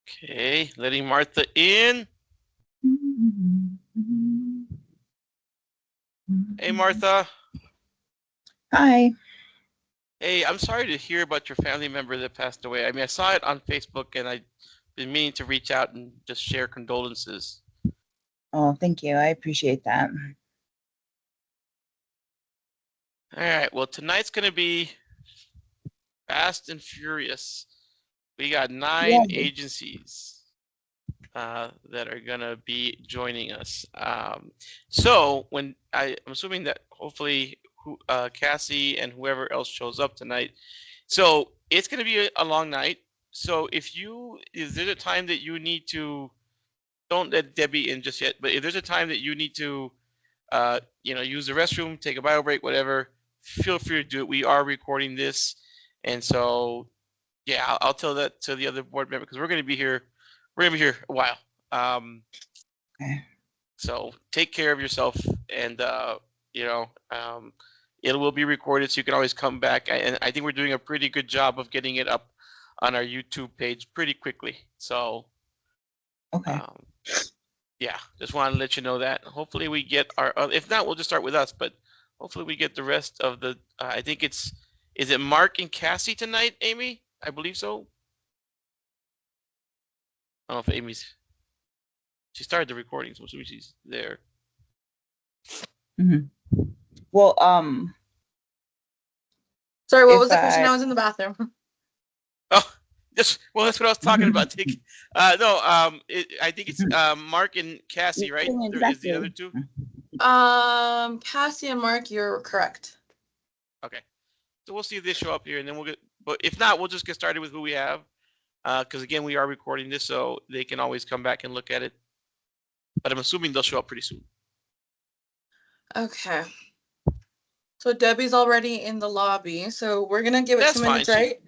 Okay, letting Martha in. Hey, Martha. Hi. Hey, I'm sorry to hear about your family member that passed away. I mean, I saw it on Facebook, and I've been meaning to reach out and just share condolences. Oh, thank you. I appreciate that. All right, well, tonight's going to be fast and furious. We got 9 Yeah. agencies that are going to be joining us. So when I'm assuming that hopefully Cassie and whoever else shows up tonight. So it's going to be a long night. So is there a time that you need to, don't let Debbie in just yet, but if there's a time that you need to, use the restroom, take a bio break, whatever, feel free to do it. We are recording this. And so, yeah, I'll tell that to the other board member because we're going to be here. We're going to be here a while. Okay. So take care of yourself, and it will be recorded, so you can always come back. And I think we're doing a pretty good job of getting it up on our YouTube page pretty quickly. So, Okay. yeah, just wanted to let you know that. Hopefully, we get our. If not, we'll just start with us. But hopefully, we get the rest of the. I think it's. Is it Mark and Cassie tonight, Amy? I believe so. I don't know if Amy's. She started the recording, so maybe she's there. Well, sorry, what was the question? I was in the bathroom. Oh, that's what I was talking about. I think it's Mark and Cassie, right? Exactly. There is the other two. Cassie and Mark, you're correct. Okay, so we'll see if they show up here, and then we'll get. But if not, we'll just get started with who we have, because again, we are recording this, so they can always come back and look at it. But I'm assuming they'll show up pretty soon. Okay. So Debbie's already in the lobby, so we're gonna give it 2 minutes, right?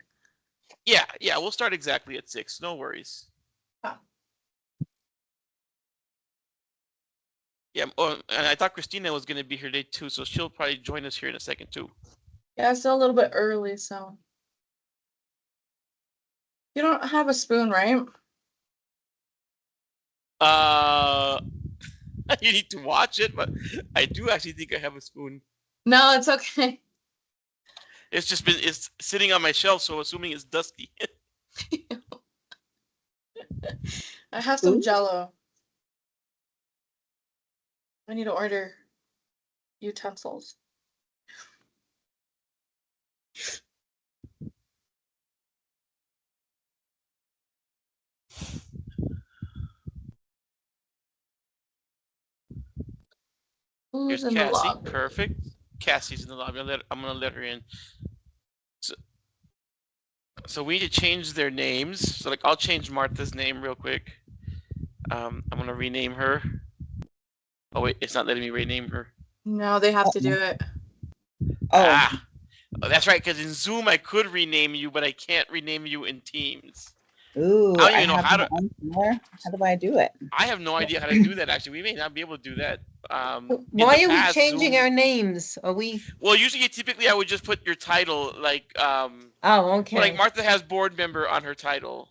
Yeah, we'll start exactly at 6. No worries. Oh. Yeah, and I thought Christina was gonna be here today too, so she'll probably join us here in a second too. Yeah, it's still a little bit early, so. You don't have a spoon, right? You need to watch it, but I do actually think I have a spoon. No, it's okay. It's sitting on my shelf, so assuming it's dusty. I have some Jello. I need to order utensils. Who's Here's in the Cassie. lobby? Perfect. Cassie's in the lobby. I'm gonna let her in. So we need to change their names. So I'll change Martha's name real quick. I'm gonna rename her. Oh wait, it's not letting me rename her. No, they have to do it. Oh, that's right. Because in Zoom I could rename you, but I can't rename you in Teams. ooh, I don't even know how to. How do I do it? I have no idea how to do that. Actually, we may not be able to do that. Why are we changing our names? Are we? Well, typically, I would just put your title, like. Oh, okay. Like Martha has board member on her title.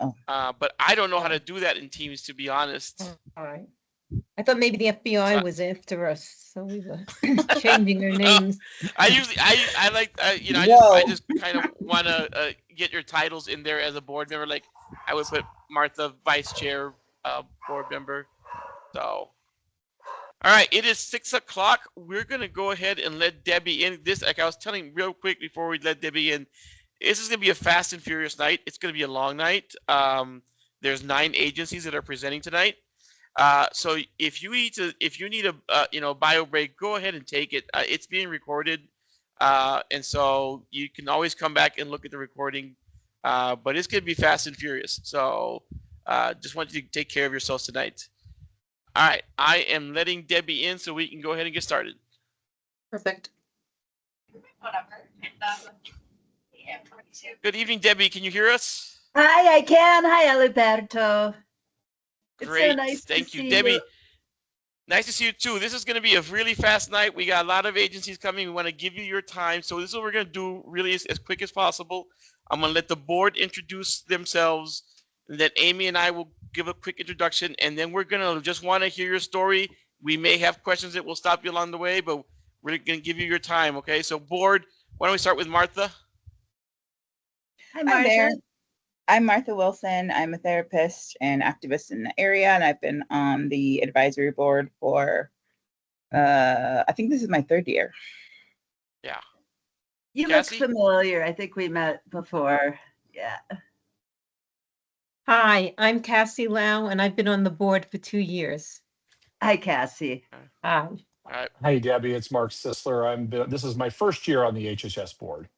Oh. But I don't know how to do that in Teams, to be honest. All right. I thought maybe the FBI was after us, so we were changing our names. I just kind of want to get your titles in there as a board member. Like I would put Martha vice chair, board member. So, all right, it is 6 o'clock. We're gonna go ahead and let Debbie in. Like I was telling real quick before we let Debbie in, this is gonna be a fast and furious night. It's gonna be a long night. There's 9 agencies that are presenting tonight. So if you need a bio break, go ahead and take it. It's being recorded, and so you can always come back and look at the recording. But it's gonna be fast and furious. So just want you to take care of yourselves tonight. All right, I am letting Debbie in so we can go ahead and get started. Perfect. Good evening, Debbie. Can you hear us? Hi, I can. Hi, Alberto. Great. It's so nice Thank to you, see Debbie. you. Nice to see you too. This is going to be a really fast night. We got a lot of agencies coming. We want to give you your time. So this is what we're going to do really as quick as possible. I'm going to let the board introduce themselves, And then Amy and I will give a quick introduction, and then we're gonna just want to hear your story. We may have questions that will stop you along the way, but we're gonna give you your time. Okay, so board. Why don't we start with Martha? Hi, Hi Martha. there. I'm Martha Wilson. I'm a therapist and activist in the area, and I've been on the advisory board for, I think this is my 3rd year. Yeah. You Cassie? look familiar. I think we met before. Yeah. Hi, I'm Cassie Lau, and I've been on the board for 2 years. Hi, Cassie. Hi. All right. Hey, Debbie, it's Mark Sisler. This is my first year on the HHS board.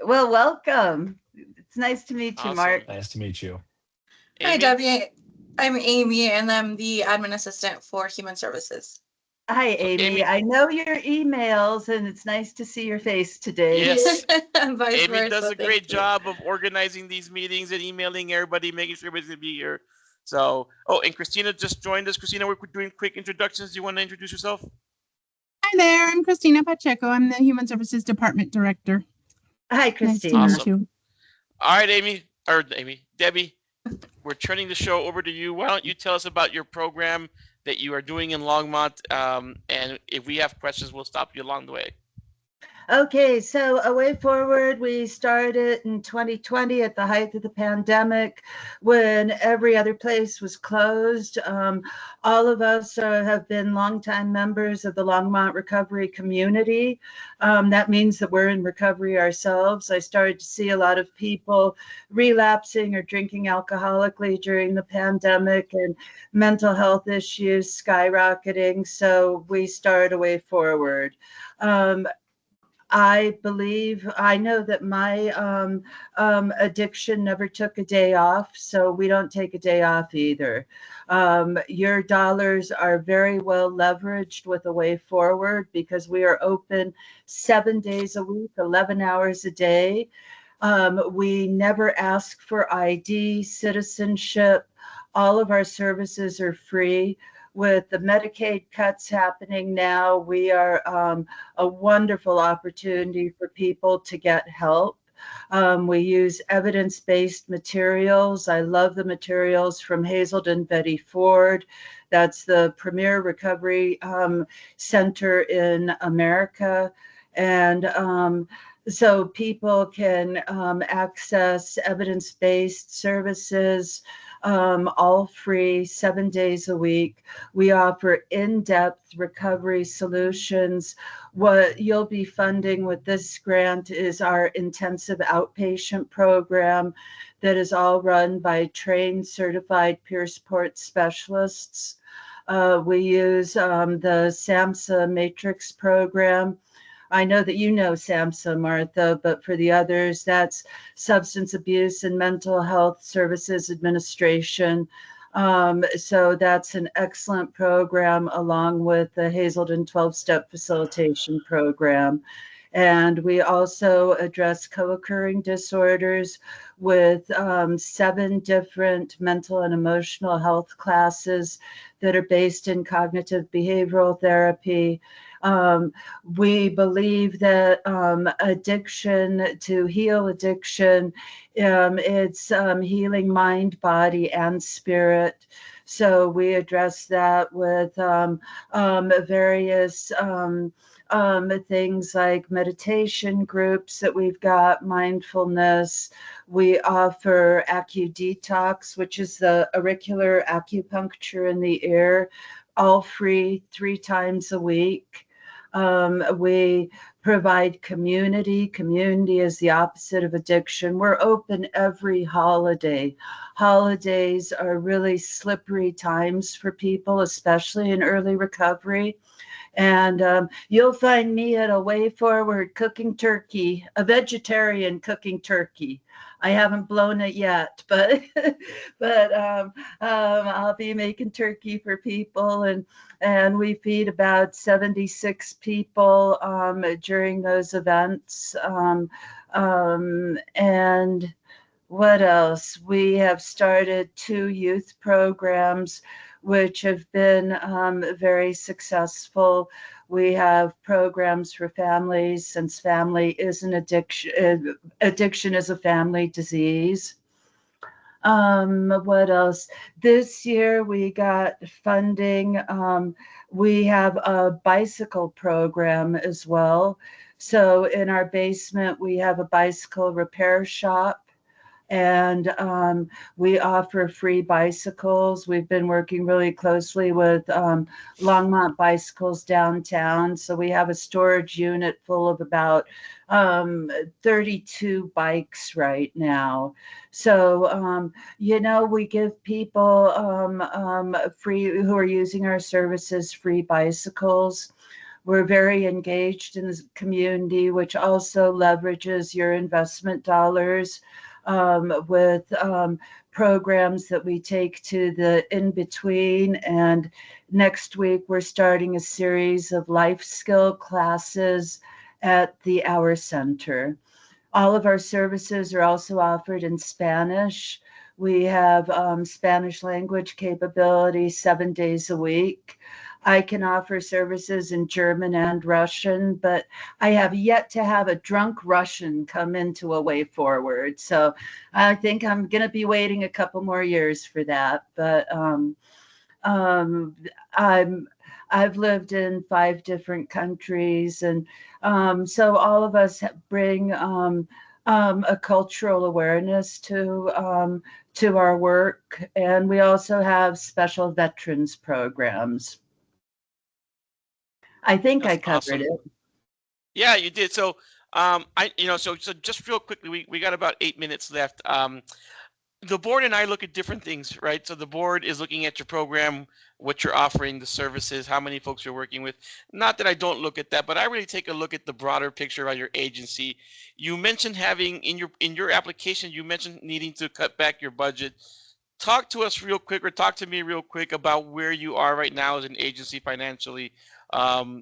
Well, welcome. It's nice to meet you, Awesome. Mark. Nice to meet you. Hi, Amy? Debbie. I'm Amy, and I'm the admin assistant for Human Services. Hi, So, Amy. Amy- I know your emails, and it's nice to see your face today. Yes. And vice Amy versa. does a Thank great you. job of organizing these meetings and emailing everybody, making sure everybody's gonna be here. So, oh, and Christina just joined us. Christina, we're doing quick introductions. Do you want to introduce yourself? Hi there, I'm Christina Pacheco. I'm the Human Services Department Director. Hi, Nice Christina. to meet Awesome. you. All right, Debbie, we're turning the show over to you. Why don't you tell us about your program that you are doing in Longmont? And if we have questions, we'll stop you along the way. Okay, so A Way Forward, we started in 2020 at the height of the pandemic when every other place was closed. All of us have been longtime members of the Longmont recovery community. That means that we're in recovery ourselves. I started to see a lot of people relapsing or drinking alcoholically during the pandemic and mental health issues skyrocketing. So we started A Way Forward. I know that my addiction never took a day off, so we don't take a day off either. Your dollars are very well leveraged with A Way Forward because we are open 7 days a week, 11 hours a day. We never ask for ID, citizenship. All of our services are free. With the Medicaid cuts happening now, we are a wonderful opportunity for people to get help. We use evidence-based materials. I love the materials from Hazelden Betty Ford. That's the premier recovery center in America. And so people can access evidence-based services, all free, 7 days a week. We offer in-depth recovery solutions. What you'll be funding with this grant is our intensive outpatient program that is all run by trained, certified peer support specialists. We use the SAMHSA Matrix program. I know that you know SAMHSA, Martha, but for the others, that's Substance Abuse and Mental Health Services Administration. So that's an excellent program along with the Hazelden 12-step facilitation program. And we also address co-occurring disorders with 7 different mental and emotional health classes that are based in cognitive behavioral therapy. We believe that addiction, to heal addiction, it's healing mind, body, and spirit. So we address that with various things like meditation groups that we've got, mindfulness. We offer AcuDetox, which is the auricular acupuncture in the ear, all free 3 times a week. We provide community. Community is the opposite of addiction. We're open every holiday. Holidays are really slippery times for people, especially in early recovery. And you'll find me at A Way Forward cooking turkey, a vegetarian cooking turkey. I haven't blown it yet, but I'll be making turkey for people, and we feed about 76 people during those events. And what else? We have started 2 youth programs which have been very successful. We have programs for families, since family is an addiction. Addiction is a family disease. What else? This year we got funding. We have a bicycle program as well. So in our basement, we have a bicycle repair shop, and we offer free bicycles. We've been working really closely with Longmont Bicycles downtown. So we have a storage unit full of about 32 bikes right now. So, we give people free who are using our services free bicycles. We're very engaged in the community, which also leverages your investment dollars with programs that we take to the in-between. And next week, we're starting a series of life skill classes at the Hour Center. All of our services are also offered in Spanish. We have Spanish language capability 7 days a week. I can offer services in German and Russian, but I have yet to have a drunk Russian come into a way forward. So I think I'm going to be waiting a couple more years for that. But I've lived in 5 different countries, and so all of us bring a cultural awareness to our work, and we also have special veterans programs. I think That's I covered awesome. it. Yeah, you did. So, so just real quickly, we got about 8 minutes left. The board and I look at different things, right? So the board is looking at your program, what you're offering, the services, how many folks you're working with. Not that I don't look at that, but I really take a look at the broader picture of your agency. You mentioned having in your application, you mentioned needing to cut back your budget. Talk to us real quick, or talk to me real quick about where you are right now as an agency financially.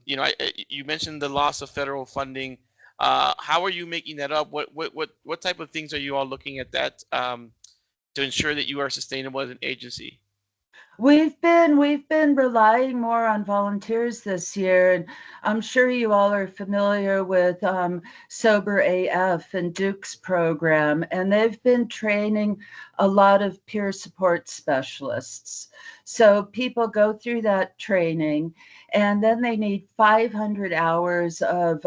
You mentioned the loss of federal funding. How are you making that up? What type of things are you all looking at that to ensure that you are sustainable as an agency? We've been relying more on volunteers this year, and I'm sure you all are familiar with Sober AF and Duke's program, and they've been training a lot of peer support specialists. So people go through that training, and then they need 500 hours of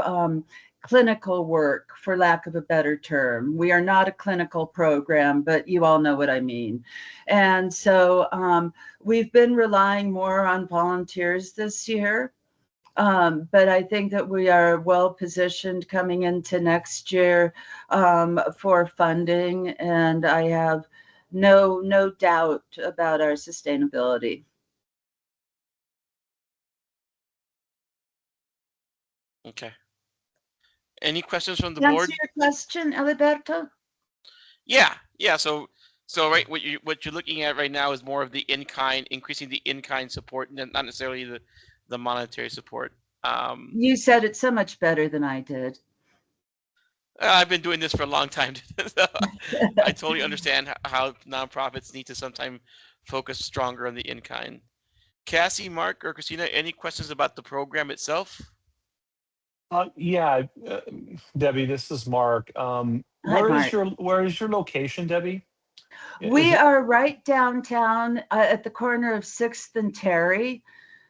clinical work, for lack of a better term. We are not a clinical program, but you all know what I mean. And so we've been relying more on volunteers this year. But I think that we are well positioned coming into next year for funding, and I have no doubt about our sustainability. Okay. Any questions from the Answer board? your question, Alberto? Yeah. So right, what you're looking at right now is more of the in-kind, increasing the in-kind support, and not necessarily the monetary support. You said it so much better than I did. I've been doing this for a long time. So I totally understand how nonprofits need to sometimes focus stronger on the in-kind. Cassie, Mark, or Christina, any questions about the program itself? Yeah, Debbie, this is Mark. Hi, Where Mark. is your location, Debbie? We are right downtown at the corner of 6th and Terry.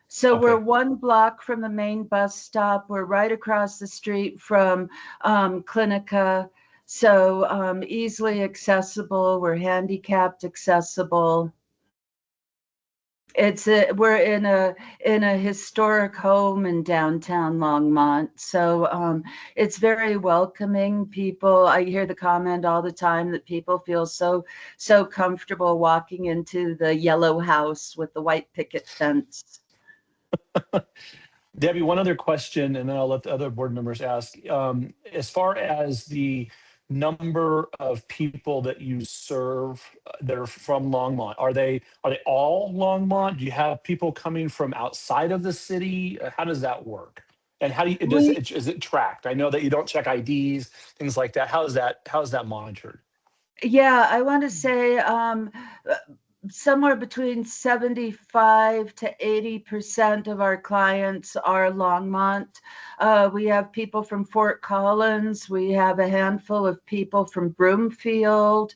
So Okay. we're 1 block from the main bus stop. We're right across the street from Clinica. So easily accessible. We're handicapped accessible. We're in a historic home in downtown Longmont. So it's very welcoming. People, I hear the comment all the time that people feel so comfortable walking into the yellow house with the white picket fence. Debbie, one other question, and then I'll let the other board members ask. As far as the number of people that you serve that are from Longmont, are they all Longmont? Do you have people coming from outside of the city? How does that work? And how do you is it tracked? I know that you don't check IDs, things like that. How is that monitored? Yeah, I want to say somewhere between 75 to 80% of our clients are Longmont. We have people from Fort Collins. We have a handful of people from Broomfield.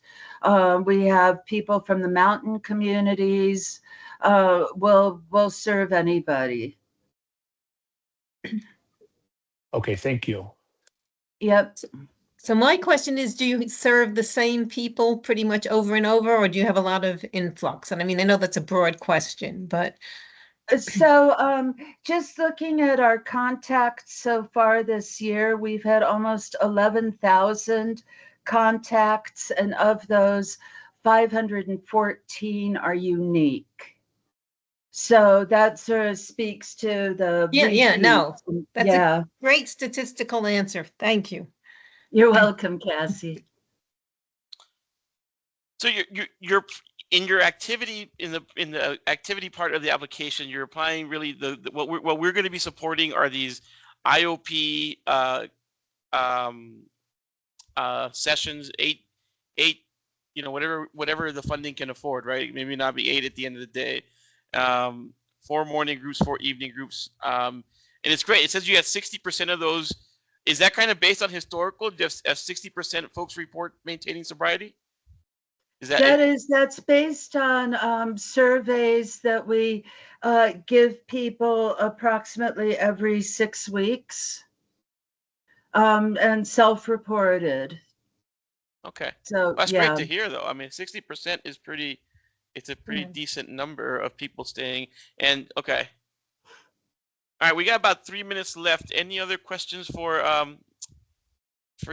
We have people from the mountain communities. We'll serve anybody. Okay, thank you. Yep. So my question is, do you serve the same people pretty much over and over, or do you have a lot of influx? And I mean, I know that's a broad question, but So just looking at our contacts so far this year, we've had almost 11,000 contacts, and of those, 514 are unique. So that sort of speaks to the no, repeats. that's Yeah, a great statistical answer. Thank you. you're welcome, Cassie. So you're in your activity in the activity part of the application. You're applying really what we're going to be supporting are these IOP sessions, eight, whatever the funding can afford, right? Maybe not be 8 at the end of the day. 4 morning groups, 4 evening groups, and it's great. It says you have 60% of those. Is that kind of based on historical? Just 60% of folks report maintaining sobriety? That's based on surveys that we give people approximately every 6 weeks, and self-reported. Okay. So Well, that's yeah, great to hear, though. I mean, 60% is pretty. It's a pretty decent number of people staying. And okay. All right, we got about 3 minutes left. Any other questions for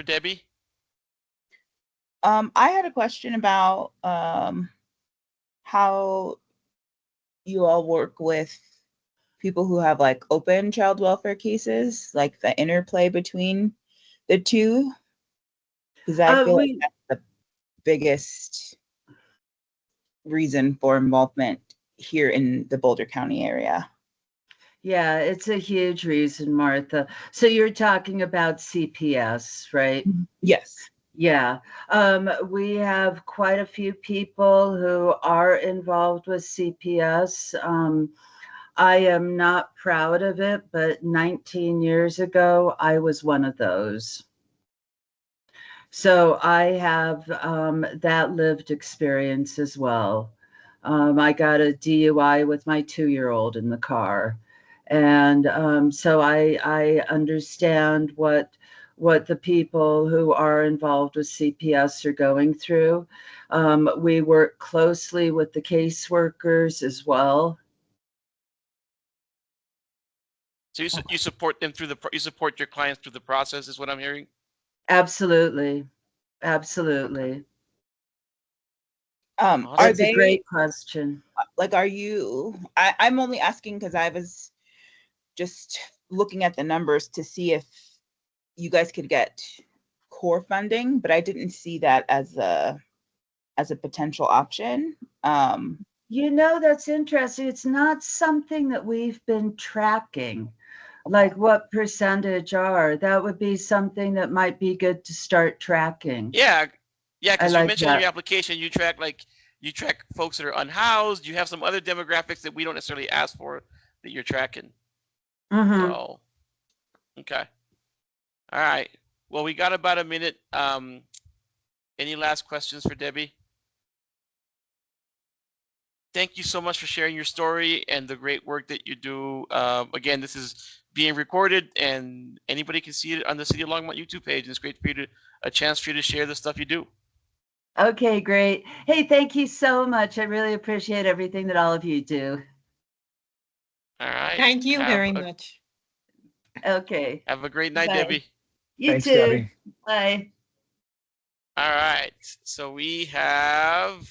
Debbie? I had a question about how you all work with people who have like open child welfare cases, like the interplay between the two, because I feel like that's the biggest reason for involvement here in the Boulder County area. Yeah, it's a huge reason, Martha. So you're talking about CPS, right? Yes. Yeah. We have quite a few people who are involved with CPS. I am not proud of it, but 19 years ago, I was one of those. So I have that lived experience as well. I got a DUI with my 2-year-old in the car. And so I understand what the people who are involved with CPS are going through. We work closely with the caseworkers as well. So you support them you support your clients through the process, is what I'm hearing? Absolutely. Absolutely. Awesome. That's a great question. Like, I'm only asking because I was just looking at the numbers to see if you guys could get core funding, but I didn't see that as a potential option. That's interesting. It's not something that we've been tracking, like what percentage are. That would be something that might be good to start tracking. Yeah, because you mentioned in that. your application you track folks that are unhoused. You have some other demographics that we don't necessarily ask for that you're tracking. Mm-hmm. So, okay. All right. Well, we got about a minute. Any last questions for Debbie? Thank you so much for sharing your story and the great work that you do. Again, this is being recorded, and anybody can see it on the City of Longmont YouTube page. And it's great for you a chance for you to share the stuff you do. Okay, great. Hey, thank you so much. I really appreciate everything that all of you do. All right. Thank you very much. Okay. Have a great night, Bye. Debbie. You too. Debbie. Bye. All right. So we have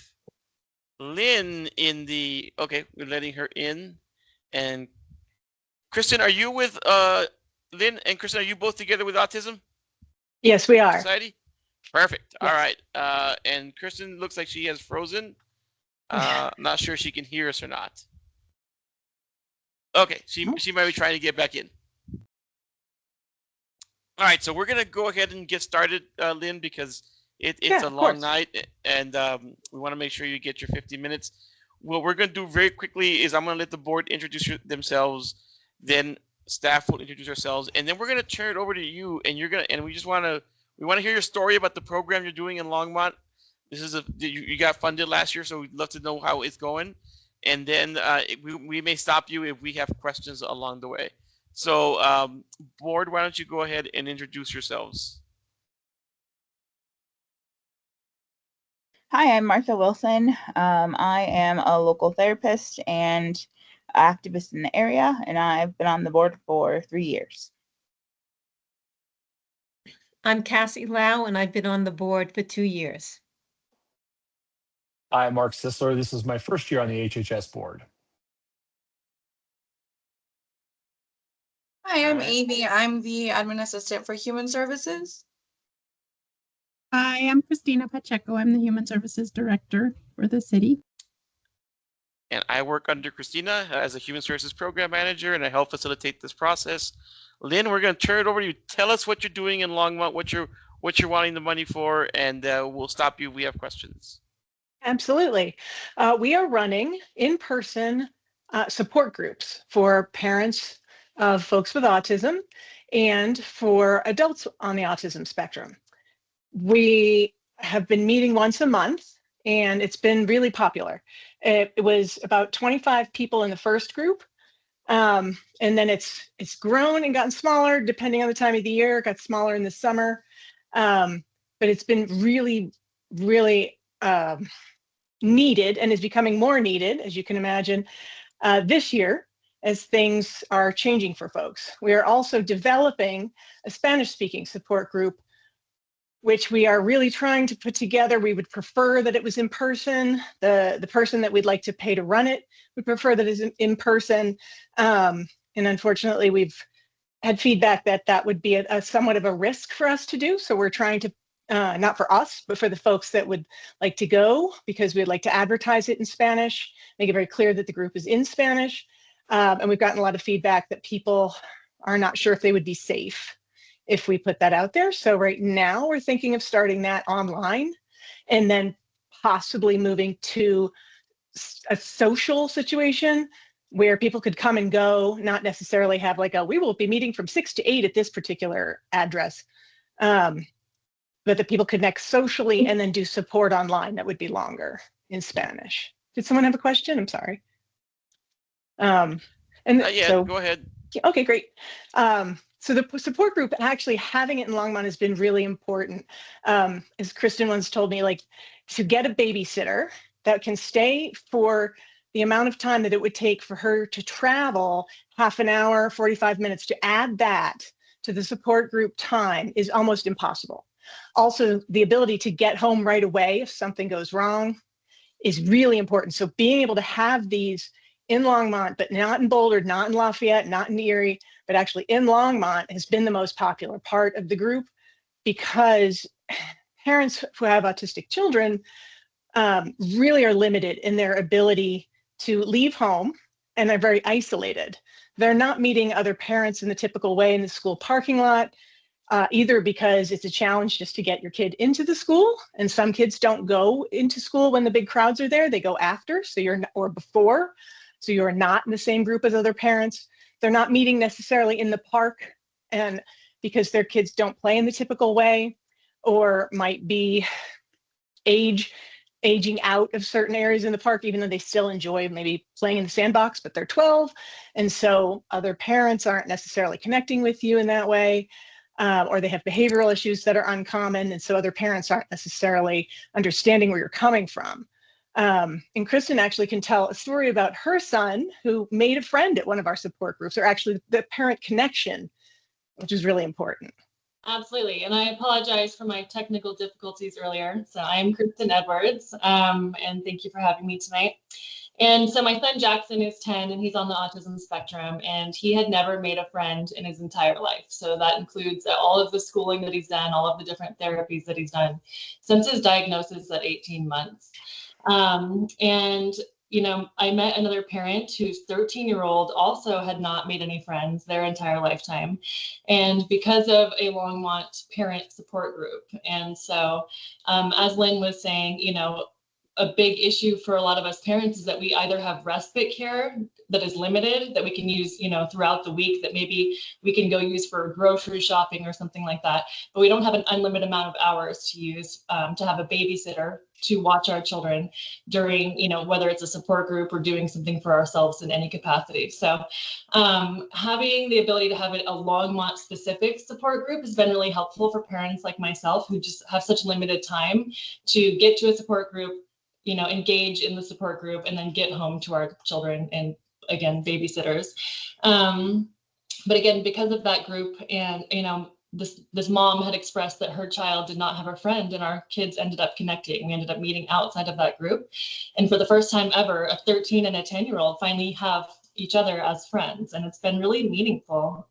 Lynn in the, okay, we're letting her in. And Kristen, are you with Lynn and Kristen, are you both together with Autism Yes, we are. Society? Perfect. Yes. All right. And Kristen looks like she has frozen. Not sure if she can hear us or not. Okay, she might be trying to get back in. All right, so we're gonna go ahead and get started, Lynn, because it's a long night, and we want to make sure you get your 50 minutes. What we're gonna do very quickly is I'm gonna let the board introduce themselves. Then staff will introduce ourselves, and then we're going to turn it over to you, and we want to hear your story about the program you're doing in Longmont. This is you got funded last year, so we'd love to know how it's going, and then we may stop you if we have questions along the way. So, board, why don't you go ahead and introduce yourselves? Hi, I'm Martha Wilson. I am a local therapist and activist in the area, and I've been on the board for 3 years. I'm Cassie Lau, and I've been on the board for 2 years. I'm Mark Sisler. This is my first year on the HHS board. Hi, I'm Amy. I'm the admin assistant for Human Services. Hi, I'm Christina Pacheco. I'm the Human Services Director for the city. And I work under Christina as a Human Services Program Manager, and I help facilitate this process. Lynn, we're going to turn it over to you. Tell us what you're doing in Longmont, what you're wanting the money for, and we'll stop you if we have questions. Absolutely. We are running in-person support groups for parents of folks with autism and for adults on the autism spectrum. We have been meeting once a month, and it's been really popular. It was about 25 people in the first group, and then it's grown and gotten smaller depending on the time of the year. It got smaller in the summer, but it's been really, really needed and is becoming more needed, as you can imagine, this year as things are changing for folks. We are also developing a Spanish-speaking support group, which we are really trying to put together. We would prefer that it was in person. The person that we'd like to pay to run it would prefer that it's in person. And unfortunately, we've had feedback that that would be a somewhat of a risk for us to do. So we're trying to, not for us, but for the folks that would like to go, because we'd like to advertise it in Spanish, make it very clear that the group is in Spanish. And we've gotten a lot of feedback that people are not sure if they would be safe if we put that out there. So right now we're thinking of starting that online and then possibly moving to a social situation where people could come and go, not necessarily have like we will be meeting from 6 to 8 at this particular address, but that people connect socially and then do support online that would be longer in Spanish. Did someone have a question? I'm sorry. So go ahead. Okay, great. So the support group, actually having it in Longmont has been really important. As Kristen once told me, like, to get a babysitter that can stay for the amount of time that it would take for her to travel, half an hour, 45 minutes, to add that to the support group time is almost impossible. Also, the ability to get home right away if something goes wrong is really important. So being able to have these in Longmont, but not in Boulder, not in Lafayette, not in Erie, but actually in Longmont has been the most popular part of the group, because parents who have autistic children really are limited in their ability to leave home, and they're very isolated. They're not meeting other parents in the typical way in the school parking lot, either because it's a challenge just to get your kid into the school, and some kids don't go into school when the big crowds are there, they go after, or before. So you're not in the same group as other parents. They're not meeting necessarily in the park, and because their kids don't play in the typical way, or might be aging out of certain areas in the park, even though they still enjoy maybe playing in the sandbox, but they're 12. And so other parents aren't necessarily connecting with you in that way, or they have behavioral issues that are uncommon. And so other parents aren't necessarily understanding where you're coming from. And Kristen actually can tell a story about her son who made a friend at one of our support groups, or actually the parent connection, which is really important. Absolutely. And I apologize for my technical difficulties earlier. So I'm Kristen Edwards, and thank you for having me tonight. And so my son Jackson is 10 and he's on the autism spectrum, and he had never made a friend in his entire life. So that includes all of the schooling that he's done, all of the different therapies that he's done since his diagnosis at 18 months. And you know, I met another parent whose 13-year-old also had not made any friends their entire lifetime, and because of a Longmont parent support group. And so, as Lynn was saying, you know, a big issue for a lot of us parents is that we either have respite care that is limited that we can use, throughout the week that maybe we can go use for grocery shopping or something like that. But we don't have an unlimited amount of hours to use to have a babysitter to watch our children during, whether it's a support group or doing something for ourselves in any capacity. So having the ability to have a Longmont specific support group has been really helpful for parents like myself who just have such limited time to get to a support group, engage in the support group, and then get home to our children and, again, babysitters. But again, because of that group and, this mom had expressed that her child did not have a friend, and our kids ended up connecting. We ended up meeting outside of that group. And for the first time ever, a 13 and a 10-year-old finally have each other as friends, and it's been really meaningful.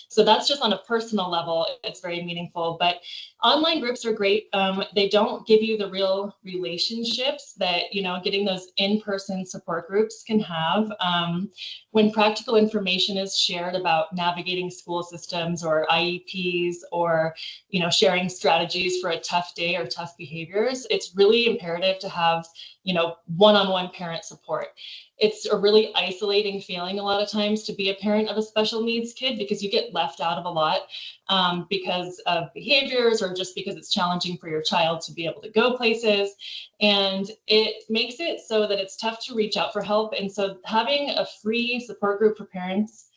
So that's just on a personal level, it's very meaningful. But online groups are great. They don't give you the real relationships that, getting those in-person support groups can have. When practical information is shared about navigating school systems or IEPs or, sharing strategies for a tough day or tough behaviors, it's really imperative to have, one-on-one parent support. It's a really isolating feeling a lot of times to be a parent of a special needs kid because you get left out of a lot because of behaviors or just because it's challenging for your child to be able to go places. And it makes it so that it's tough to reach out for help. And so having a free support group for parents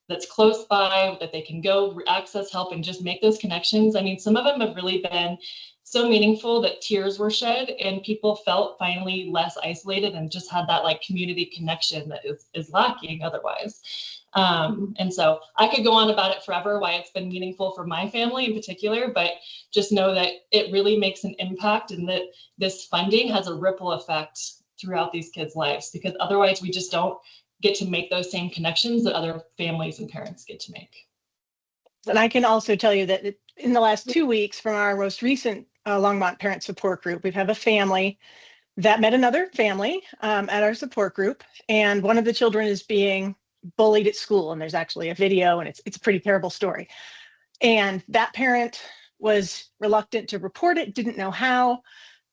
that's close by, that they can go access help and just make those connections. I mean, some of them have really been so meaningful that tears were shed and people felt finally less isolated and just had that like community connection that is lacking otherwise. And so I could go on about it forever, why it's been meaningful for my family in particular, but just know that it really makes an impact and that this funding has a ripple effect throughout these kids' lives, because otherwise we just don't get to make those same connections that other families and parents get to make. And I can also tell you that in the last 2 weeks from our most recent Longmont Parent Support Group, we have a family that met another family at our support group, and one of the children is being bullied at school, and there's actually a video, and it's a pretty terrible story. And that parent was reluctant to report it, didn't know how,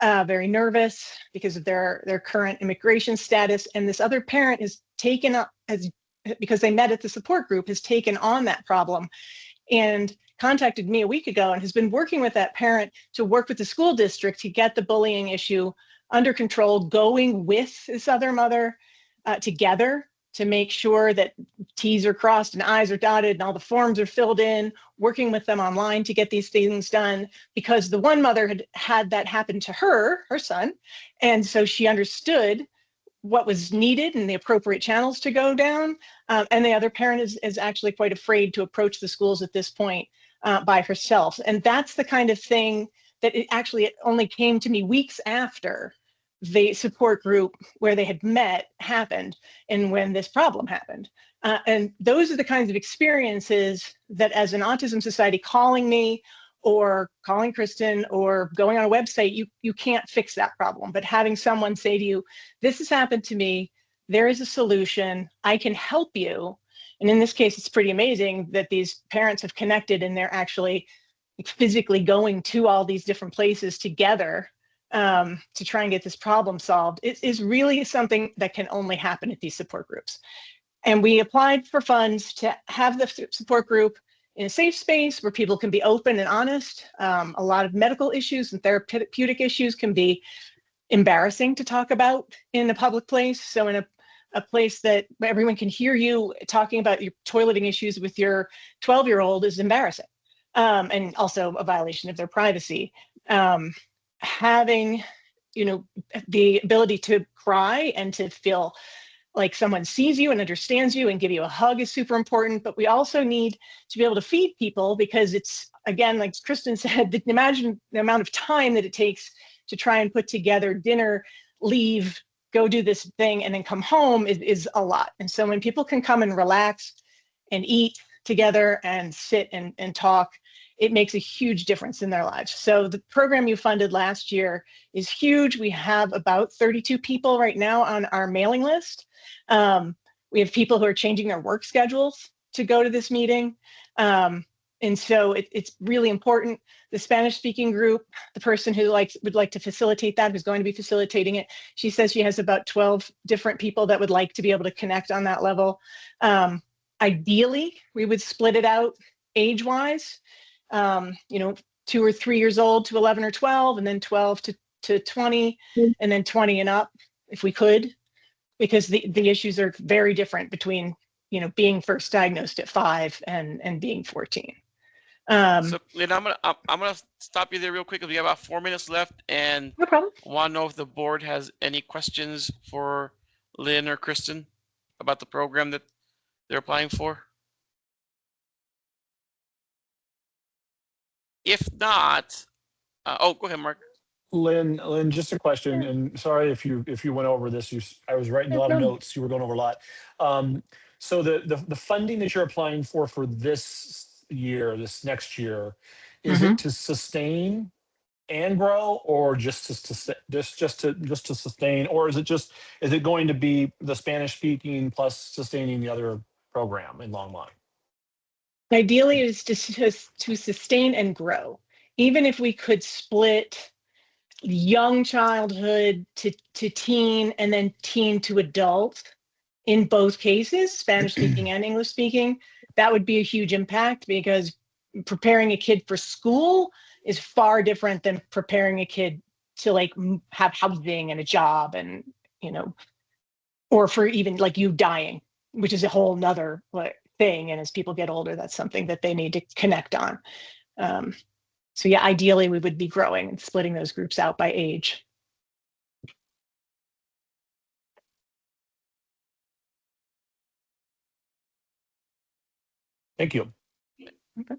very nervous because of their current immigration status. And this other parent has taken up, because they met at the support group, has taken on that problem and contacted me a week ago and has been working with that parent to work with the school district to get the bullying issue under control, going with this other mother together to make sure that T's are crossed and I's are dotted and all the forms are filled in, working with them online to get these things done, because the one mother had that happen to her son. And so she understood what was needed and the appropriate channels to go down. And the other parent is actually quite afraid to approach the schools at this point by herself. And that's the kind of thing that it only came to me weeks after the support group where they had met happened and when this problem happened. And those are the kinds of experiences that, as an Autism Society, calling me or calling Kristen or going on a website, you can't fix that problem. But having someone say to you, this has happened to me, there is a solution, I can help you. And in this case, it's pretty amazing that these parents have connected and they're actually physically going to all these different places together to try and get this problem solved. It is really something that can only happen at these support groups. And we applied for funds to have the support group in a safe space where people can be open and honest. A lot of medical issues and therapeutic issues can be embarrassing to talk about in a public place. So in a place that everyone can hear you talking about your toileting issues with your 12-year-old is embarrassing, and also a violation of their privacy. Having, the ability to cry and to feel like someone sees you and understands you and give you a hug is super important. But we also need to be able to feed people, because it's, again, like Kristen said, imagine the amount of time that it takes to try and put together dinner, leave, go do this thing, and then come home is a lot. And so when people can come and relax and eat together and sit and talk, it makes a huge difference in their lives. So the program you funded last year is huge. We have about 32 people right now on our mailing list. We have people who are changing their work schedules to go to this meeting. And so it's really important. The Spanish speaking group, the person who would like to facilitate that, who's going to be facilitating it, she says she has about 12 different people that would like to be able to connect on that level. Ideally, we would split it out age-wise, 2 or 3 years old to 11 or 12, and then 12 to 20, and then 20 and up, if we could, because the issues are very different between, being first diagnosed at 5 and being 14. So Lynn, I'm gonna stop you there real quick because we have about 4 minutes left, and no problem. I want to know if the board has any questions for Lynn or Kristen about the program that they're applying for. If not, go ahead, Mark. Lynn, just a question, and sorry if you went over this. I was writing a lot of notes. You were going over a lot. So the funding that you're applying for this year, this next year, is it to sustain and grow, or just to sustain, or is it going to be the Spanish speaking plus sustaining the other program in Longmont? Ideally, it is to sustain and grow. Even if we could split young childhood to teen and then teen to adult, in both cases, Spanish speaking and English speaking, that would be a huge impact, because preparing a kid for school is far different than preparing a kid to have housing and a job, and or for even you dying, which is a whole nother thing. And as people get older, that's something that they need to connect on. So yeah, ideally we would be growing and splitting those groups out by age. Thank you. Okay.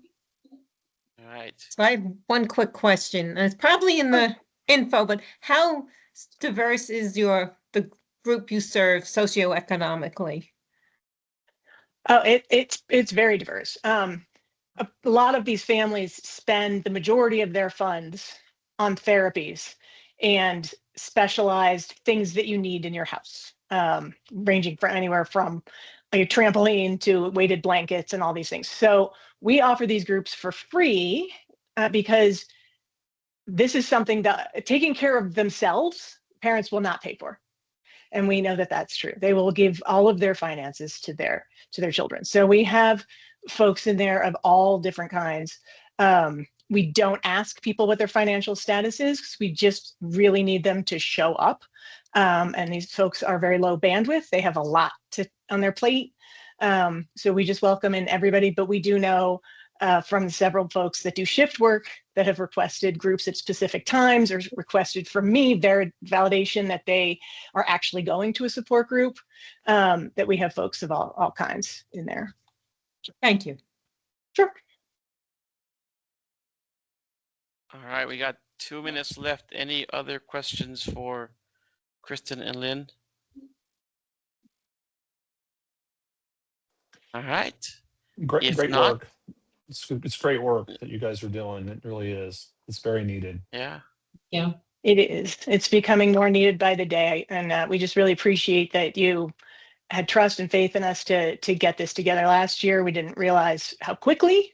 All right. So I have one quick question, and it's probably in the info, but how diverse is the group you serve socioeconomically? Oh, it's very diverse. A lot of these families spend the majority of their funds on therapies and specialized things that you need in your house, ranging from anywhere from a trampoline to weighted blankets and all these things. So we offer these groups for free because this is something that taking care of themselves, parents will not pay for. And we know that that's true. They will give all of their finances to their children. So we have folks in there of all different kinds. We don't ask people what their financial status is, because we just really need them to show up. And these folks are very low bandwidth. They have a lot on their plate. So we just welcome in everybody. But we do know from several folks that do shift work that have requested groups at specific times, or requested from me their validation that they are actually going to a support group, that we have folks of all kinds in there. Thank you. Sure. All right, we got 2 minutes left. Any other questions for Kristen and Lynn? All right. Great work. It's great work that you guys are doing. It really is. It's very needed. Yeah. Yeah. It is. It's becoming more needed by the day. And we just really appreciate that you had trust and faith in us to get this together last year. We didn't realize how quickly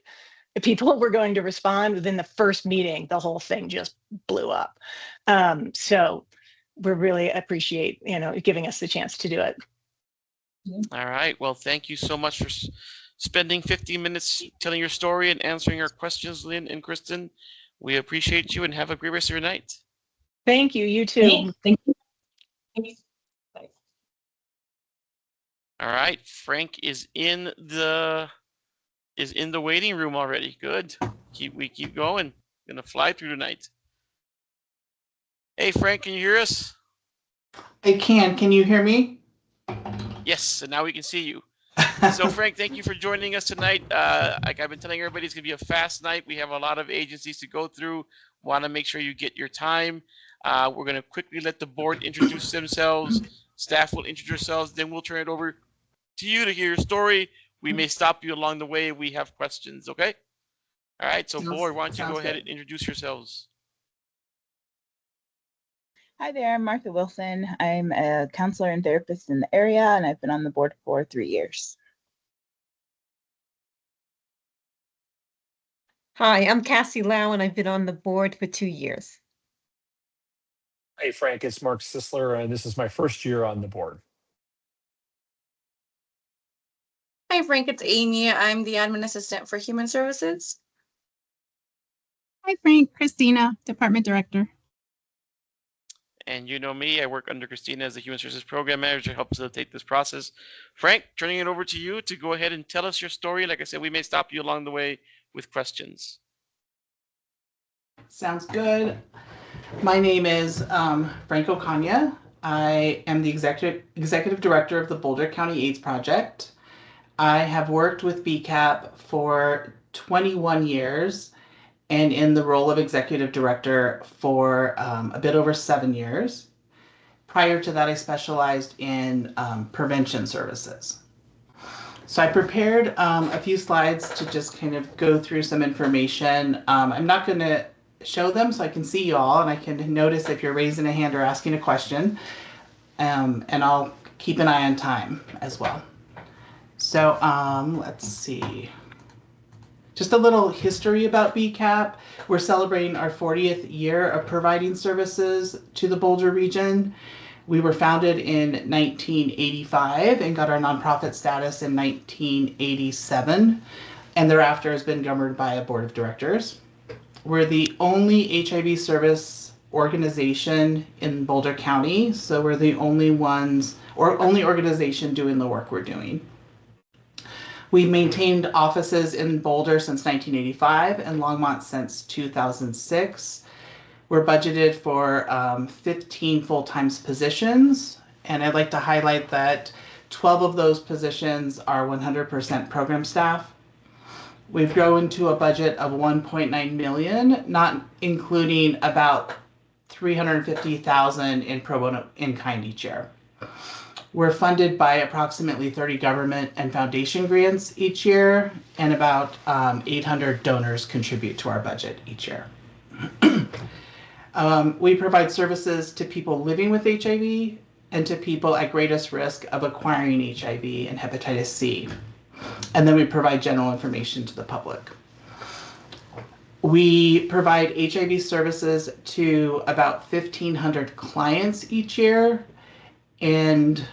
the people were going to respond. Within the first meeting, the whole thing just blew up. So we really appreciate, giving us the chance to do it. All right. Well, thank you so much for spending 15 minutes telling your story and answering our questions, Lynn and Kristen. We appreciate you, and have a great rest of your night. Thank you. You too. Thank you. Thanks. Bye. All right. Frank is in the waiting room already. Good. We keep going. Gonna fly through tonight. Hey, Frank, can you hear us? I can. Can you hear me? Yes, and now we can see you. So, Frank, thank you for joining us tonight. Like I've been telling everybody, it's going to be a fast night. We have a lot of agencies to go through. Want to make sure you get your time. We're going to quickly let the board introduce themselves. Staff will introduce themselves. Then we'll turn it over to you to hear your story. We may stop you along the way if we have questions, okay? All right, so board, why don't you go ahead and introduce yourselves? Hi there, I'm Martha Wilson. I'm a counselor and therapist in the area, and I've been on the board for 3 years. Hi, I'm Cassie Lau, and I've been on the board for 2 years. Hey, Frank, it's Mark Sisler, and this is my first year on the board. Hi, Frank. It's Amy. I'm the admin assistant for Human Services. Hi, Frank. Christina, Department Director. And you know me, I work under Christina as the Human Services Program Manager to help facilitate this process. Frank, turning it over to you to go ahead and tell us your story. Like I said, we may stop you along the way with questions. Sounds good. My name is Frank Ocaña. I am the executive director of the Boulder County AIDS Project. I have worked with BCAP for 21 years and in the role of executive director for a bit over 7 years. Prior to that, I specialized in prevention services. So I prepared a few slides to just kind of go through some information. I'm not going to show them so I can see you all and I can notice if you're raising a hand or asking a question. And I'll keep an eye on time as well. So let's see. Just a little history about BCAP. We're celebrating our 40th year of providing services to the Boulder region. We were founded in 1985 and got our nonprofit status in 1987, and thereafter has been governed by a board of directors. We're the only HIV service organization in Boulder County, so we're the only ones, or only organization doing the work we're doing. We've maintained offices in Boulder since 1985 and Longmont since 2006. We're budgeted for 15 full-time positions, and I'd like to highlight that 12 of those positions are 100% program staff. We've grown to a budget of $1.9 million, not including about $350,000 in pro bono in-kind each year. We're funded by approximately 30 government and foundation grants each year, and about 800 donors contribute to our budget each year. We provide services to people living with HIV and to people at greatest risk of acquiring HIV and hepatitis C. And then we provide general information to the public. We provide HIV services to about 1,500 clients each year, and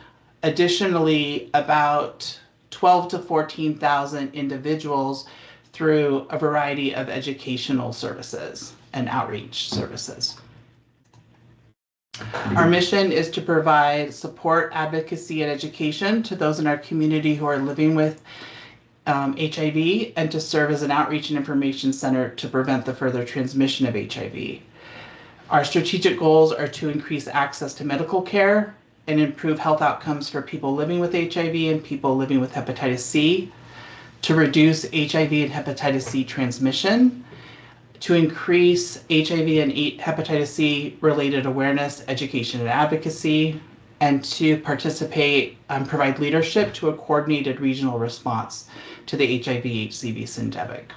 additionally about 12 to 14,000 individuals through a variety of educational services and outreach services. Our mission is to provide support, advocacy, and education to those in our community who are living with HIV, and to serve as an outreach and information center to prevent the further transmission of HIV. Our strategic goals are to increase access to medical care and improve health outcomes for people living with HIV and people living with hepatitis C, to reduce HIV and hepatitis C transmission, to increase HIV and hepatitis C related awareness, education, and advocacy, and to participate and provide leadership to a coordinated regional response to the HIV/HCV syndemic.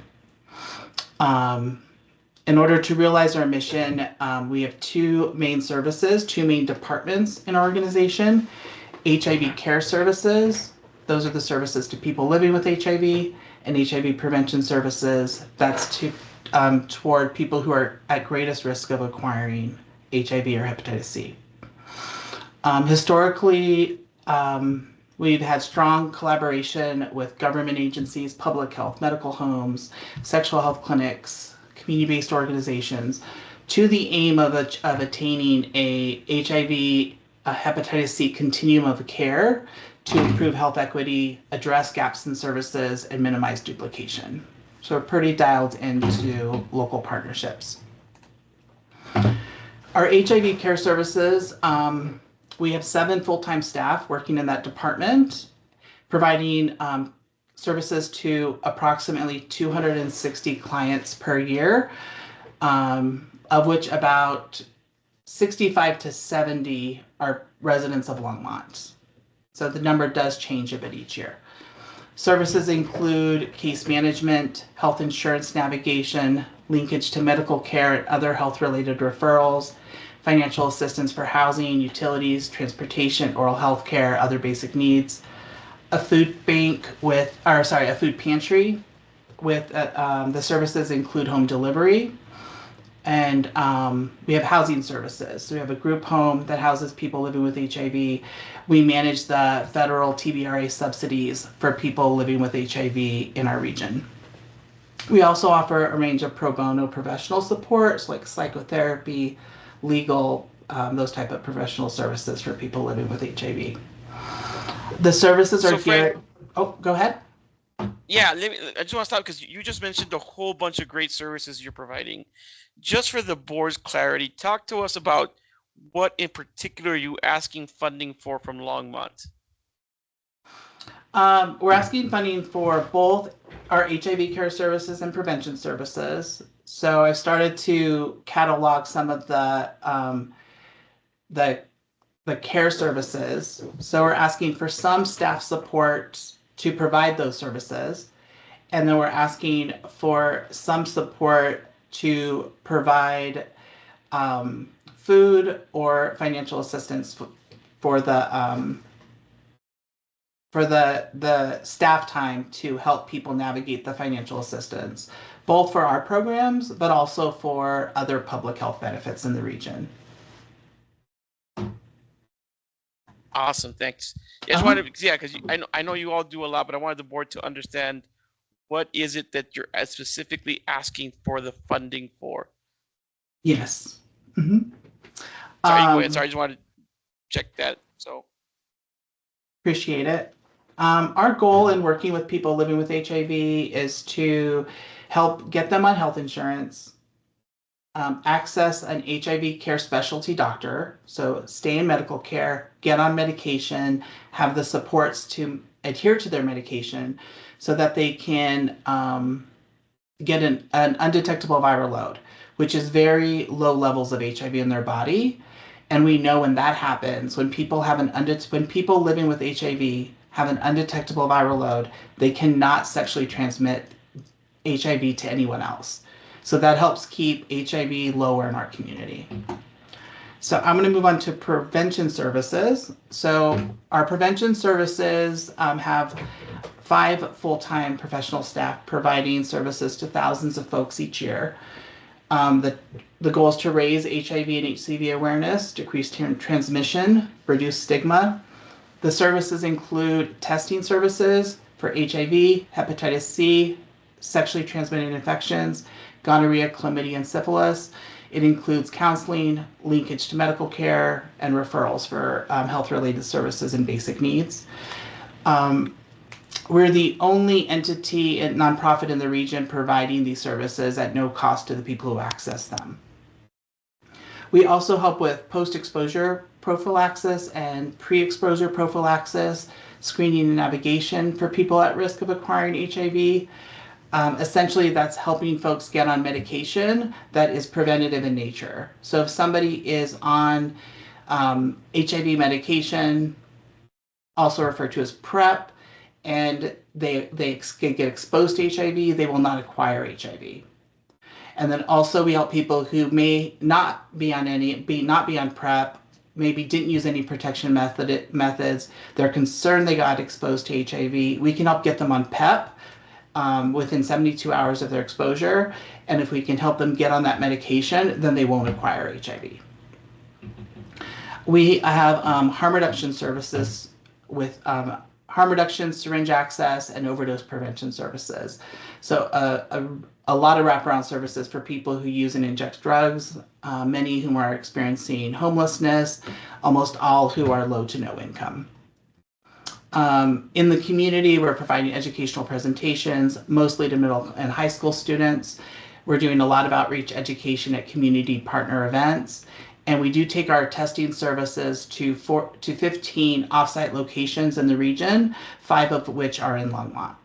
In order to realize our mission, we have two main services, two main departments in our organization. HIV care services, those are the services to people living with HIV, and HIV prevention services, that's toward people who are at greatest risk of acquiring HIV or hepatitis C. Historically, we've had strong collaboration with government agencies, public health, medical homes, sexual health clinics, community-based organizations, to the aim of attaining a HIV, hepatitis C continuum of care to improve health equity, address gaps in services, and minimize duplication. So we're pretty dialed into local partnerships. Our HIV care services, we have 7 full-time staff working in that department, providing services to approximately 260 clients per year, of which about 65 to 70 are residents of Longmont. So the number does change a bit each year. Services include case management, health insurance navigation, linkage to medical care and other health-related referrals, financial assistance for housing, utilities, transportation, oral health care, other basic needs, a food pantry, with the services include home delivery, and we have housing services. So we have a group home that houses people living with HIV. We manage the federal TBRA subsidies for people living with HIV in our region. We also offer a range of pro bono professional supports like psychotherapy, legal, those type of professional services for people living with HIV. The services are here. Oh, go ahead. Yeah, I just want to stop because you just mentioned a whole bunch of great services you're providing. Just for the board's clarity, talk to us about what in particular are you asking funding for from Longmont? We're asking funding for both our HIV care services and prevention services. So I've started to catalog some of the care services. So we're asking for some staff support to provide those services. And then we're asking for some support to provide food or financial assistance for the staff time to help people navigate the financial assistance, both for our programs, but also for other public health benefits in the region. Awesome, thanks. I just wanted, because I know you all do a lot, but I wanted the board to understand what is it that you're specifically asking for the funding for. Yes. Mm-hmm. Sorry, go ahead. Sorry, I just wanted to check that. So appreciate it. Our goal in working with people living with HIV is to help get them on health insurance, access an HIV care specialty doctor, so stay in medical care, get on medication, have the supports to adhere to their medication so that they can get an undetectable viral load, which is very low levels of HIV in their body. And we know when that happens, when people living with HIV have an undetectable viral load, they cannot sexually transmit HIV to anyone else. So that helps keep HIV lower in our community. So I'm going to move on to prevention services. So our prevention services have 5 full-time professional staff providing services to thousands of folks each year. The goal is to raise HIV and HCV awareness, decrease transmission, reduce stigma. The services include testing services for HIV, hepatitis C, sexually transmitted infections, gonorrhea, chlamydia, and syphilis. It includes counseling, linkage to medical care, and referrals for health-related services and basic needs. We're the only entity and nonprofit in the region providing these services at no cost to the people who access them. We also help with post-exposure prophylaxis and pre-exposure prophylaxis, screening and navigation for people at risk of acquiring HIV. Essentially, that's helping folks get on medication that is preventative in nature. So if somebody is on HIV medication, also referred to as PrEP, and they get exposed to HIV, they will not acquire HIV. And then also we help people who may not be on PrEP, maybe didn't use any protection methods. They're concerned they got exposed to HIV. We can help get them on PEP within 72 hours of their exposure. And if we can help them get on that medication, then they won't acquire HIV. We have harm reduction services with harm reduction, syringe access, and overdose prevention services. So a lot of wraparound services for people who use and inject drugs, many whom are experiencing homelessness, almost all who are low to no income. In the community, we're providing educational presentations, mostly to middle and high school students. We're doing a lot of outreach education at community partner events. And we do take our testing services to 15 offsite locations in the region, 5 of which are in Longmont.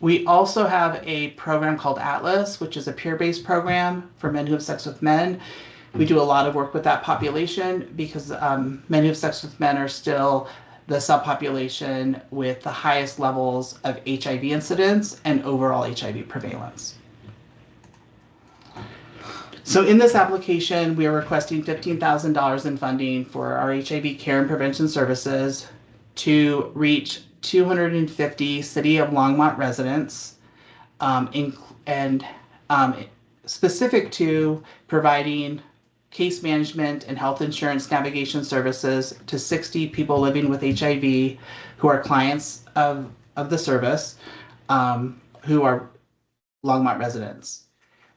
We also have a program called Atlas, which is a peer-based program for men who have sex with men. We do a lot of work with that population because men who have sex with men are still the subpopulation with the highest levels of HIV incidence and overall HIV prevalence. So in this application, we are requesting $15,000 in funding for our HIV care and prevention services to reach 250 City of Longmont residents, and specific to providing case management and health insurance navigation services to 60 people living with HIV who are clients of the service, who are Longmont residents.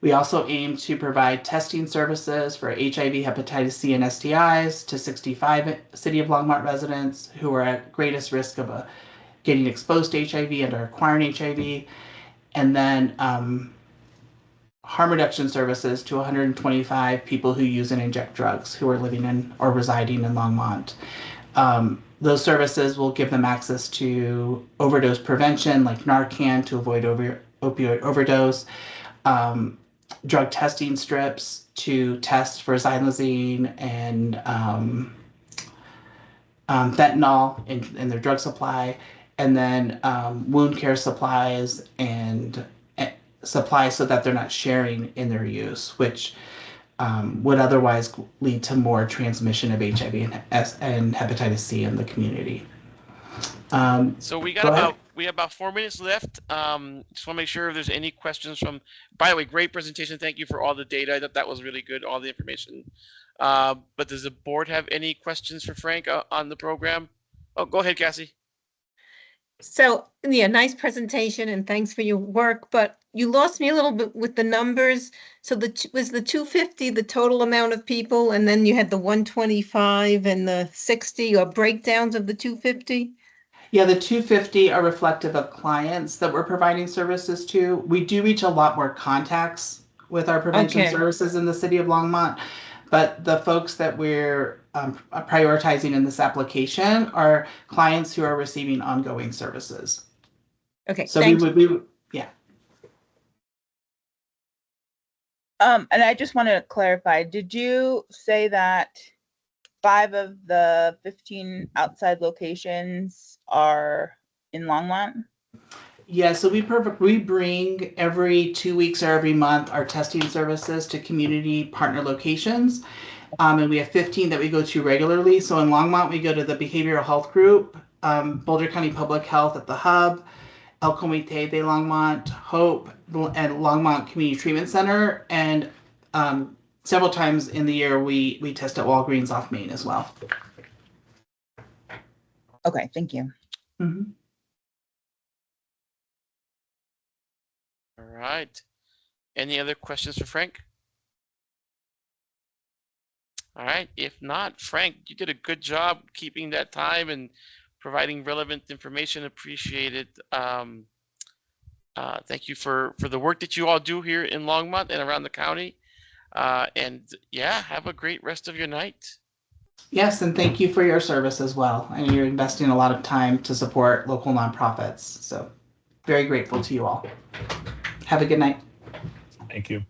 We also aim to provide testing services for HIV, hepatitis C, and STIs to 65 City of Longmont residents who are at greatest risk of getting exposed to HIV and are acquiring HIV. And then harm reduction services to 125 people who use and inject drugs who are living in or residing in Longmont. Those services will give them access to overdose prevention, like Narcan to avoid opioid overdose, drug testing strips to test for xylazine and fentanyl in their drug supply, and then wound care supplies and supplies so that they're not sharing in their use, which would otherwise lead to more transmission of HIV and hepatitis C in the community. So we got about 4 minutes left. Just want to make sure if there's any questions from. By the way, great presentation. Thank you for all the data. I thought that was really good, all the information. But does the board have any questions for Frank on the program? Oh, go ahead, Cassie. So, yeah, nice presentation and thanks for your work, but you lost me a little bit with the numbers. So was the 250 the total amount of people, and then you had the 125 and the 60, or breakdowns of the 250? Yeah, the 250 are reflective of clients that we're providing services to. We do reach a lot more contacts with our prevention services in the City of Longmont, but the folks that we're prioritizing in this application are clients who are receiving ongoing services. Okay, so yeah. And I just want to clarify, did you say that 5 of the 15 outside locations are in Longmont? Yeah, so we bring every 2 weeks or every month our testing services to community partner locations. And we have 15 that we go to regularly. So in Longmont, we go to the Behavioral Health Group, Boulder County Public Health at the Hub, El Comité de Longmont, Hope, and Longmont Community Treatment Center. And several times in the year, we test at Walgreens off Main as well. Okay, thank you. Mm-hmm. All right. Any other questions for Frank? All right. If not, Frank, you did a good job keeping that time and providing relevant information. Appreciate it. Thank you for the work that you all do here in Longmont and around the county. And yeah, have a great rest of your night. Yes, and thank you for your service as well. And you're investing a lot of time to support local nonprofits. So very grateful to you all. Have a good night. Thank you.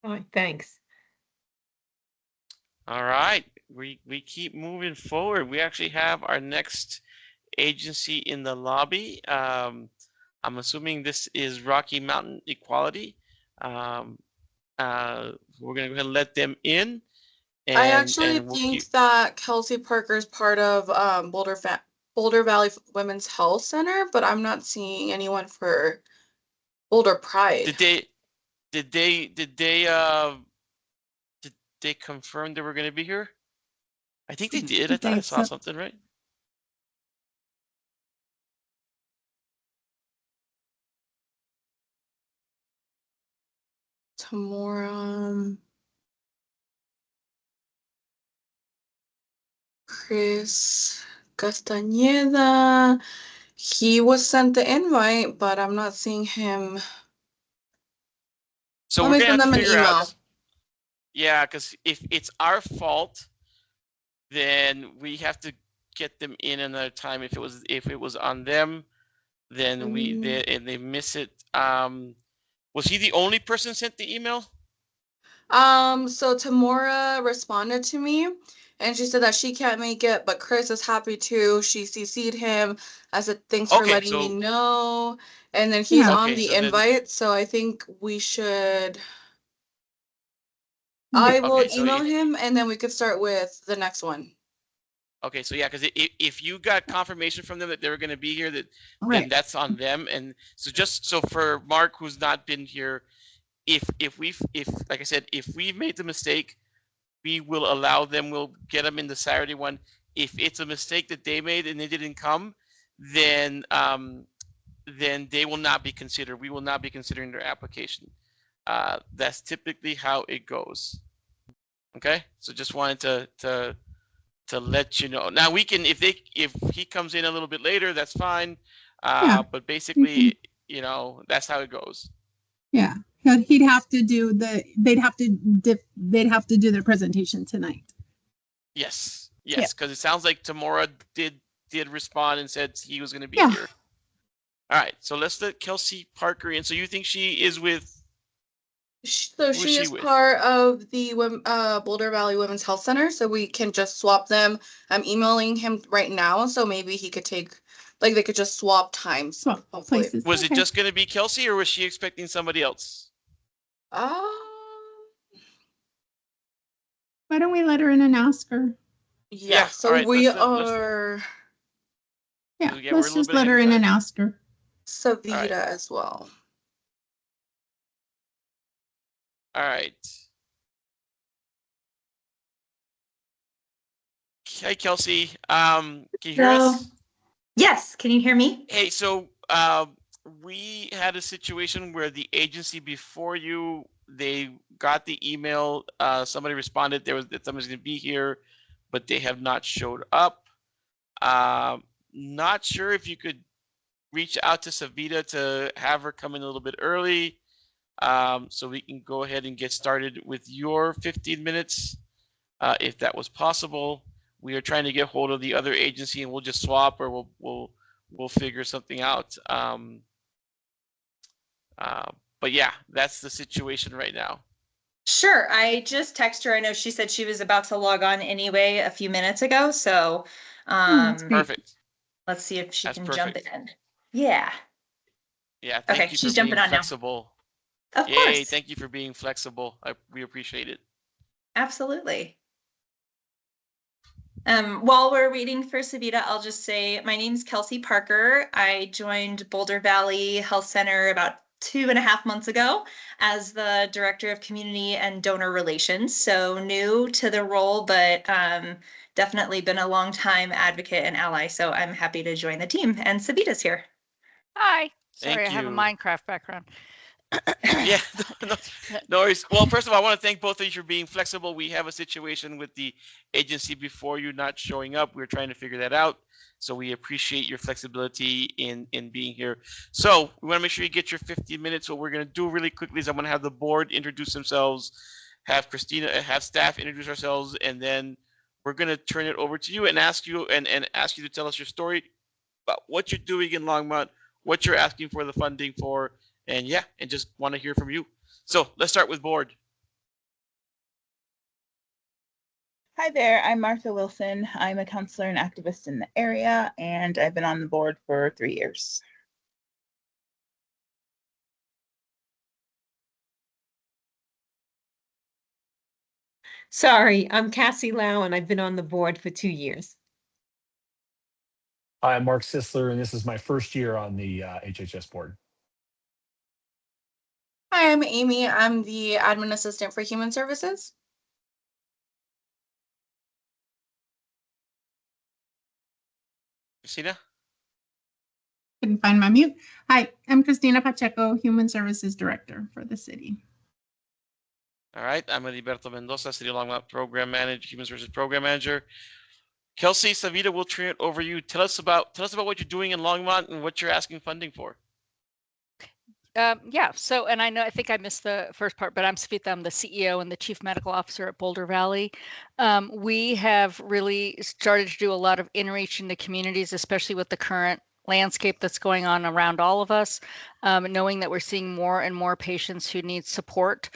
All right, thanks. All right, we keep moving forward. We actually have our next agency in the lobby. I'm assuming this is Rocky Mountain Equality. We're gonna go ahead and let them in. I actually think that Kelsey Parker is part of Boulder Valley Women's Health Center, but I'm not seeing anyone for Boulder Pride. Did they confirm they were going to be here? I think they did. I thought I saw something, right? Tomorrow, Chris Castañeda, he was sent the invite, but I'm not seeing him. So we're gonna have to figure out. Yeah, because if it's our fault, then we have to get them in another time. If it was on them, then they miss it. Was he the only person sent the email? So Tamora responded to me and she said that she can't make it, but Chris is happy to. She CC'd him. I said, thanks for letting me know. And then he's on the invite, so I think we should. I will email him and then we could start with the next one. Okay, so yeah, because if you got confirmation from them that they were going to be here, then that's on them. And so just so for Mark, who's not been here, if like I said, if we've made the mistake, we will allow them. We'll get them in the Saturday one. If it's a mistake that they made and they didn't come, then they will not be considered. We will not be considering their application. That's typically how it goes. Okay, so just wanted to let you know. Now we can, if he comes in a little bit later, that's fine. But basically, you know, that's how it goes. Yeah, they'd have to do their presentation tonight. Yes, because it sounds like Tamora did respond and said he was going to be here. All right, so let's let Kelsey Parker in. So you think she is with? So she is part of the Boulder Valley Women's Health Center, so we can just swap them. I'm emailing him right now, so maybe he could take, like, they could just swap times. Swap places. Was it just going to be Kelsey, or was she expecting somebody else? Why don't we let her in and ask her? Yeah, so right, we are. Let's just let her in and ask her. Savita as well. All right. Hi, Kelsey. Can you hear us? Yes. Can you hear me? Hey, so we had a situation where the agency before you, they got the email. Somebody responded that somebody's going to be here, but they have not showed up. Not sure if you could reach out to Savita to have her come in a little bit early. So we can go ahead and get started with your 15 minutes, if that was possible. We are trying to get hold of the other agency, and we'll just swap, or we'll figure something out. But yeah, that's the situation right now. Sure. I just texted her. I know she said she was about to log on anyway a few minutes ago. So perfect. Let's see if she can jump in. Yeah. Yeah. Thank you she's for jumping being on flexible. Now. Of Yay, course. Thank you for being flexible. We appreciate it. Absolutely. While we're waiting for Savita, I'll just say my name's Kelsey Parker. I joined Boulder Valley Health Center about 2.5 months ago as the Director of Community and Donor Relations. So new to the role, but definitely been a long time advocate and ally. So I'm happy to join the team. And Savita's here. Hi. Sorry, I have a Minecraft background. Yeah, no worries. Well, first of all, I want to thank both of you for being flexible. We have a situation with the agency before you not showing up. We're trying to figure that out. So we appreciate your flexibility in being here. So we want to make sure you get your 15 minutes. What we're going to do really quickly is I'm going to have the board introduce themselves, have staff introduce ourselves, and then we're going to turn it over to you and ask you to tell us your story about what you're doing in Longmont, what you're asking for the funding for, and just want to hear from you. So let's start with board. Hi there, I'm Martha Wilson. I'm a counselor and activist in the area, and I've been on the board for 3 years. Sorry, I'm Cassie Lau, and I've been on the board for 2 years. I'm Mark Sisler, and this is my first year on the HHS board. Hi, I'm Amy. I'm the admin assistant for Human Services. Christina? Couldn't find my mute. Hi, I'm Christina Pacheco, Human Services Director for the city. All right, I'm Heriberto Mendoza, City Longmont Program Manager, Human Services Program Manager. Kelsey, Savita, we'll turn it over to you. Tell us about what you're doing in Longmont and what you're asking funding for. So, and I think I missed the first part, but I'm Savita. I'm the CEO and the Chief Medical Officer at Boulder Valley. We have really started to do a lot of inreach into communities, especially with the current landscape that's going on around all of us. knowing that we're seeing more and more patients who need support.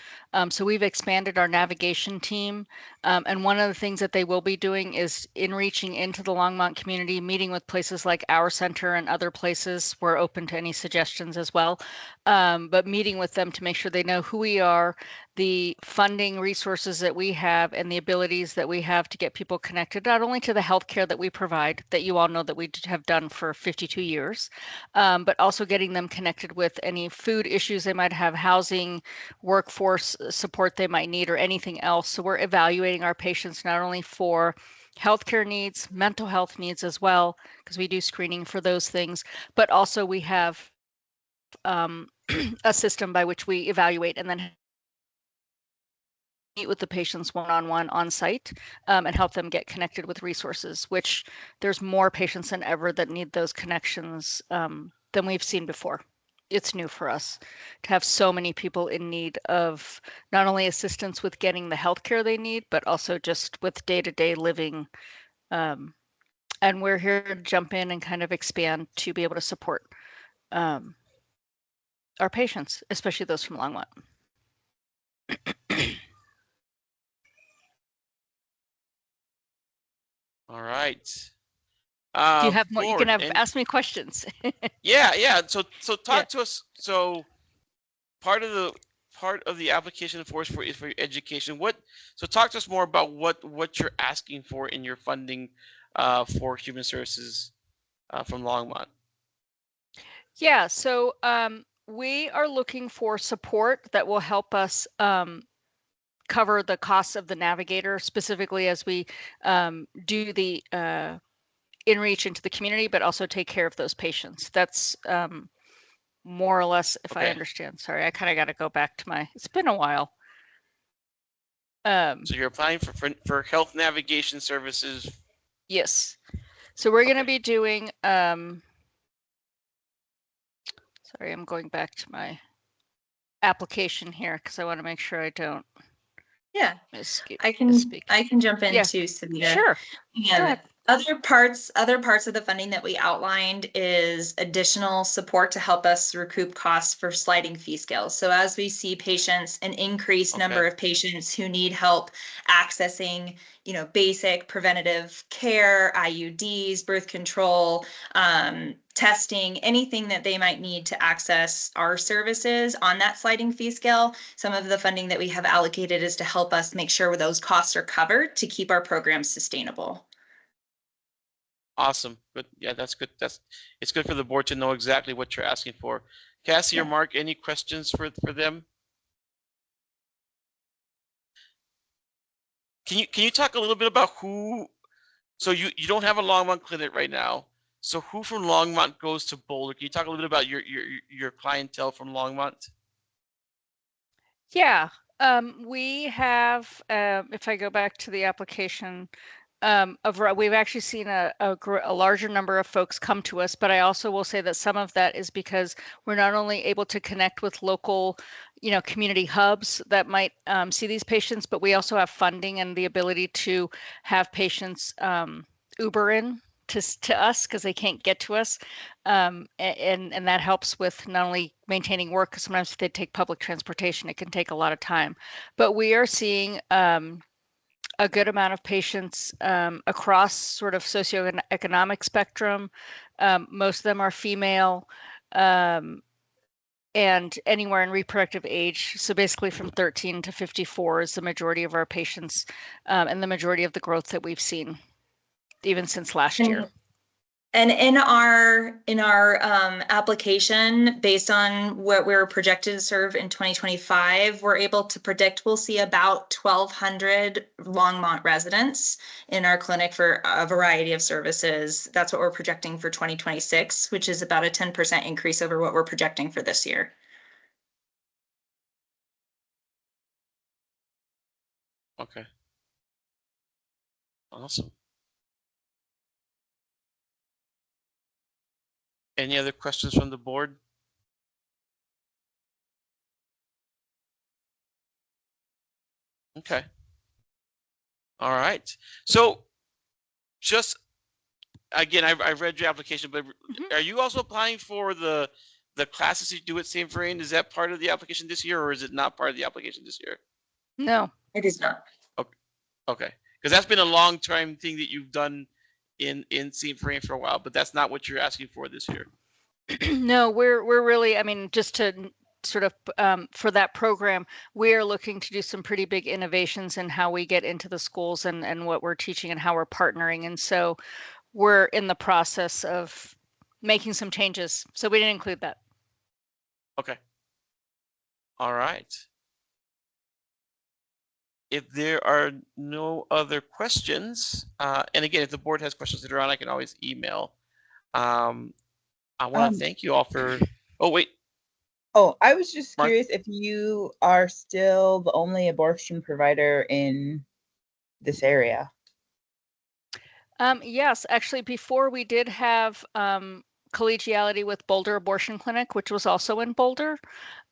So we've expanded our navigation team. And one of the things that they will be doing is in reaching into the Longmont community, meeting with places like our center and other places. We're open to any suggestions as well. But meeting with them to make sure they know who we are, the funding resources that we have, and the abilities that we have to get people connected, not only to the healthcare that we provide, that you all know that we have done for 52 years, but also getting them connected with any food issues they might have, housing, workforce support they might need, or anything else. So we're evaluating our patients not only for healthcare needs, mental health needs as well, because we do screening for those things, but also we have a system by which we evaluate and then meet with the patients one-on-one on site and help them get connected with resources, which there's more patients than ever that need those connections than we've seen before. It's new for us to have so many people in need of not only assistance with getting the healthcare they need, but also just with day-to-day living. And we're here to jump in and kind of expand to be able to support our patients, especially those from Longmont. All right. Do you have more? You can ask me questions. yeah. So talk to us. So part of the application for is for education. So talk to us more about what you're asking for in your funding for human services from Longmont. Yeah. So we are looking for support that will help us cover the costs of the navigator, specifically as we do the in-reach into the community, but also take care of those patients. That's more or less, if I understand. Sorry, I kind of got to go back to it's been a while. So you're applying for health navigation services. Yes. So we're going to be doing, sorry, I'm going back to my application here because I want to make sure I don't. Yeah, I can jump into Savita. Sure. Yeah. Other parts of the funding that we outlined is additional support to help us recoup costs for sliding fee scales. So as we see patients, an increased number of patients who need help accessing, basic preventative care, IUDs, birth control, testing, anything that they might need to access our services on that sliding fee scale. Some of the funding that we have allocated is to help us make sure those costs are covered to keep our programs sustainable. Awesome. Good. Yeah, that's good. It's good for the board to know exactly what you're asking for. Cassie or Mark, any questions for them? Can you talk a little bit about who? So you don't have a Longmont clinic right now. So who from Longmont goes to Boulder? Can you talk a little bit about your clientele from Longmont? Yeah. We have, if I go back to the application, we've actually seen a larger number of folks come to us, but I also will say that some of that is because we're not only able to connect with local, community hubs that might see these patients, but we also have funding and the ability to have patients Uber in to us because they can't get to us, and that helps with not only maintaining work, because sometimes if they take public transportation, it can take a lot of time. But we are seeing a good amount of patients across sort of socioeconomic spectrum. Most of them are female and anywhere in reproductive age. So basically from 13 to 54 is the majority of our patients and the majority of the growth that we've seen even since last year. And in our application, based on what we're projected to serve in 2025, we're able to predict we'll see about 1,200 Longmont residents in our clinic for a variety of services. That's what we're projecting for 2026, which is about a 10% increase over what we're projecting for this year. Okay. Awesome. Any other questions from the board? Okay. All right. So just again, I've read your application, but are you also applying for the the classes you do at St. Vrain, is that part of the application this year, or is it not part of the application this year? No, it is not. Okay, because that's been a long-term thing that you've done in St. Vrain for a while, but that's not what you're asking for this year. No, we're really, I mean, just to sort of for that program, we're looking to do some pretty big innovations in how we get into the schools and what we're teaching and how we're partnering. And so we're in the process of making some changes. So we didn't include that. Okay. All right. If there are no other questions, and again, if the board has questions later on, I can always email. I want to thank you all for. Oh wait. Oh, I was just curious if you are still the only abortion provider in this area. Yes, actually, before we did have collegiality with Boulder Abortion Clinic, which was also in Boulder,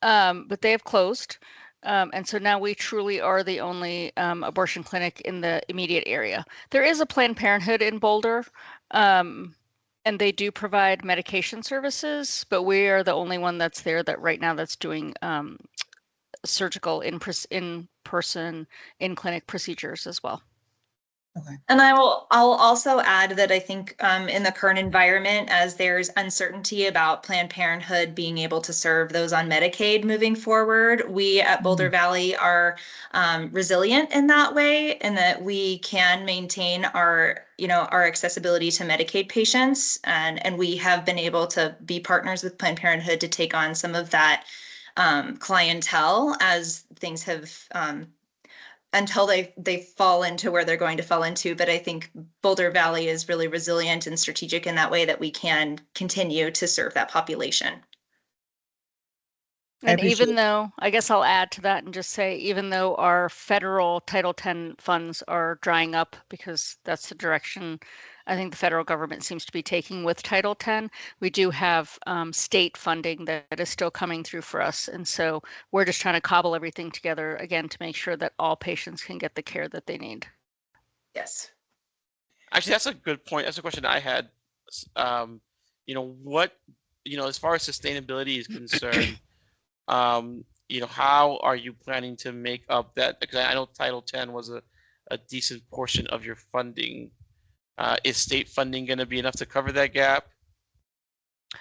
but they have closed. And so now we truly are the only abortion clinic in the immediate area. There is a Planned Parenthood in Boulder, and they do provide medication services, but we are the only one that's there that right now that's doing surgical in-person, in-clinic procedures as well. Okay. And I'll also add that I think in the current environment, as there's uncertainty about Planned Parenthood being able to serve those on Medicaid moving forward, we at Boulder Valley are resilient in that way, and that we can maintain our accessibility to Medicaid patients, and we have been able to be partners with Planned Parenthood to take on some of that clientele as things have until they fall into where they're going to fall into. But I think Boulder Valley is really resilient and strategic in that way that we can continue to serve that population. And even though, I guess I'll add to that and just say, even though our federal Title X funds are drying up, because that's the direction I think the federal government seems to be taking with Title X, we do have state funding that is still coming through for us. And so we're just trying to cobble everything together again to make sure that all patients can get the care that they need. Yes. Actually, that's a good point. That's a question I had. As far as sustainability is concerned, how are you planning to make up that? Because I know Title X was a decent portion of your funding. Is state funding going to be enough to cover that gap?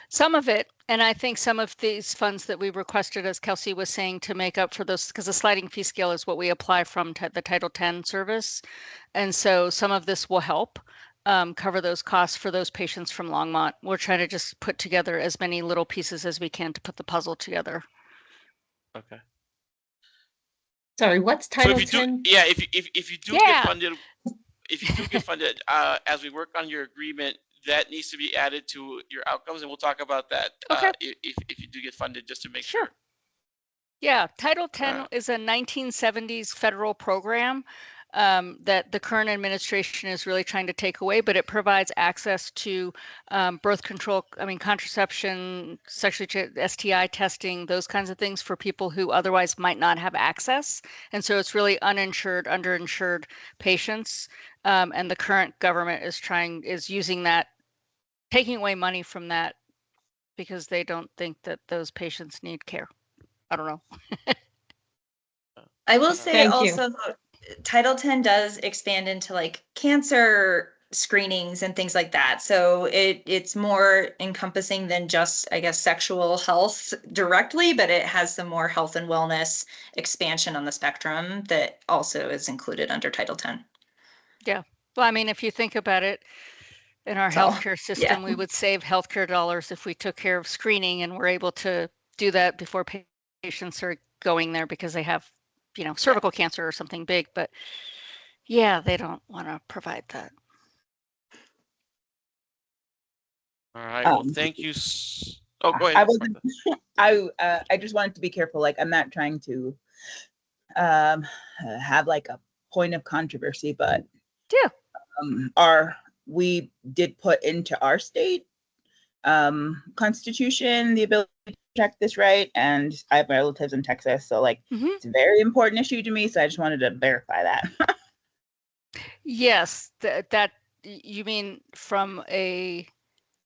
Some of it, and I think some of these funds that we requested, as Kelsey was saying, to make up for those, because the sliding fee scale is what we apply from the Title X service. And so some of this will help cover those costs for those patients from Longmont. We're trying to just put together as many little pieces as we can to put the puzzle together. Okay. Sorry, what's Title X? If you do get funded, as we work on your agreement, that needs to be added to your outcomes, and we'll talk about that. Okay. If you do get funded, just to make sure. Yeah, Title X is a 1970s federal program that the current administration is really trying to take away, but it provides access to birth control, contraception, sexually STI testing, those kinds of things for people who otherwise might not have access. And so it's really uninsured, underinsured patients. And the current government is using that, taking away money from that because they don't think that those patients need care. I don't know. I will say also, Title X does expand into like cancer screenings and things like that. So it's more encompassing than just, I guess, sexual health directly, but it has some more health and wellness expansion on the spectrum that also is included under Title X. Yeah. Well, if you think about it, in our healthcare system, we would save healthcare dollars if we took care of screening, and we're able to do that before patients are going there because they have, cervical cancer or something big. But yeah, they don't want to provide that. All right. Well, thank you. Oh, go ahead. I just wanted to be careful. Like, I'm not trying to have like a point of controversy, but we did put into our state constitution the ability to check this right, and I have relatives in Texas, so it's a very important issue to me, so I just wanted to verify that. Yes, that you mean from a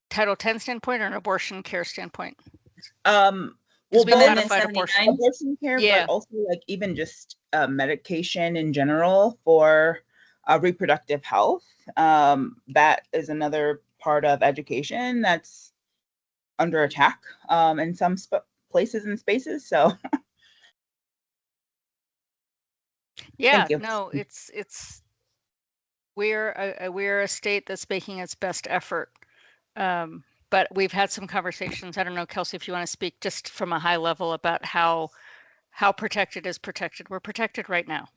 Title X standpoint or an abortion care standpoint? Well, we both modified abortion care, Yeah. but also like even just medication in general for reproductive health. That is another part of education that's under attack in some places and spaces. So yeah, thank you. no, we're a state that's making its best effort. But we've had some conversations. I don't know, Kelsey, if you want to speak just from a high level about how protected is protected. We're protected right now.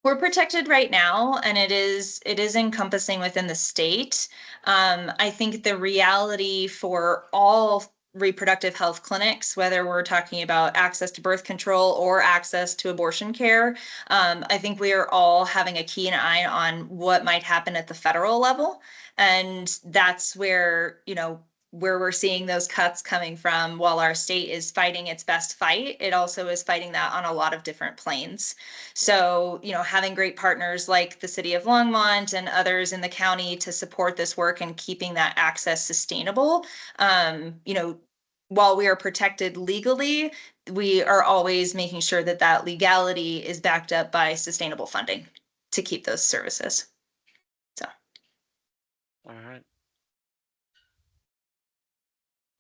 We're protected right now, and it is encompassing within the state. I think the reality for all reproductive health clinics, whether we're talking about access to birth control or access to abortion care, I think we are all having a keen eye on what might happen at the federal level. And that's where, where we're seeing those cuts coming from. While our state is fighting its best fight, it also is fighting that on a lot of different planes. So, having great partners like the city of Longmont and others in the county to support this work and keeping that access sustainable, while we are protected legally, we are always making sure that that legality is backed up by sustainable funding to keep those services. So. All right.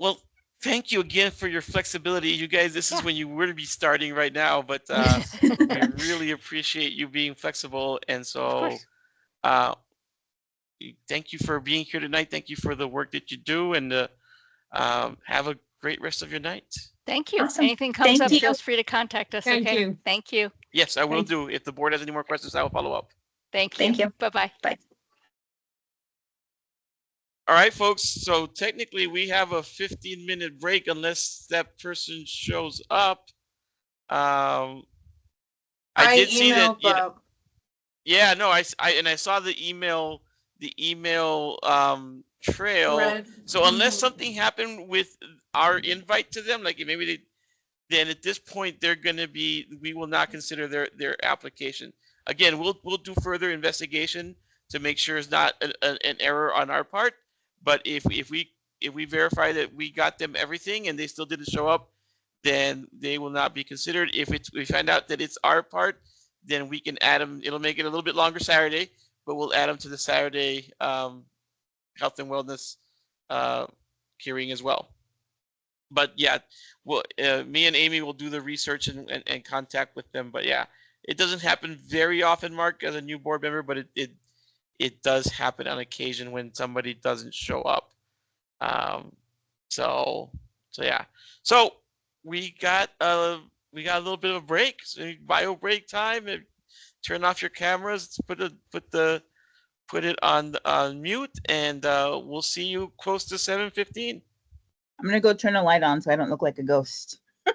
Well, thank you again for your flexibility. You guys, this is when you would be starting right now, but we really appreciate you being flexible. And so thank you for being here tonight. Thank you for the work that you do, and have a great rest of your night. Thank you. Awesome. Anything comes Thank up, you. feel free to contact us. Thank Okay. you. Thank you. Yes, I will do. If the board has any more questions, I will follow up. Thank you. Thank you. Bye-bye. Bye. All right, folks. So technically, we have a 15-minute break unless that person shows up. I did see that. Yeah, no, I saw the email trail. Red. So unless something happened with our invite to them, like maybe then at this point we will not consider their application. Again, we'll do further investigation to make sure it's not an error on our part. But if we verify that we got them everything and they still didn't show up, then they will not be considered. If we find out that it's our part, then we can add them. It'll make it a little bit longer Saturday, but we'll add them to the Saturday health and wellness hearing as well. But yeah, me and Amy will do the research and contact with them. But yeah, it doesn't happen very often, Mark, as a new board member, but it does happen on occasion when somebody doesn't show up. So yeah. So we got a little bit of a break, so bio break time. Turn off your cameras, put it on mute, and we'll see you close to 7:15. I'm gonna go turn a light on so I don't look like a ghost. All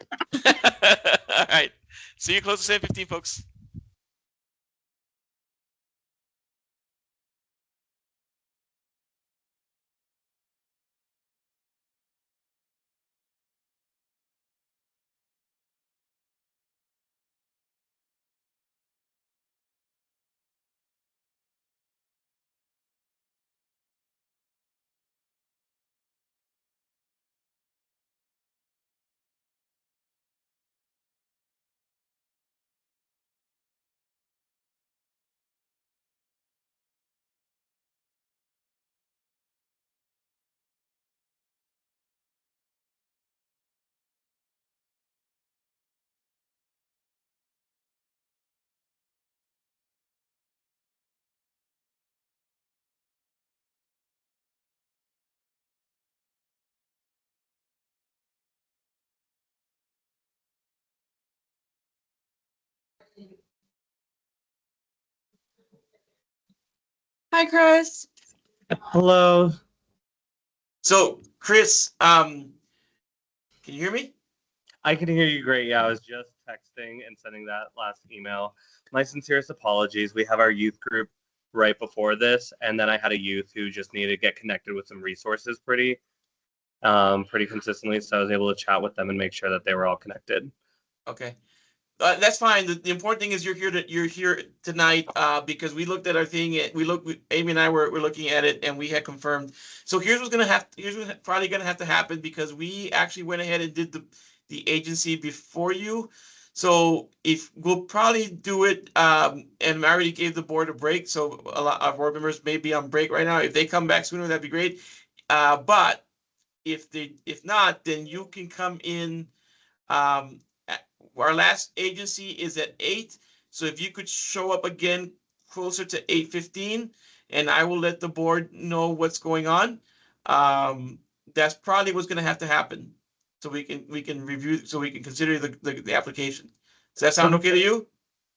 right. See you close to 7:15, folks. Hi, Chris. Hello. So, Chris, can you hear me? I can hear you great. Yeah, I was just texting and sending that last email. My sincerest apologies. We have our youth group right before this, and then I had a youth who just needed to get connected with some resources pretty consistently, so I was able to chat with them and make sure that they were all connected. Okay. That's fine. The important thing is you're here tonight because we looked at our thing. Amy and I were looking at it and we had confirmed. So here's what's probably gonna have to happen because we actually went ahead and did the agency before you. So if we'll probably do it, and I already gave the board a break, so a lot of board members may be on break right now. If they come back sooner, that'd be great. But if not, then you can come in. Um, our last agency is at 8. So if you could show up again closer to 8:15, and I will let the board know what's going on. That's probably what's going to have to happen. So we can review, so we can consider the application. Does that sound okay to you?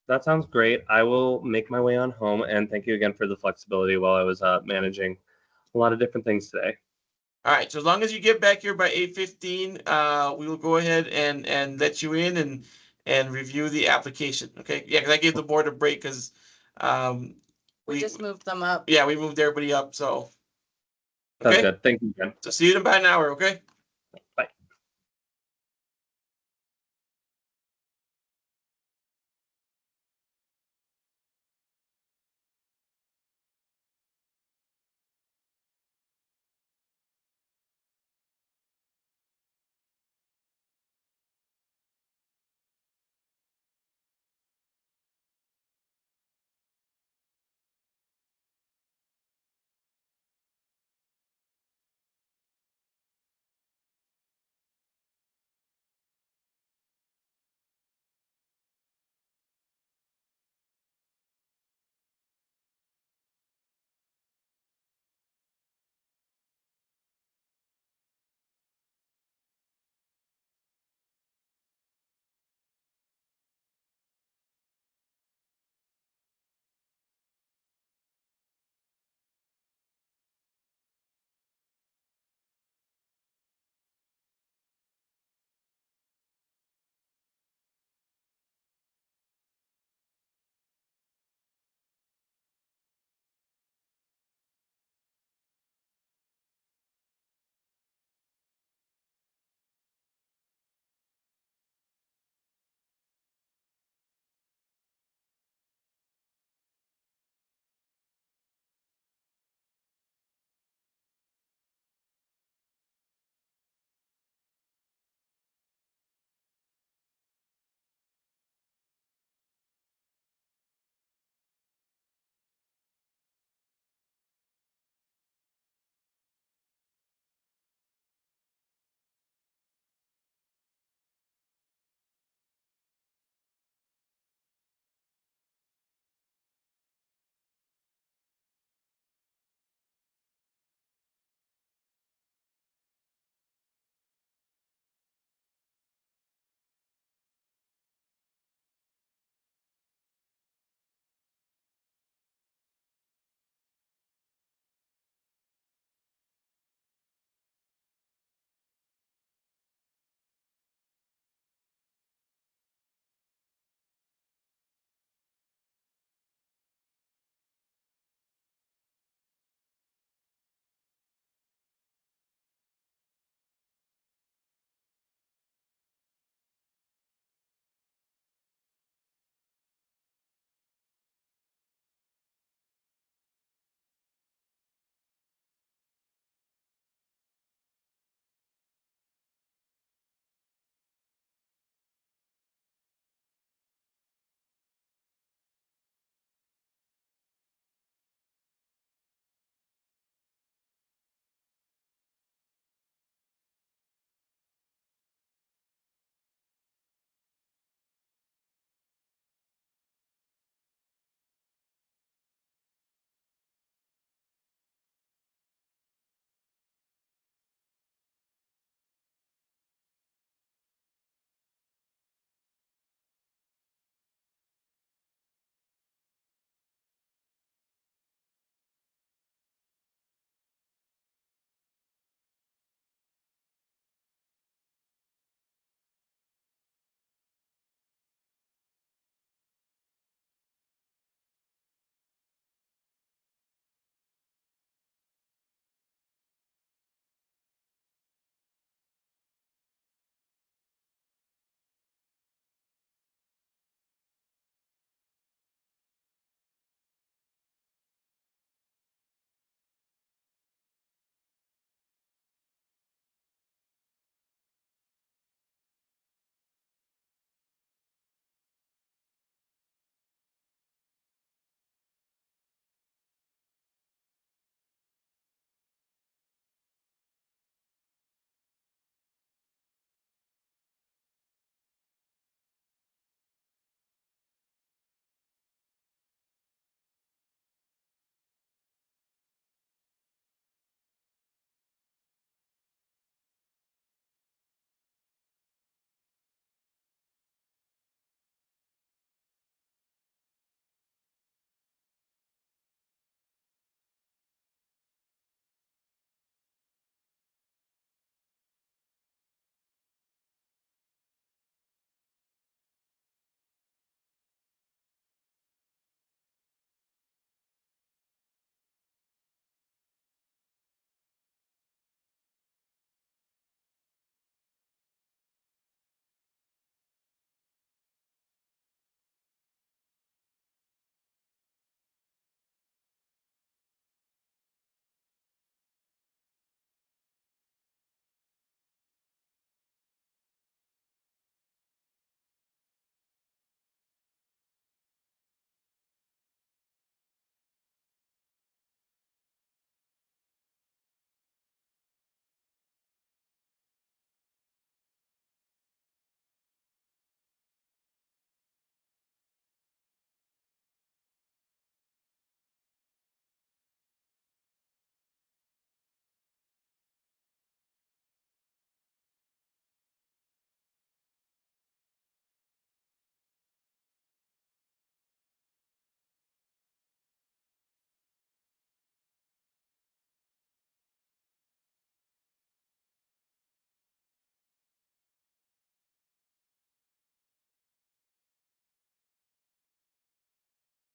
That sounds great. I will make my way on home, and thank you again for the flexibility while I was managing a lot of different things today. All right. So as long as you get back here by 8:15, we will go ahead and let you in and review the application. Okay. Yeah, because I gave the board a break because we just moved them up. Yeah, we moved everybody up. So Sounds good. Thank you, Jen. So see you in about an hour. Okay. Bye.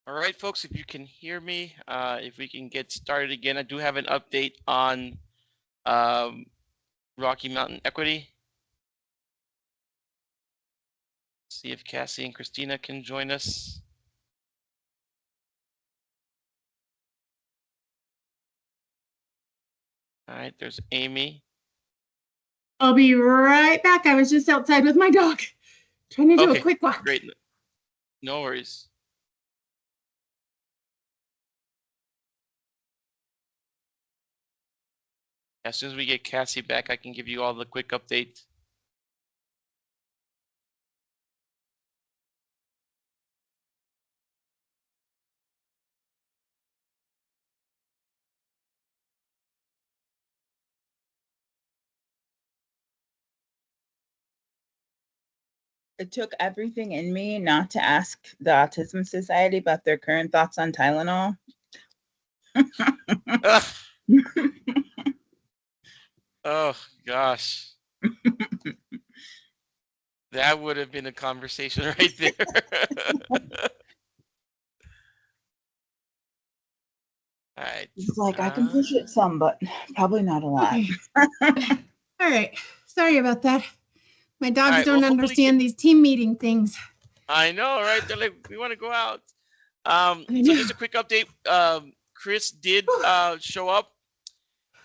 All right, folks, if you can hear me, if we can get started again, I do have an update on Rocky Mountain Equity. See if Cassie and Christina can join us. All right, there's Amy. I'll be right back. I was just outside with my dog, trying to do a quick walk. Great. No worries. As soon as we get Cassie back, I can give you all the quick update. It took everything in me not to ask the Autism Society about their current thoughts on Tylenol. Oh, gosh. That would have been a conversation right there. All right. It's like I can push it some, but probably not a lot. Okay. All right. Sorry about that. My dogs don't understand these team meeting things. I know, right? They're like, we want to go out. So just a quick update. Chris did show up,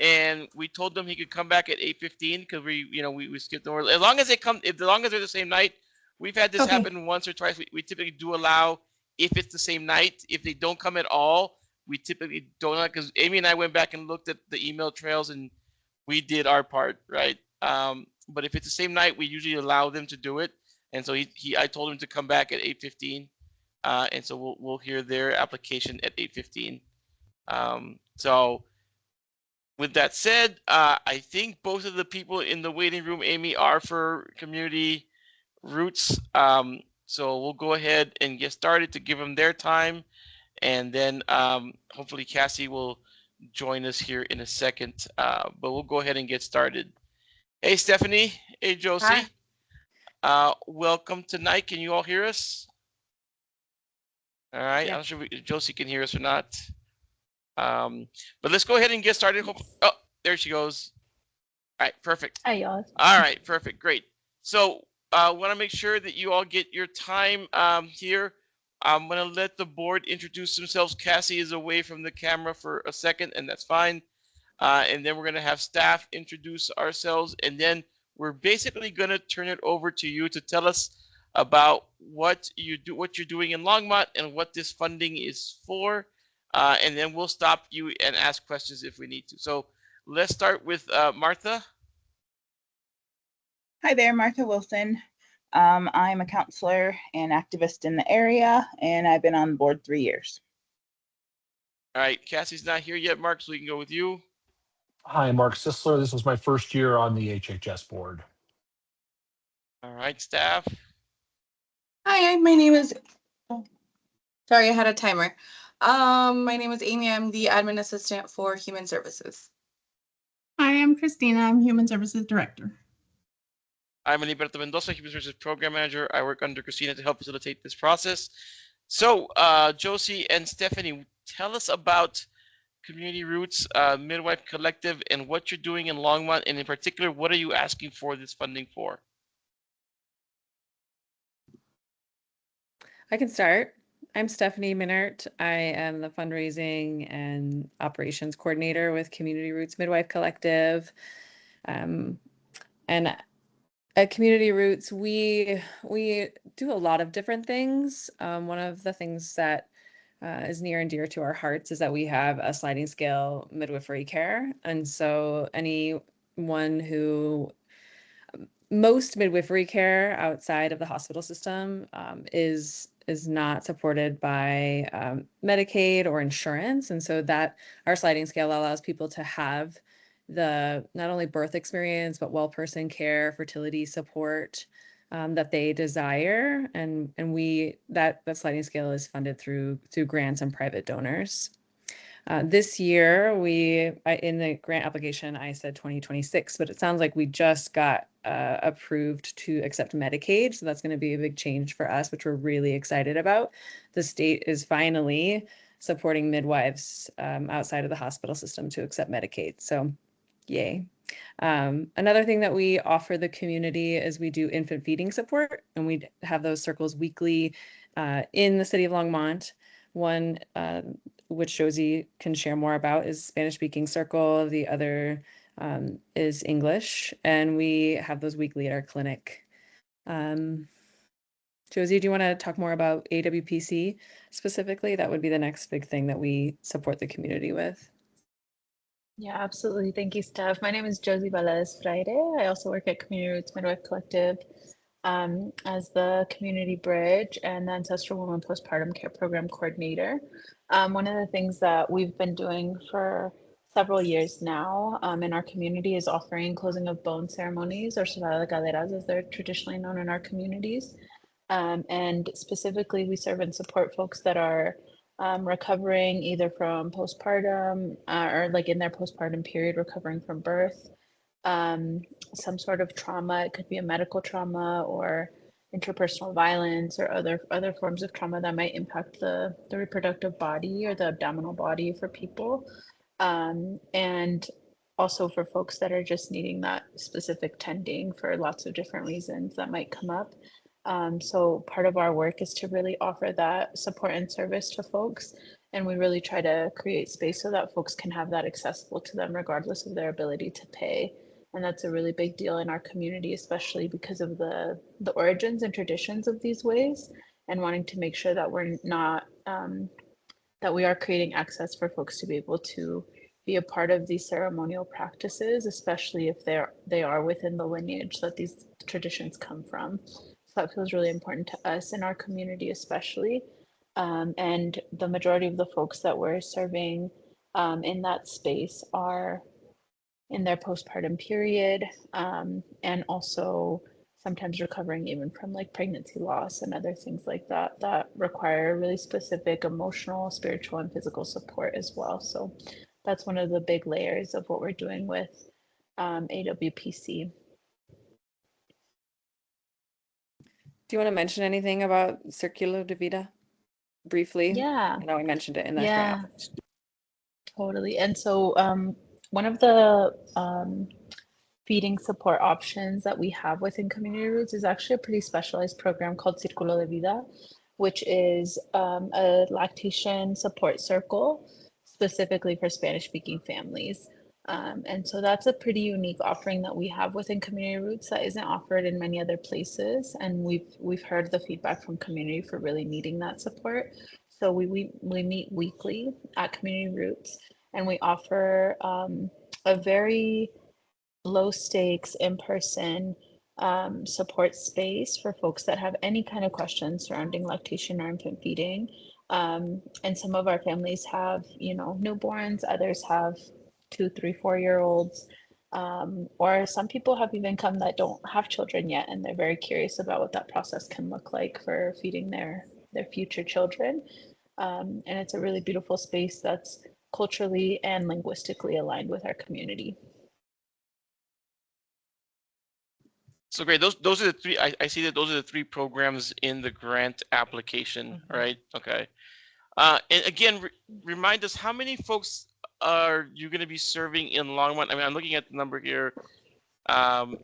and we told him he could come back at 8:15 because we skipped over. As long as they come, as long as they're the same night. We've had this happen once or twice. We typically do allow if it's the same night. If they don't come at all, we typically don't, because Amy and I went back and looked at the email trails and we did our part, right? But if it's the same night, we usually allow them to do it. And so I told him to come back at 8:15, and so we'll hear their application at 8:15. So with that said, I think both of the people in the waiting room, Amy, are for Community Roots. So we'll go ahead and get started to give them their time, and then hopefully Cassie will join us here in a second. But we'll go ahead and get started. Hey, Stephanie. Hey, Josie. Hi. Welcome tonight. Can you all hear us? All right. Yeah. I'm not sure if Josie can hear us or not. But let's go ahead and get started. Oh, there she goes. All right. Perfect. Hi, y'all. All right. Perfect. Great. So I want to make sure that you all get your time here. I'm going to let the board introduce themselves. Cassie is away from the camera for a second, and that's fine. And then we're going to have staff introduce ourselves, and then we're basically going to turn it over to you to tell us about what you're doing in Longmont and what this funding is for, and then we'll stop you and ask questions if we need to. So let's start with Martha. Hi there, Martha Wilson. I'm a counselor and activist in the area, and I've been on board 3 years. All right, Cassie's not here yet, Mark, so we can go with you. Hi, Mark Sisler. This was my first year on the HHS board. All right, staff. Hi, my name is, sorry, I had a timer. My name is Amy. I'm the admin assistant for Human Services. Hi, I'm Christina. I'm Human Services Director. I'm Eliberto Mendoza, Human Services Program Manager. I work under Christina to help facilitate this process. So, Josie and Stephanie, tell us about Community Roots Midwife Collective and what you're doing in Longmont, and in particular, what are you asking for this funding for? I can start. I'm Stephanie Minert. I am the fundraising and operations coordinator with Community Roots Midwife Collective. And at Community Roots, we do a lot of different things. One of the things that is near and dear to our hearts is that we have a sliding scale midwifery care. And so anyone who, most midwifery care outside of the hospital system is not supported by Medicaid or insurance. And so that our sliding scale allows people to have the not only birth experience, but well person care, fertility support that they desire. And that sliding scale is funded through grants and private donors. This year, in the grant application, I said 2026, but it sounds like we just got approved to accept Medicaid. So that's going to be a big change for us, which we're really excited about. The state is finally supporting midwives outside of the hospital system to accept Medicaid. So yay. Another thing that we offer the community is we do infant feeding support, and we have those circles weekly in the city of Longmont. One, which Josie can share more about, is Spanish speaking circle. The other is English, and we have those weekly at our clinic. Josie, do you want to talk more about AWPC specifically? That would be the next big thing that we support the community with. Yeah, absolutely. Thank you, Steph. My name is Josie Velez Freire. I also work at Community Roots Midwife Collective as the community bridge and the Ancestral Woman Postpartum Care Program Coordinator. One of the things that we've been doing for several years now in our community is offering closing of bone ceremonies, or cerrada de caderas as they're traditionally known in our communities. And specifically, we serve and support folks that are recovering either from postpartum or like in their postpartum period, recovering from birth, some sort of trauma. It could be a medical trauma or interpersonal violence or other forms of trauma that might impact the reproductive body or the abdominal body for people. And also for folks that are just needing that specific tending for lots of different reasons that might come up. So part of our work is to really offer that support and service to folks. And we really try to create space so that folks can have that accessible to them regardless of their ability to pay. And that's a really big deal in our community, especially because of the origins and traditions of these ways, and wanting to make sure that we're not, that we are creating access for folks to be able to be a part of these ceremonial practices, especially if they are within the lineage that these traditions come from. So that feels really important to us in our community, especially. And the majority of the folks that we're serving in that space are in their postpartum period, and also sometimes recovering even from like pregnancy loss and other things like that that require really specific emotional, spiritual, and physical support as well. So that's one of the big layers of what we're doing with AWPC. Do you want to mention anything about Círculo de Vida briefly? Yeah. I know we mentioned it in that Yeah, grant. totally. And so one of the feeding support options that we have within Community Roots is actually a pretty specialized program called Círculo de Vida, which is a lactation support circle specifically for Spanish-speaking families. And so that's a pretty unique offering that we have within Community Roots that isn't offered in many other places. And we've heard the feedback from community for really needing that support. So we meet weekly at Community Roots, and we offer a very low stakes in-person support space for folks that have any kind of questions surrounding lactation or infant feeding. And some of our families have, you know, newborns, others have 2, 3, 4-year-olds. Or some people have even come that don't have children yet, and they're very curious about what that process can look like for feeding their future children. And it's a really beautiful space that's culturally and linguistically aligned with our community. So great. Those are the three. I see that those are the three programs in the grant application, right? Okay. And again, remind us, how many folks are you going to be serving in Longmont? I mean, I'm looking at the number here. And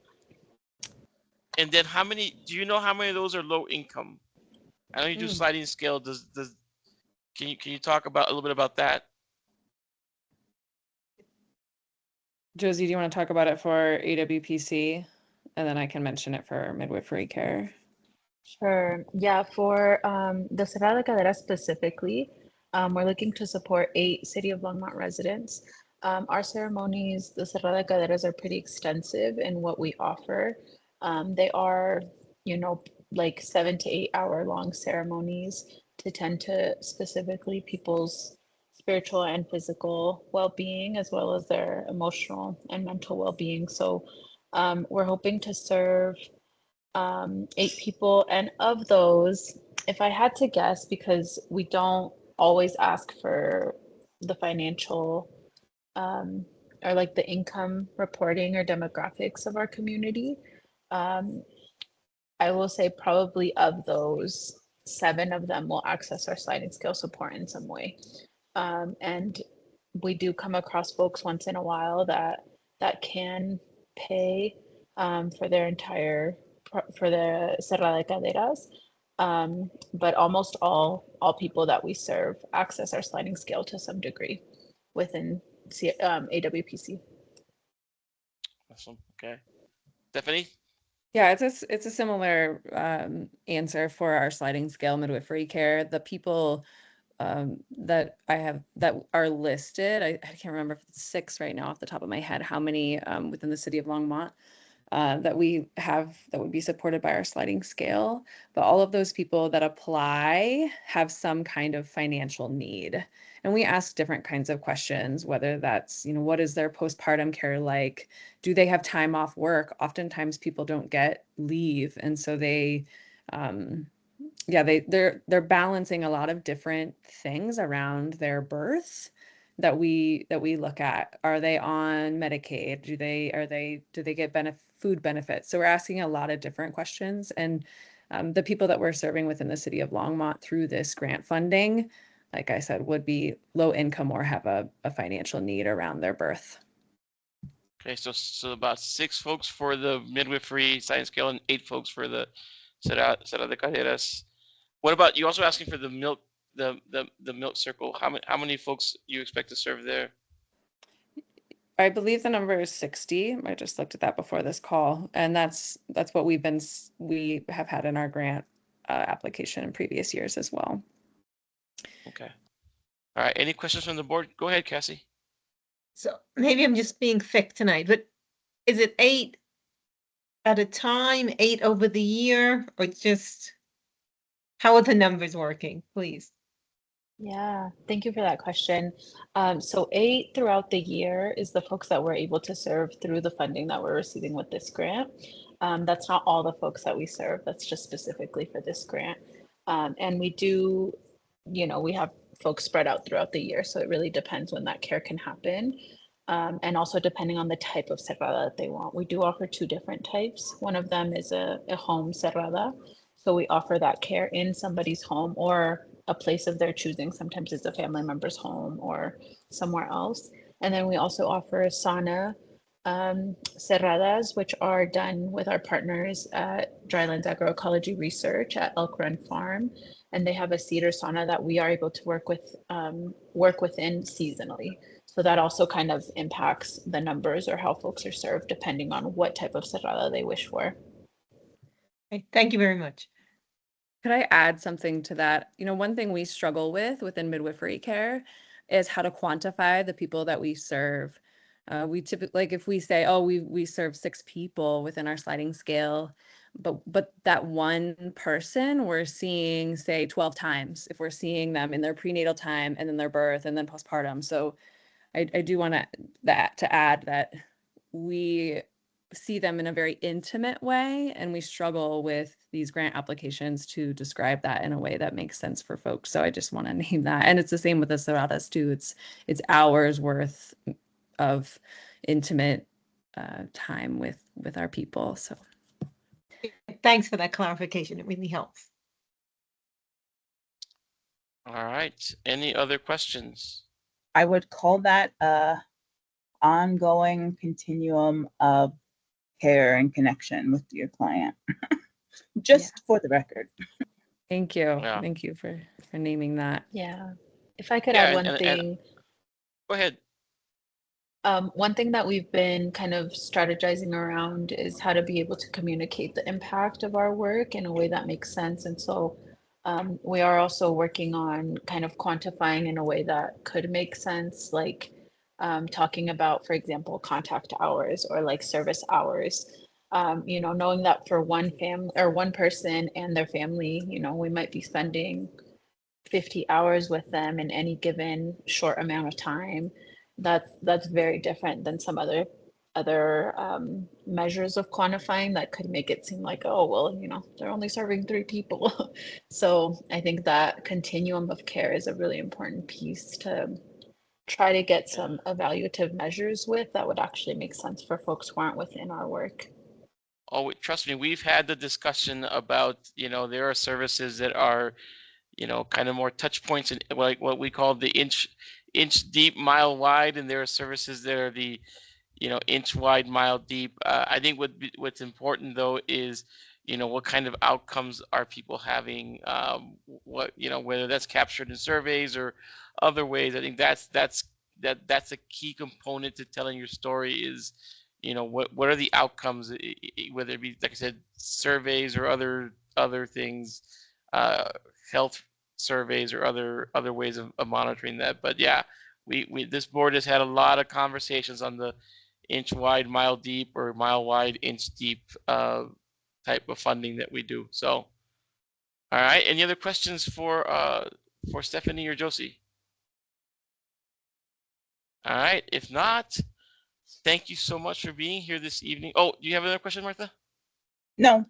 then how many? Do you know how many of those are low income? I know you do sliding scale. Can you talk about a little bit about that? Josie, do you want to talk about it for AWPC? And then I can mention it for midwifery care. Sure. Yeah, for the Cerrada Cadera specifically, we're looking to support 8 City of Longmont residents. Our ceremonies, the Cerrada Caderas, are pretty extensive in what we offer. They are, you know, like 7 to 8 hour long ceremonies to tend to specifically people's spiritual and physical well-being, as well as their emotional and mental well-being. So we're hoping to serve 8 people, and of those, if I had to guess, because we don't always ask for the financial or like the income reporting or demographics of our community. I will say probably of those, 7 of them will access our sliding scale support in some way. And we do come across folks once in a while that can pay for their entire for the Cerrada de Caderas. But almost all people that we serve access our sliding scale to some degree within AWPC. Awesome. Okay. Stephanie? Yeah, it's a similar answer for our sliding scale midwifery care. The people that I have that are listed, I can't remember if it's 6 right now off the top of my head, how many within the city of Longmont that we have that would be supported by our sliding scale. But all of those people that apply have some kind of financial need. And we ask different kinds of questions, whether that's, what is their postpartum care like? Do they have time off work? Oftentimes people don't get leave. And so they're balancing a lot of different things around their birth that we look at. Are they on Medicaid? Do they get food benefits? So we're asking a lot of different questions, and the people that we're serving within the city of Longmont through this grant funding, like I said, would be low income or have a financial need around their birth. Okay, so about 6 folks for the midwifery sliding scale and 8 folks for the Cerrada de Caderas. What about you? Also asking for the milk, the milk circle. How many folks you expect to serve there? I believe the number is 60. I just looked at that before this call, and that's what we have had in our grant application in previous years as well. Okay. All right. Any questions from the board? Go ahead, Cassie. So maybe I'm just being thick tonight, but is it 8 at a time, 8 over the year, or just how are the numbers working, please? Yeah, thank you for that question. So 8 throughout the year is the folks that we're able to serve through the funding that we're receiving with this grant. That's not all the folks that we serve. That's just specifically for this grant. And we do, we have folks spread out throughout the year. So it really depends when that care can happen. And also depending on the type of cerrada that they want. We do offer 2 different types. One of them is a home cerrada. So we offer that care in somebody's home or a place of their choosing. Sometimes it's a family member's home or somewhere else. And then we also offer sauna cerradas, which are done with our partners at Drylands Agroecology Research at Elk Run Farm. And they have a cedar sauna that we are able to work within seasonally. So that also kind of impacts the numbers or how folks are served depending on what type of cerrada they wish for. Okay, thank you very much. Could I add something to that? One thing we struggle with within midwifery care is how to quantify the people that we serve. We typically, like if we say, oh, we serve 6 people within our sliding scale, but that one person we're seeing, say, 12 times if we're seeing them in their prenatal time and then their birth and then postpartum. So I do want to add that we see them in a very intimate way, and we struggle with these grant applications to describe that in a way that makes sense for folks. So I just want to name that. And it's the same with the cerradas too. It's hours worth of intimate time with our people. So thanks for that clarification. It really helps. All right. Any other questions? I would call that a ongoing continuum of care and connection with your client. Just for the record. Thank you. Yeah. Thank you for naming that. Yeah. If I could add one thing. Go ahead. One thing that we've been kind of strategizing around is how to be able to communicate the impact of our work in a way that makes sense. And so we are also working on kind of quantifying in a way that could make sense, like talking about, for example, contact hours or like service hours. Knowing that for one family or one person and their family, we might be spending 50 hours with them in any given short amount of time. That's very different than some other measures of quantifying that could make it seem like, oh, well, they're only serving 3 people. So I think that continuum of care is a really important piece to try to get some evaluative measures with that would actually make sense for folks who aren't within our work. Oh, trust me, we've had the discussion about, there are services that are, kind of more touch points and like what we call the inch deep, mile wide, and there are services that are the, inch wide, mile deep. I think what's important though is, what kind of outcomes are people having? What, whether that's captured in surveys or other ways. I think that's a key component to telling your story is, what are the outcomes, whether it be, like I said, surveys or other things, health surveys or other ways of monitoring that. But yeah, we this board has had a lot of conversations on the inch wide, mile deep, or mile wide, inch deep type of funding that we do. So, all right. Any other questions for Stephanie or Josie? All right. If not, thank you so much for being here this evening. Oh, do you have another question, Martha? No.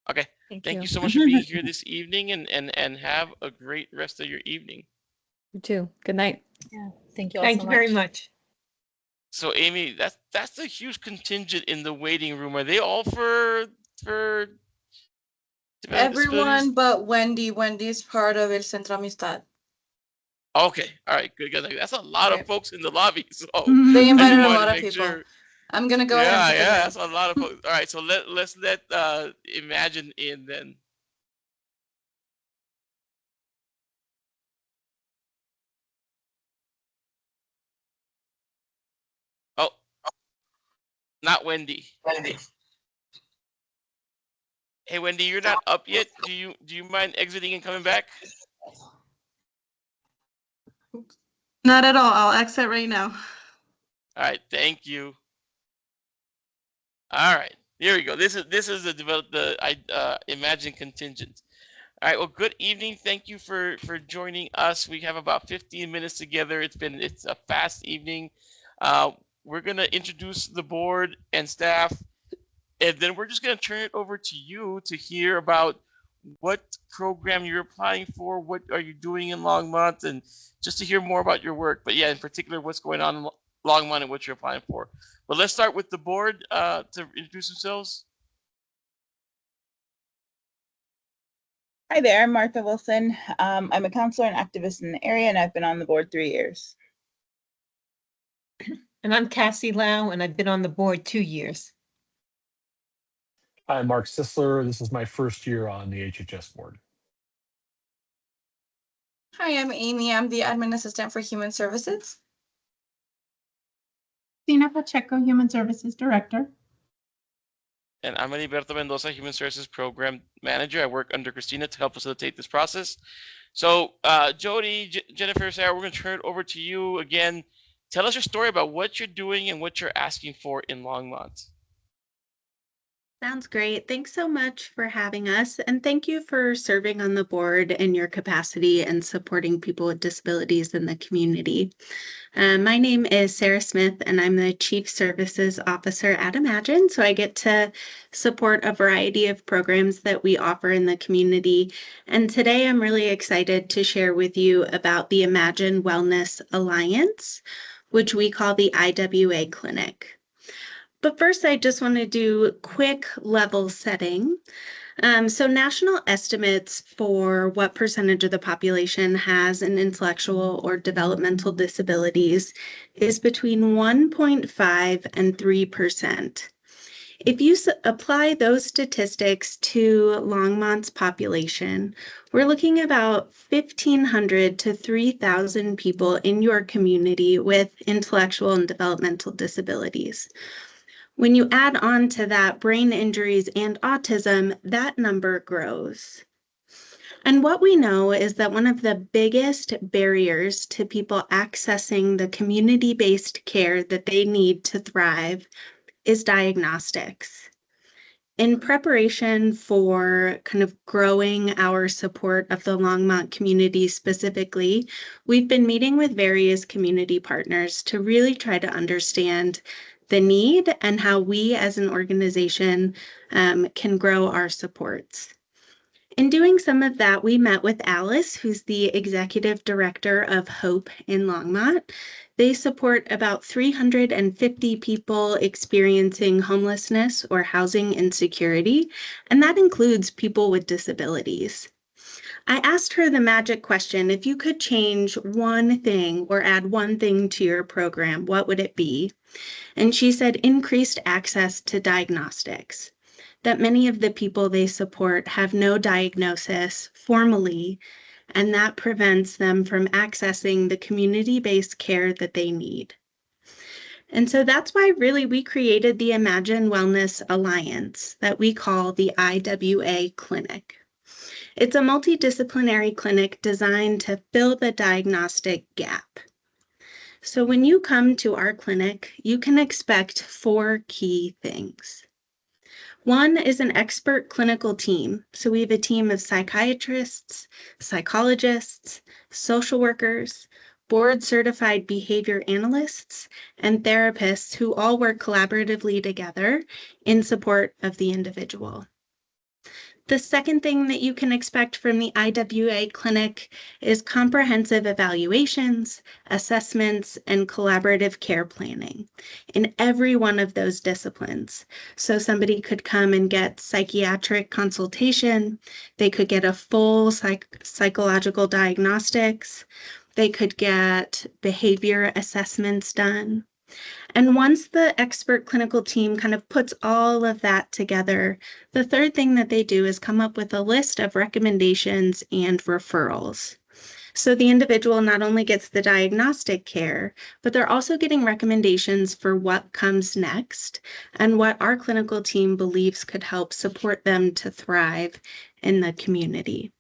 Okay. Thank you. you so much for being here this evening, and have a great rest of your evening. You too. Good night. Yeah. Thank you all Thank so you much. very much. So Amy, that's a huge contingent in the waiting room. Are they all for Everyone but Wendy. Wendy's part of El Centro Amistad. Okay, all right, good. That's a lot of folks in the lobby. So They I invited just a wanted lot to of make people. sure. I'm gonna go ahead and put them in. That's a lot of folks. All right, so let's let Imagine in then. Oh, not Wendy. Hey Wendy, you're not up yet. Do you mind exiting and coming back? Not at all. I'll exit right now. All right, thank you. All right, here we go. This is the Imagine contingent. All right. Well, good evening. Thank you for joining us. We have about 15 minutes together. It's a fast evening. We're gonna introduce the board and staff, and then we're just gonna turn it over to you to hear about what program you're applying for, what are you doing in Longmont, and just to hear more about your work. But yeah, in particular, what's going on in Longmont and what you're applying for. But let's start with the board to introduce themselves. Hi there, I'm Martha Wilson. I'm a counselor and activist in the area, and I've been on the board 3 years. And I'm Cassie Lau, and I've been on the board 2 years. I'm Mark Sisler. This is my first year on the HHS board. Hi, I'm Amy. I'm the admin assistant for Human Services. Christina Pacheco, Human Services Director. And I'm Heriberto Mendoza, Human Services Program Manager. I work under Christina to help facilitate this process. So Jody, Jennifer, Sarah, we're going to turn it over to you again. Tell us your story about what you're doing and what you're asking for in Longmont. Sounds great. Thanks so much for having us. And thank you for serving on the board in your capacity and supporting people with disabilities in the community. My name is Sarah Smith, and I'm the Chief Services Officer at Imagine. So I get to support a variety of programs that we offer in the community. And today I'm really excited to share with you about the Imagine Wellness Alliance, which we call the IWA Clinic. But first, I just want to do quick level setting. So national estimates for what percentage of the population has an intellectual or developmental disabilities is between 1.5 and 3%. If you apply those statistics to Longmont's population, we're looking at about 1,500 to 3,000 people in your community with intellectual and developmental disabilities. When you add on to that brain injuries and autism, that number grows. And what we know is that one of the biggest barriers to people accessing the community-based care that they need to thrive is diagnostics. In preparation for kind of growing our support of the Longmont community specifically, we've been meeting with various community partners to really try to understand the need and how we as an organization can grow our supports. In doing some of that, we met with Alice, who's the executive director of Hope in Longmont. They support about 350 people experiencing homelessness or housing insecurity, and that includes people with disabilities. I asked her the magic question, if you could change one thing or add one thing to your program, what would it be? And she said increased access to diagnostics, that many of the people they support have no diagnosis formally, and that prevents them from accessing the community-based care that they need. And so that's why really we created the Imagine Wellness Alliance that we call the IWA Clinic. It's a multidisciplinary clinic designed to fill the diagnostic gap. So when you come to our clinic, you can expect 4 key things. One is an expert clinical team. So we have a team of psychiatrists, psychologists, social workers, board-certified behavior analysts, and therapists who all work collaboratively together in support of the individual. The second thing that you can expect from the IWA clinic is comprehensive evaluations, assessments, and collaborative care planning in every one of those disciplines. So somebody could come and get psychiatric consultation, they could get a full psychological diagnostics, they could get behavior assessments done. And once the expert clinical team kind of puts all of that together, the third thing that they do is come up with a list of recommendations and referrals. So the individual not only gets the diagnostic care, but they're also getting recommendations for what comes next and what our clinical team believes could help support them to thrive in the community.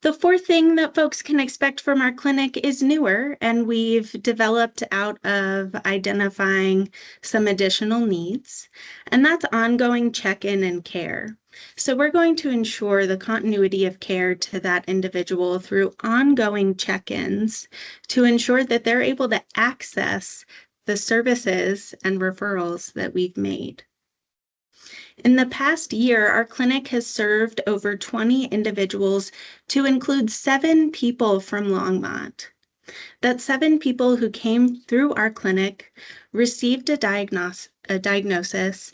The fourth thing that folks can expect from our clinic is newer, and we've developed out of identifying some additional needs, and that's ongoing check-in and care. So we're going to ensure the continuity of care to that individual through ongoing check-ins to ensure that they're able to access the services and referrals that we've made. In the past year, our clinic has served over 20 individuals to include 7 people from Longmont. That's 7 people who came through our clinic, received a diagnosis,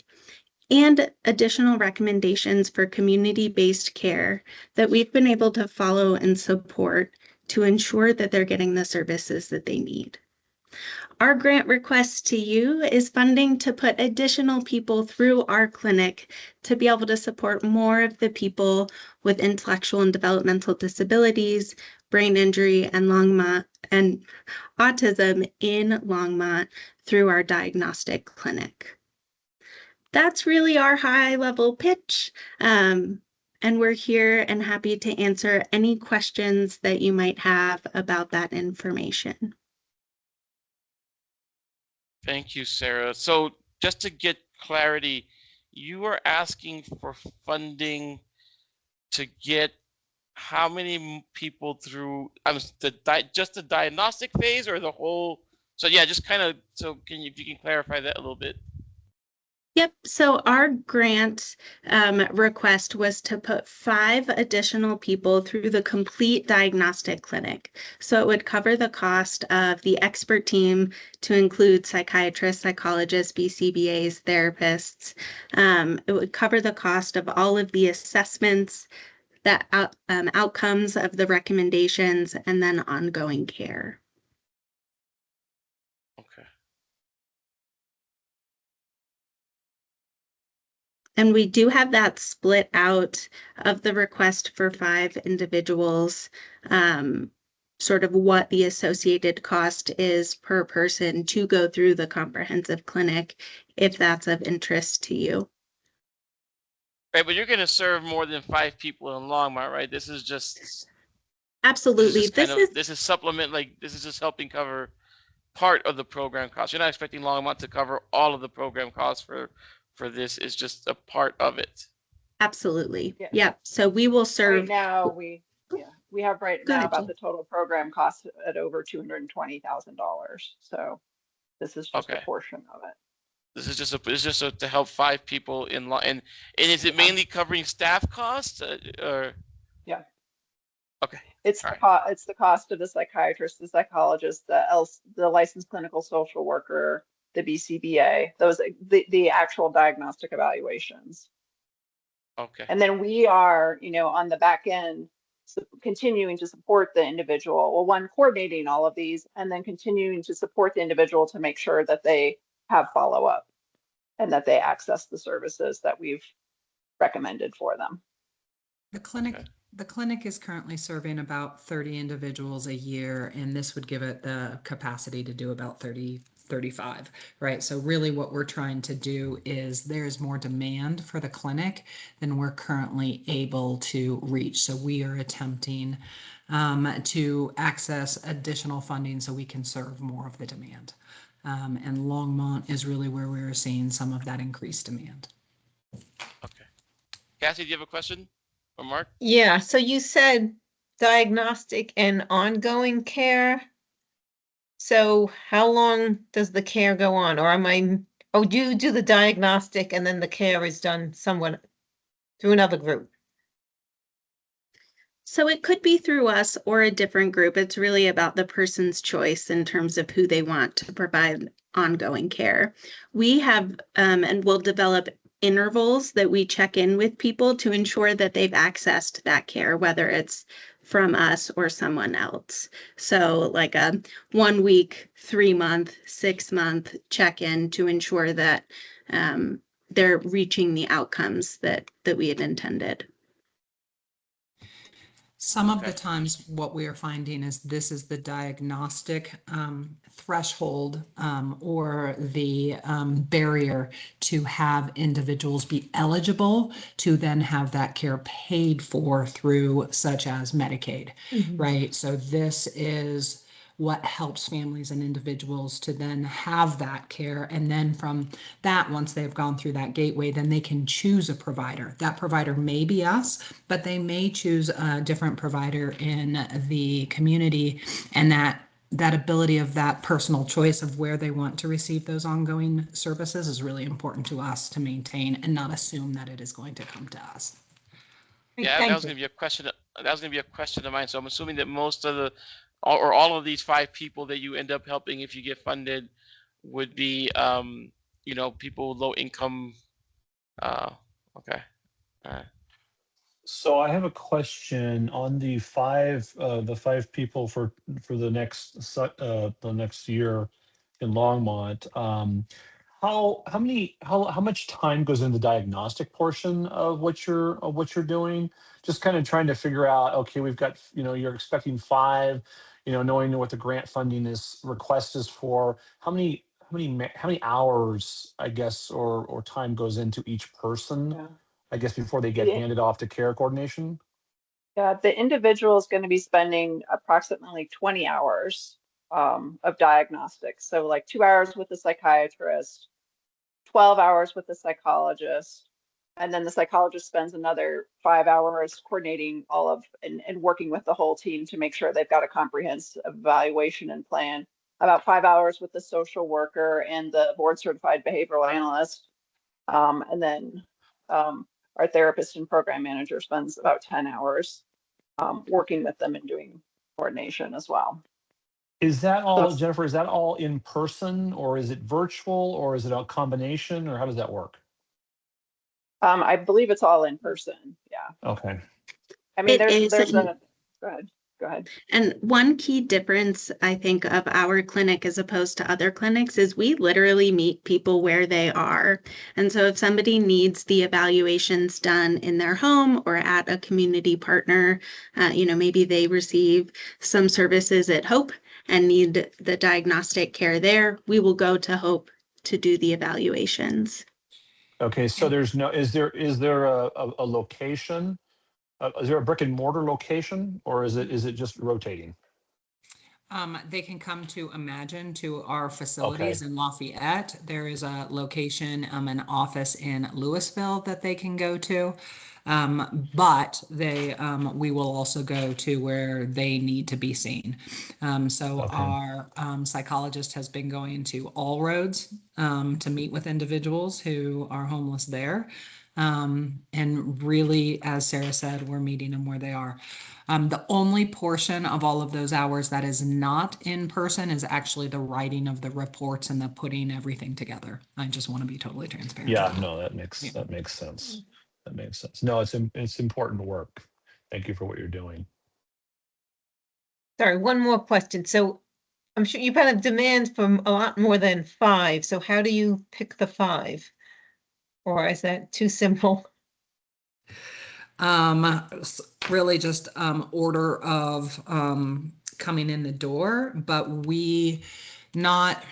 and additional recommendations for community-based care that we've been able to follow and support to ensure that they're getting the services that they need. Our grant request to you is funding to put additional people through our clinic to be able to support more of the people with intellectual and developmental disabilities, brain injury, and autism in Longmont through our diagnostic clinic. That's really our high-level pitch. And we're here and happy to answer any questions that you might have about that information. Thank you, Sarah. So just to get clarity, you are asking for funding to get how many people through just the diagnostic phase or the whole? So yeah, just kind of, so if you can clarify that a little bit. Yep. So our grant request was to put 5 additional people through the complete diagnostic clinic. So it would cover the cost of the expert team to include psychiatrists, psychologists, BCBAs, therapists. It would cover the cost of all of the assessments, the outcomes of the recommendations, and then ongoing care. Okay. And we do have that split out of the request for 5 individuals, sort of what the associated cost is per person to go through the comprehensive clinic, if that's of interest to you. Right, but you're going to serve more than 5 people in Longmont, right? This is just absolutely. This is supplement, like this is just helping cover part of the program cost. You're not expecting Longmont to cover all of the program costs for this. Is just a part of it. Absolutely. Yeah. Yep. So we will serve. Right now, we have right now about the total program cost at over $220,000. So this is just a portion of it. This is just to help 5 people in law, and is it mainly covering staff costs, or? Yeah. Okay. It's the cost of the psychiatrist, the psychologist, the licensed clinical social worker, the BCBA, the actual diagnostic evaluations. Okay. And then we are, on the back end, continuing to support the individual. Well, one, coordinating all of these, and then continuing to support the individual to make sure that they have follow-up and that they access the services that we've recommended for them. The clinic is currently serving about 30 individuals a year, and this would give it the capacity to do about 35, right? So really what we're trying to do is there's more demand for the clinic than we're currently able to reach. So we are attempting to access additional funding so we can serve more of the demand. And Longmont is really where we're seeing some of that increased demand. Okay. Cassie, do you have a question? Or Mark? Yeah, so you said diagnostic and ongoing care. So how long does the care go on? Or do you do the diagnostic and then the care is done somewhat through another group? So it could be through us or a different group. It's really about the person's choice in terms of who they want to provide ongoing care. We have and will develop intervals that we check in with people to ensure that they've accessed that care, whether it's from us or someone else. So like a 1 week, 3 month, 6 month check-in to ensure that they're reaching the outcomes that we had intended. Some of the times what we are finding is this is the diagnostic threshold or the barrier to have individuals be eligible to then have that care paid for through such as Medicaid, right? So this is what helps families and individuals to then have that care. And then from that, once they've gone through that gateway, then they can choose a provider. That provider may be us, but they may choose a different provider in the community. And that ability of that personal choice of where they want to receive those ongoing services is really important to us to maintain and not assume that it is going to come to us. Yeah, that was going to be a question. That was going to be a question of mine. So I'm assuming that most of the, or all of these 5 people that you end up helping, if you get funded, would be, people with low income. Okay. All right. So I have a question on the 5 people for the next year in Longmont. How much time goes in the diagnostic portion of what you're doing? Just kind of trying to figure out, okay, we've got, you're expecting 5, knowing what the grant funding request is for. How many hours, I guess, or time goes into each person? Yeah. I guess before they get handed off to care coordination? Yeah, the individual is going to be spending approximately 20 hours of diagnostics. So like 2 hours with the psychiatrist, 12 hours with the psychologist, and then the psychologist spends another 5 hours coordinating all of and working with the whole team to make sure they've got a comprehensive evaluation and plan. About 5 hours with the social worker and the board certified behavioral analyst. And then our therapist and program manager spends about 10 hours working with them and doing coordination as well. Is that all, Jennifer, is that all in person, or is it virtual, or is it a combination, or how does that work? I believe it's all in person. Yeah. Okay. I mean, go ahead. And one key difference, I think, of our clinic as opposed to other clinics is we literally meet people where they are. And so if somebody needs the evaluations done in their home or at a community partner, maybe they receive some services at Hope and need the diagnostic care there, we will go to Hope to do the evaluations. Okay, so is there a location? Is there a brick and mortar location, or is it just rotating? They can come to Imagine, to our facilities in Lafayette. There is a location, an office in Louisville that they can go to. But we will also go to where they need to be seen. Our psychologist has been going to all roads to meet with individuals who are homeless there. And really, as Sarah said, we're meeting them where they are. The only portion of all of those hours that is not in person is actually the writing of the reports and the putting everything together. I just want to be totally transparent. Yeah, no, that makes sense. That makes sense. No, it's important work. Thank you for what you're doing. Sorry, one more question. So I'm sure you've had a demand from a lot more than 5. So how do you pick the 5? Or is that too simple? Really just order of coming in the door, but we have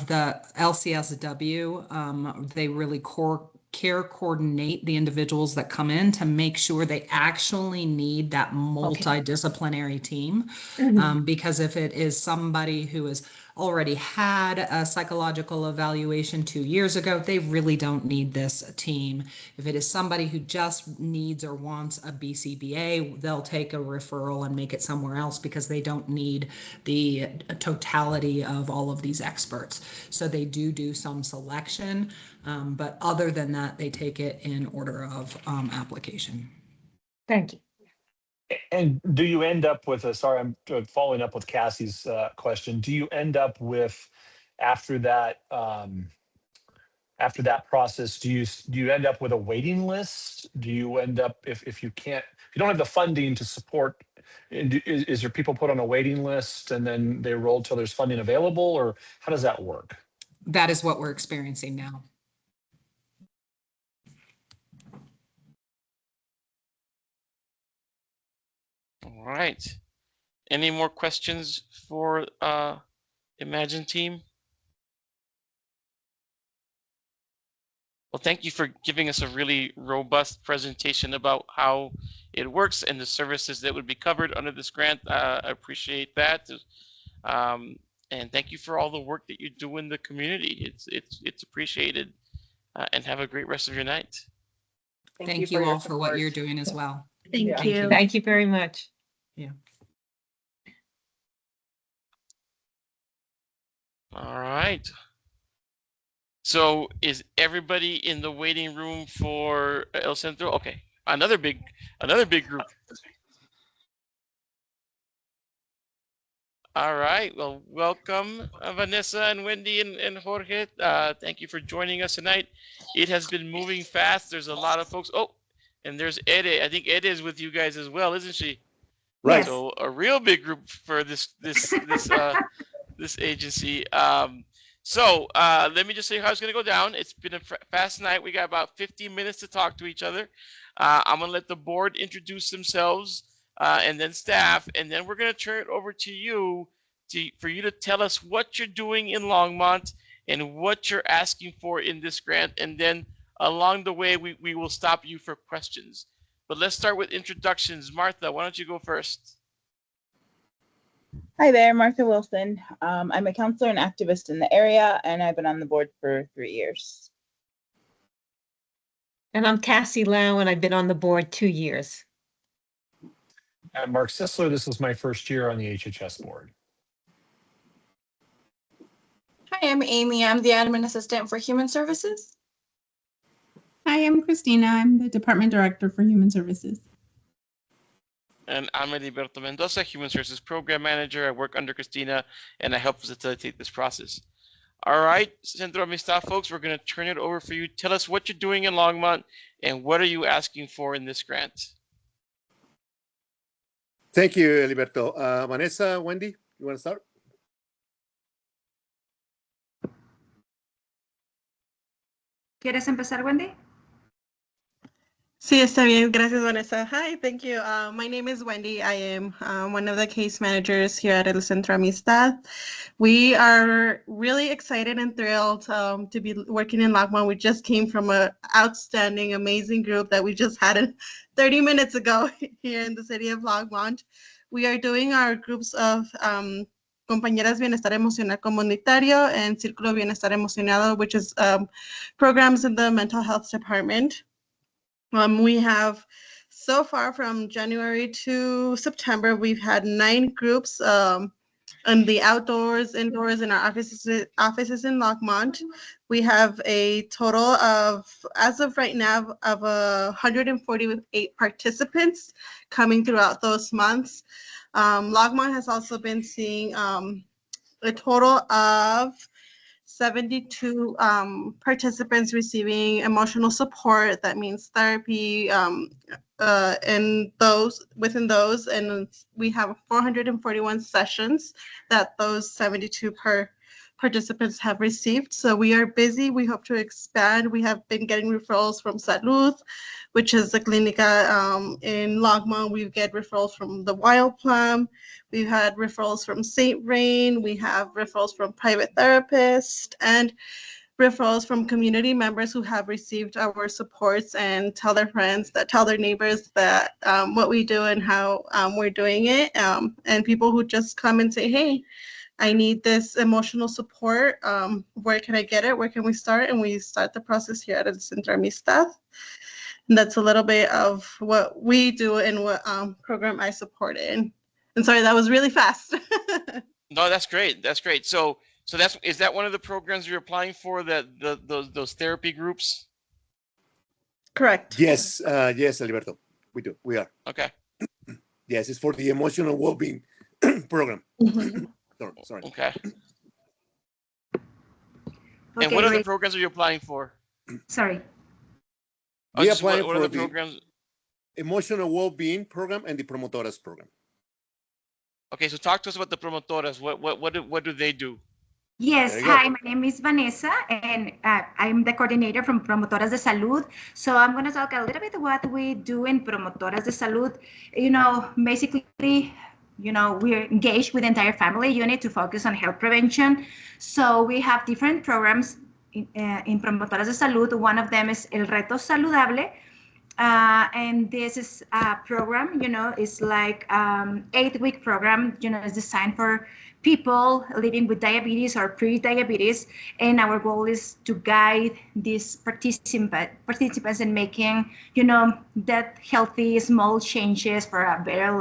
the LCSW, they really care coordinate the individuals that come in to make sure they actually need that multidisciplinary team. Because if it is somebody who has already had a psychological evaluation 2 years ago, they really don't need this team. If it is somebody who just needs or wants a BCBA, they'll take a referral and make it somewhere else because they don't need the totality of all of these experts. So they do some selection, but other than that, they take it in order of application. Thank you. And do you end up with sorry, I'm following up with Cassie's question. Do you end up with, after that process, do you end up with a waiting list? Do you end up, if you don't have the funding to support, is there people put on a waiting list and then they roll till there's funding available, or how does that work? That is what we're experiencing now. All right. Any more questions for Imagine team? Well, thank you for giving us a really robust presentation about how it works and the services that would be covered under this grant. I appreciate that. And thank you for all the work that you do in the community. It's appreciated. And have a great rest of your night. Thank you all for what you're doing as well. Thank you. Thank you very much. Yeah. All right. So is everybody in the waiting room for El Centro? Okay, another big group. All right. Well, welcome, Vanessa and Wendy and Jorge. Thank you for joining us tonight. It has been moving fast. There's a lot of folks. Oh, and there's Ede. I think Ede is with you guys as well, isn't she? Right. So a real big group for this agency. So let me just say how it's going to go down. It's been a fast night. We got about 15 minutes to talk to each other. I'm going to let the board introduce themselves and then staff, and then we're going to turn it over to you for you to tell us what you're doing in Longmont and what you're asking for in this grant. And then along the way, we will stop you for questions. But let's start with introductions. Martha, why don't you go first? Hi there, Martha Wilson. I'm a counselor and activist in the area, and I've been on the board for 3 years. And I'm Cassie Lau, and I've been on the board 2 years. I'm Mark Sisler. This is my first year on the HHS board. Hi, I'm Amy. I'm the admin assistant for Human Services. Hi, I'm Christina. I'm the department director for Human Services. And I'm Heriberto Mendoza, Human Services Program Manager. I work under Christina, and I help facilitate this process. All right, Centro Amistad folks, we're going to turn it over for you. Tell us what you're doing in Longmont, and what are you asking for in this grant? Thank you, Heriberto. Vanessa, Wendy, you want to start? ¿Quieres empezar, Wendy? Sí, está bien. Gracias, Vanessa. Hi, thank you. My name is Wendy. I am one of the case managers here at El Centro Amistad. We are really excited and thrilled to be working in Longmont. We just came from an outstanding, amazing group that we just had 30 minutes ago here in the city of Longmont. We are doing our groups of Compañeras Bienestar Emocional Comunitario and Círculo Bienestar Emocionado, which is programs in the mental health department. We have so far from January to September, we've had 9 groups in the outdoors, indoors, in our offices in Longmont. We have a total of, as of right now, of 148 participants coming throughout those months. Longmont has also been seeing a total of 72 participants receiving emotional support. That means therapy, and within those, and we have 441 sessions that those 72 participants have received. So we are busy. We hope to expand. We have been getting referrals from Salud, which is the clinica in Longmont. We get referrals from the Wild Plum. We've had referrals from St. Rain. We have referrals from private therapists and referrals from community members who have received our supports and tell their friends, that tell their neighbors that what we do and how we're doing it. And people who just come and say, hey, I need this emotional support. Where can I get it? Where can we start? And we start the process here at El Centro Amistad. And that's a little bit of what we do and what program I support in. And sorry, that was really fast. No, that's great. That's great. So is that one of the programs you're applying for, that those therapy groups? Correct. Yes, yes, Alberto. We do. We are. Okay. Yes, it's for the emotional well-being program. Sorry. Okay. And Okay, what other great. programs are you applying for? Sorry. We apply what for other the programs? emotional well-being program and the promotoras program. Okay, so talk to us about the promotoras. What do they do? Yes, hi, my name is Vanessa, and I'm the coordinator from Promotoras de Salud. So I'm going to talk a little bit what we do in Promotoras de Salud. You know, basically, you know, we're engaged with the entire family unit to focus on health prevention. So we have different programs in Promotoras de Salud. One of them is El Reto Saludable. And this is a program, you know, it's like 8-week program, you know, it's designed for people living with diabetes or pre-diabetes. And our goal is to guide these participants in making, you know, that healthy small changes for a better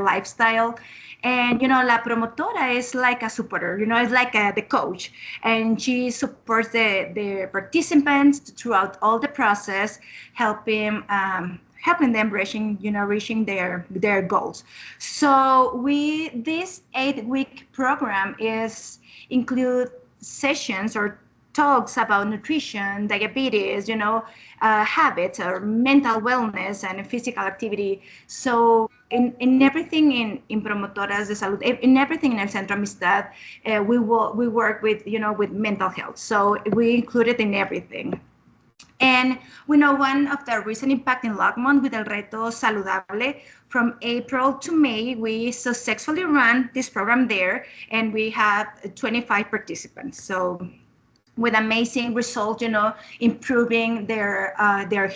lifestyle. And, you know, La Promotora is like a supporter, you know, it's like the coach. And she supports the participants throughout all the process, helping them reaching their goals. So this 8-week program include sessions or talks about nutrition, diabetes, you know, habits or mental wellness and physical activity. So in everything in Promotoras de Salud, in everything in El Centro Amistad, we work with, you know, with mental health. So we include it in everything. And we know one of the recent impact in Longmont with El Reto Saludable, from April to May, we successfully ran this program there, and we had 25 participants. So with amazing results, you know, improving their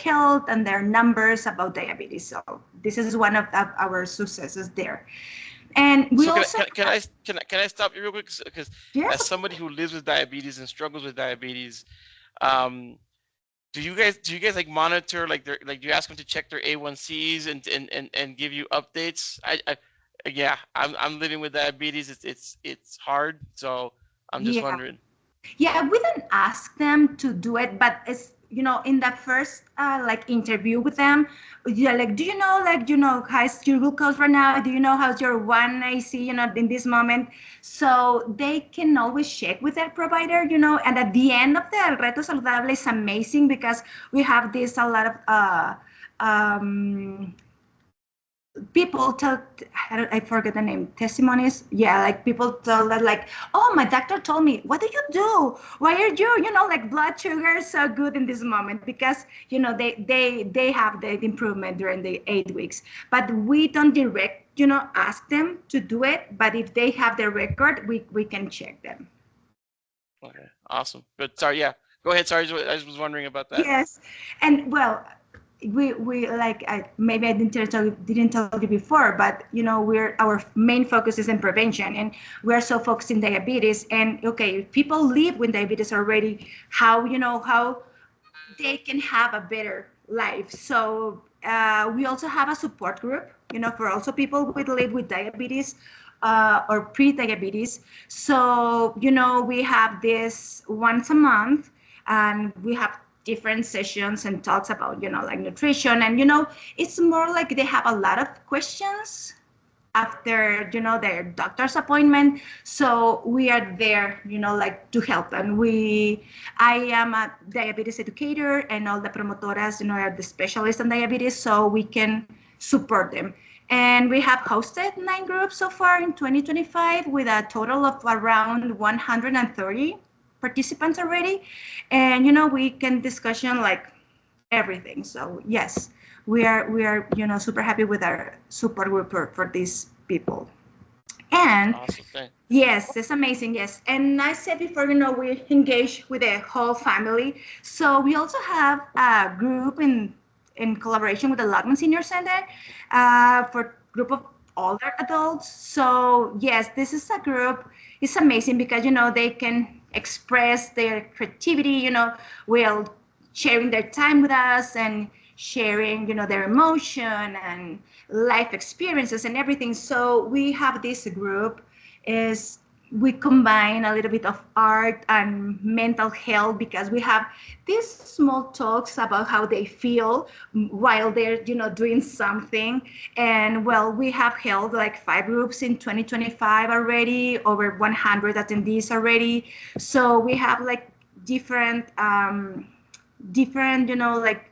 health and their numbers about diabetes. So this is one of our successes there. And we also can I stop you real quick? Because as somebody who lives with diabetes and struggles with diabetes, do you guys like monitor, like do you ask them to check their A1Cs and give you updates? I'm living with diabetes. It's hard, so I'm just wondering. Yeah, we don't ask them to do it, but it's, you know, in the first like interview with them, yeah, like, do you know, how's your glucose right now? Do you know how's your 1AC, you know, in this moment? So they can always check with their provider, you know, and at the end of the El Reto Saludable is amazing because we have a lot of people tell, I forget the name, testimonies. Yeah, like people tell that like, oh, my doctor told me, what do you do? Why are you, like blood sugar is so good in this moment? Because, they have the improvement during the 8 weeks. But we don't direct, ask them to do it. But if they have the record, we can check them. Okay, awesome. But sorry, yeah. Go ahead. Sorry, I was wondering about that. Yes, and well, we like maybe I didn't tell you before, but our main focus is in prevention, and we're so focused in diabetes. And okay, if people live with diabetes already, how they can have a better life. So we also have a support group, for also people who live with diabetes or pre-diabetes. So we have this once a month, and we have different sessions and talks about like nutrition, and it's more like they have a lot of questions after their doctor's appointment. So we are there like to help. And I am a diabetes educator, and all the promotoras are the specialists in diabetes, so we can support them. And we have hosted 9 groups so far in 2025 with a total of around 130 participants already. And we can discussion like everything. So yes, we are super happy with our support group for these people. And awesome. Yes, it's amazing. Yes, and I said before, we engage with the whole family. So we also have a group in collaboration with the Longmont Senior Center for group of older adults. So yes, this is a group. It's amazing because they can express their creativity. While sharing their time with us and sharing their emotion and life experiences and everything. So we have this group is we combine a little bit of art and mental health, because we have these small talks about how they feel while they're doing something. And well, we have held like 5 groups in 2025 already, over 100 attendees already. So we have like different like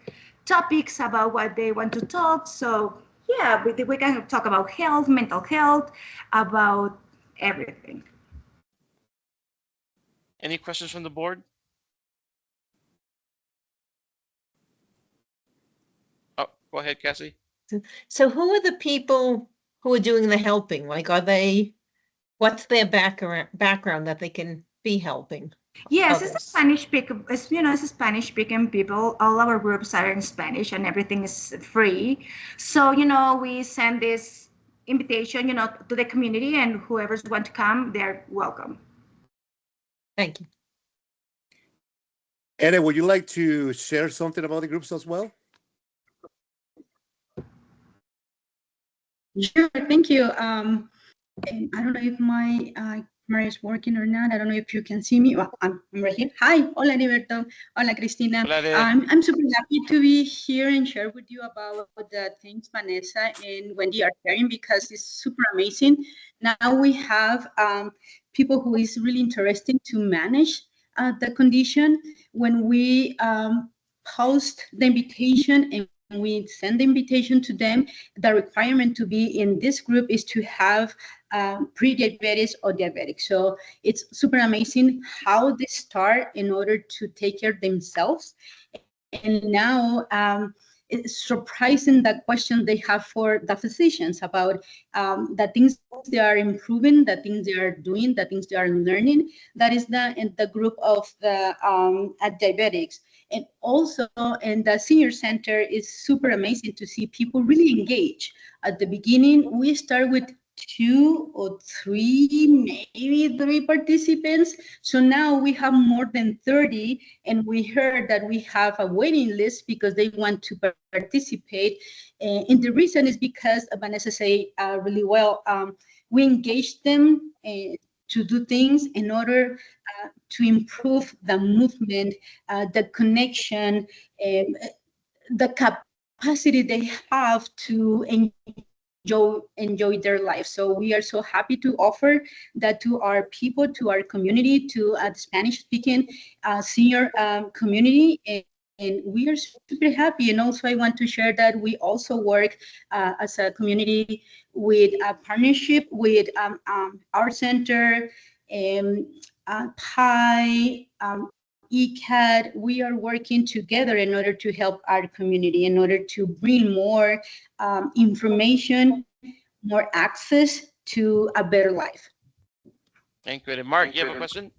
topics about what they want to talk. So yeah, we can talk about health, mental health, about everything. Any questions from the board? Oh, go ahead, Cassie. So who are the people who are doing the helping? Like, what's their background that they can be helping? Yes, it's a Spanish speaking. It's a Spanish speaking people. All our groups are in Spanish, and everything is free. So we send this invitation, to the community, and whoever's want to come, they're welcome. Thank you. Ere, would you like to share something about the groups as well? Sure, thank you. I don't know if my camera is working or not. I don't know if you can see me. Well, I'm right here. Hi, hola Heriberto, hola Cristina. I'm super happy to be here and share with you about the things Vanessa and Wendy are sharing, because it's super amazing. Now we have people who is really interesting to manage the condition. When we post the invitation and we send the invitation to them, the requirement to be in this group is to have pre-diabetes or diabetic. So it's super amazing how they start in order to take care of themselves. And now it's surprising the question they have for the physicians about the things they are improving, the things they are doing, the things they are learning. That is in the group of the diabetics. And also in the senior center, is super amazing to see people really engage. At the beginning, we start with 2 or 3, maybe 3 participants. So now we have more than 30, and we heard that we have a waiting list because they want to participate. And the reason is because Vanessa said really well, we engage them to do things in order to improve the movement, the connection, the capacity they have to enjoy their life. So we are so happy to offer that to our people, to our community, to the Spanish-speaking senior community. we are super happy. And also I want to share that we also work as a community with a partnership with our center, PI, ECAD. We are working together in order to help our community, in order to bring more information, more access to a better life. Thank you. And Mark, you have a question?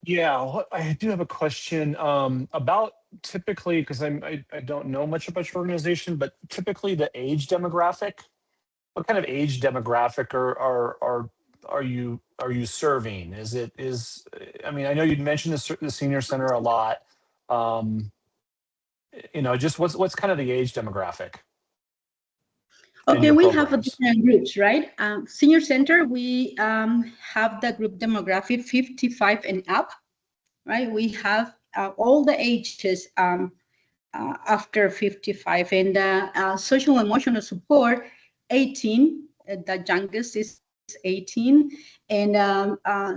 Yeah, I do have a question about typically, because I don't know much about your organization, but typically the age demographic. What kind of age demographic are you serving? I mean, I know you'd mentioned the senior center a lot. Just what's kind of the age demographic? Okay, we have different groups, right? Senior center, we have the group demographic 55 and up, right? We have all the ages after 55, and social emotional support 18. The youngest is 18, and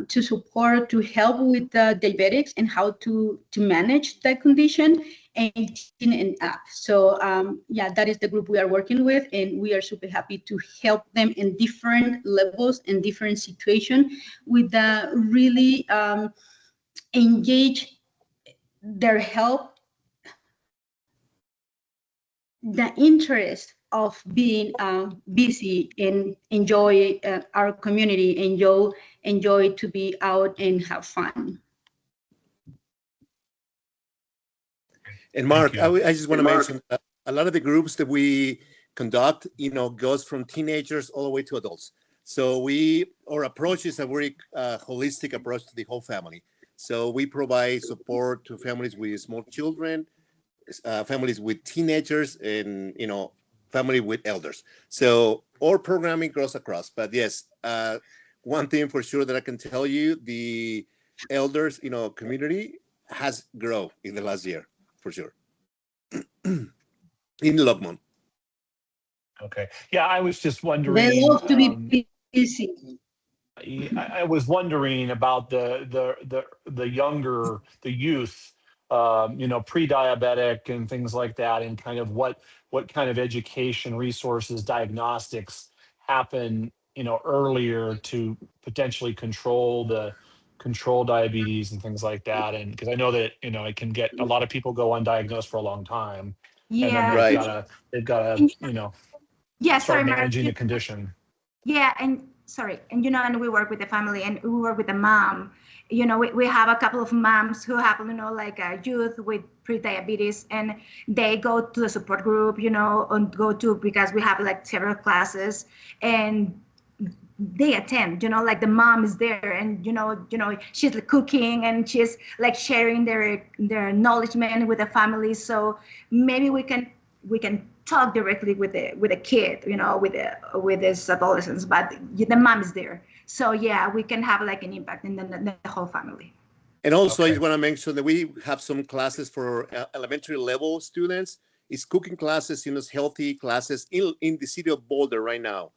to support, to help with the diabetics and how to manage that condition, 18 and up. So yeah, that is the group we are working with, and we are super happy to help them in different levels and different situations with the really engage their health, the interest of being busy and enjoy our community, enjoy to be out and have fun. And Mark, I just want to mention a lot of the groups that we conduct, goes from teenagers all the way to adults. So our approach is a very holistic approach to the whole family. So we provide support to families with small children, families with teenagers, and family with elders. So our programming goes across. But yes, one thing for sure that I can tell you, the elders community has grown in the last year for sure. In Longmont. Okay. Yeah, I was just wondering. They love to be busy. I was wondering about the younger, the youth, pre-diabetic and things like that, and kind of what kind of education, resources, diagnostics happen, earlier to potentially control diabetes and things like that. And because I know that it can get a lot of people go undiagnosed for a long time, and then they've gotta start managing the condition. Yeah, and sorry, and and we work with the family, and we work with the mom. We have a couple of moms who have, like a youth with pre-diabetes, and they go to the support group, and go to, because we have like several classes, and they attend, like the mom is there, and she's like cooking, and she's like sharing their acknowledgement with the family. So maybe we can talk directly with the kid, with this adolescents, but the mom is there. So yeah, we can have like an impact in the whole family. And also, I just want to mention that we have some classes for elementary level students. It's cooking classes, healthy classes in the city of Boulder right now.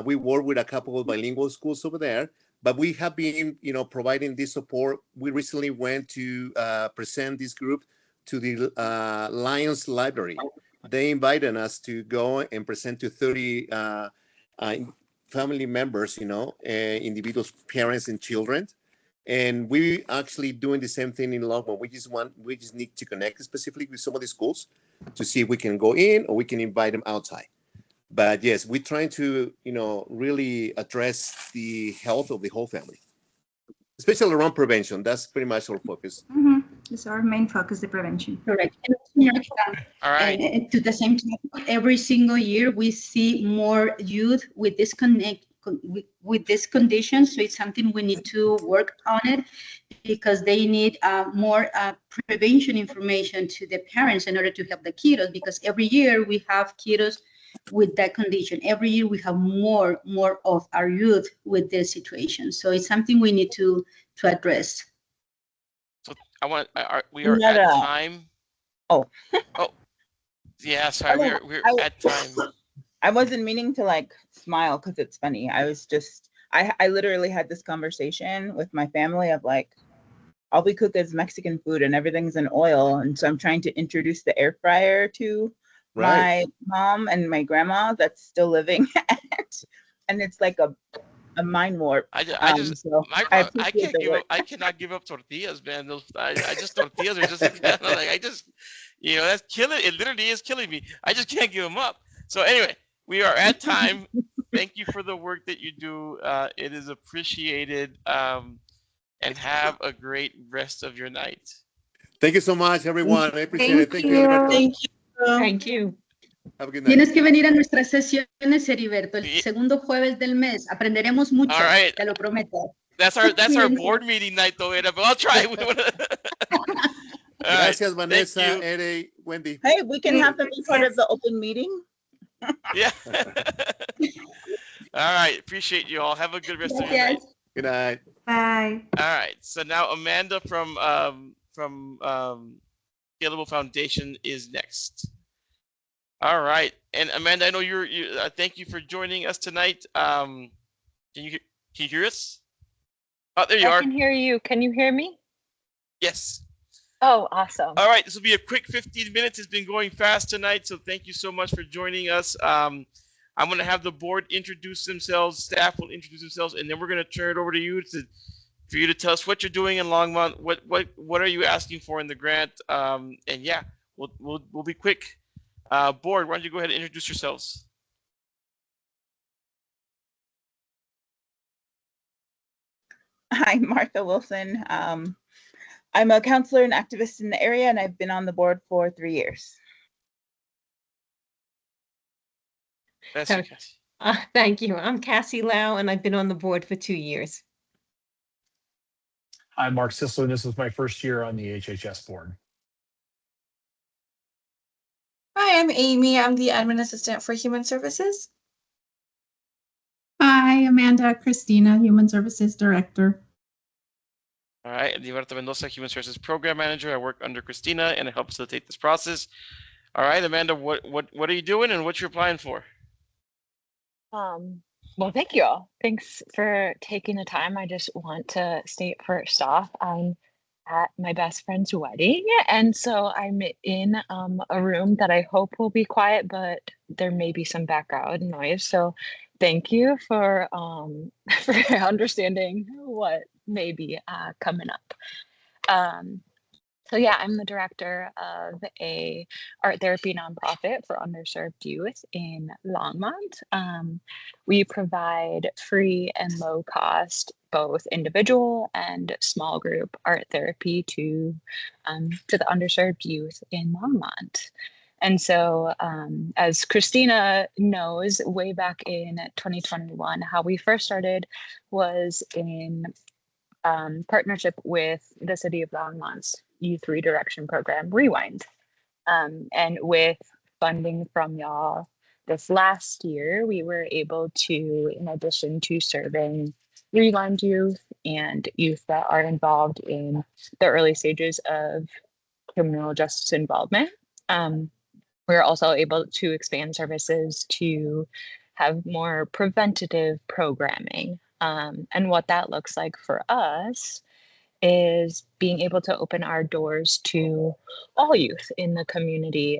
We work with a couple of bilingual schools over there, but we have been, providing this support. We recently went to present this group to the Lions Library. They invited us to go and present to 30 family members, individuals, parents, and children. And we actually doing the same thing in Longmont. We just need to connect specifically with some of the schools to see if we can go in or we can invite them outside. But yes, we're trying to, really address the health of the whole family, especially around prevention. That's pretty much our focus. Mm-hmm. It's our main focus, the prevention. Correct. All right. And to the same time, every single year we see more youth with this with this condition. So it's something we need to work on it, because they need more prevention information to the parents in order to help the kiddos, because every year we have kiddos with that condition. Every year we have more of our youth with this situation. So it's something we need to address. So we are at time. Oh. Yeah, sorry, we're at time. I wasn't meaning to like smile because it's funny. I was just, I literally had this conversation with my family of like, all we cook is Mexican food and everything's in oil. And so I'm trying to introduce the air fryer to my mom and my grandma that's still living. And it's like a mind warp. I can't give up. I cannot give up tortillas, man. Those I just tortillas are just like I just, that's killing. It literally is killing me. I just can't give them up. So anyway, we are at time. Thank you for the work that you do. It is appreciated. And have a great rest of your night. Thank you so much, everyone. I appreciate it. Thank you, Heriberto. Thank you. Thank you. Have a good night. Tienes que venir a nuestras sesiones, Heriberto, el segundo jueves del mes. Aprenderemos mucho. All right. Te lo prometo. That's our board meeting night, though, Eda, but I'll try. Gracias, Vanessa, Ere, Wendy. Hey, we can have them be part of the open meeting. Yeah. All right. Appreciate you all. Have a good rest of your night. Good night. Bye. All right. So now Amanda from Scalable Foundation is next. All right. And Amanda, I know you thank you for joining us tonight. Can you hear us? Oh, there you are. I can hear you. Can you hear me? Yes. Oh, awesome. All right. This will be a quick 15 minutes. It's been going fast tonight, so thank you so much for joining us. I'm going to have the board introduce themselves, staff will introduce themselves, and then we're going to turn it over to you for you to tell us what you're doing in Longmont, what are you asking for in the grant, and yeah, we'll be quick. Board, why don't you go ahead and introduce yourselves? Hi, Martha Wilson. I'm a counselor and activist in the area, and I've been on the board for 3 years. Thank you. I'm Cassie Lau, and I've been on the board for 2 years. I'm Mark Sisler, and this is my first year on the HHS board. Hi, I'm Amy. I'm the admin assistant for Human Services. Hi, Amanda Christina, Human Services Director. All right, Liberta Mendoza, Human Services Program Manager. I work under Christina, and I help facilitate this process. All right, Amanda, what are you doing, and what you're applying for? Well, thank you all. Thanks for taking the time. I just want to state first off, I'm at my best friend's wedding, and so I'm in a room that I hope will be quiet, but there may be some background noise. So thank you for understanding what may be coming up. So yeah, I'm the director of a art therapy nonprofit for underserved youth in Longmont. We provide free and low cost, both individual and small group art therapy to the underserved youth in Longmont. And so as Christina knows, way back in 2021, how we first started was in partnership with the City of Longmont's Youth Redirection Program, Rewind. And with funding from y'all this last year, we were able to, in addition to serving Rewind youth and youth that are involved in the early stages of criminal justice involvement, we're also able to expand services to have more preventative programming. And what that looks like for us is being able to open our doors to all youth in the community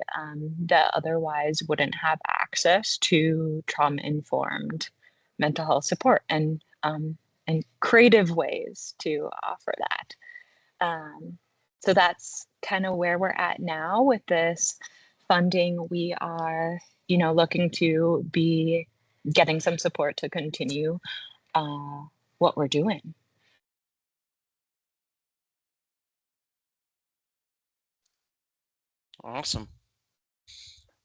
that otherwise wouldn't have access to trauma-informed mental health support, and creative ways to offer that. So that's kind of where we're at now with this funding. We are, looking to be getting some support to continue what we're doing. Awesome.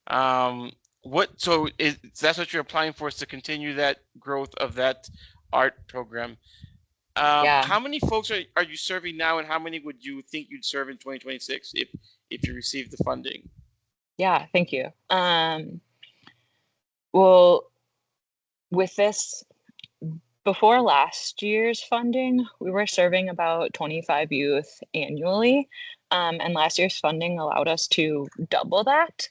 That's what you're applying for, is to continue that growth of that art program. Yeah. How many folks are you serving now, and how many would you think you'd serve in 2026 if you receive the funding? Yeah, thank you. Well, with this, before last year's funding, we were serving about 25 youth annually. And last year's funding allowed us to double that.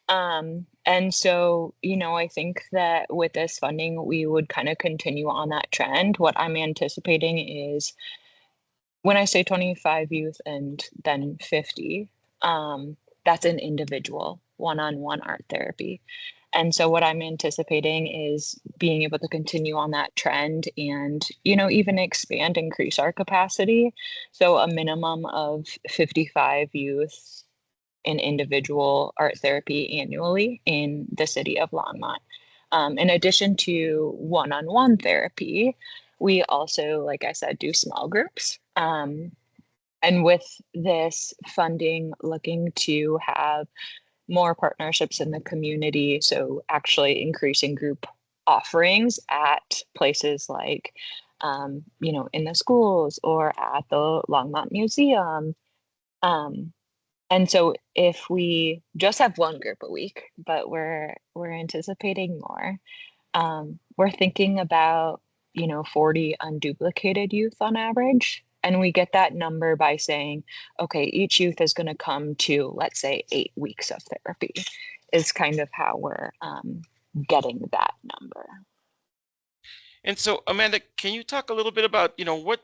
And so, I think that with this funding, we would kind of continue on that trend. What I'm anticipating is when I say 25 youth and then 50, that's an individual one-on-one art therapy. And so what I'm anticipating is being able to continue on that trend and, even expand, increase our capacity. So a minimum of 55 youth in individual art therapy annually in the city of Longmont. In addition to one-on-one therapy, we also, like I said, do small groups. And with this funding, looking to have more partnerships in the community. So actually increasing group offerings at places like, in the schools or at the Longmont Museum. And so if we just have one group a week, but we're anticipating more, we're thinking about 40 unduplicated youth on average. And we get that number by saying, okay, each youth is going to come to, let's say, 8 weeks of therapy is kind of how we're getting that number. And so, Amanda, can you talk a little bit about, what,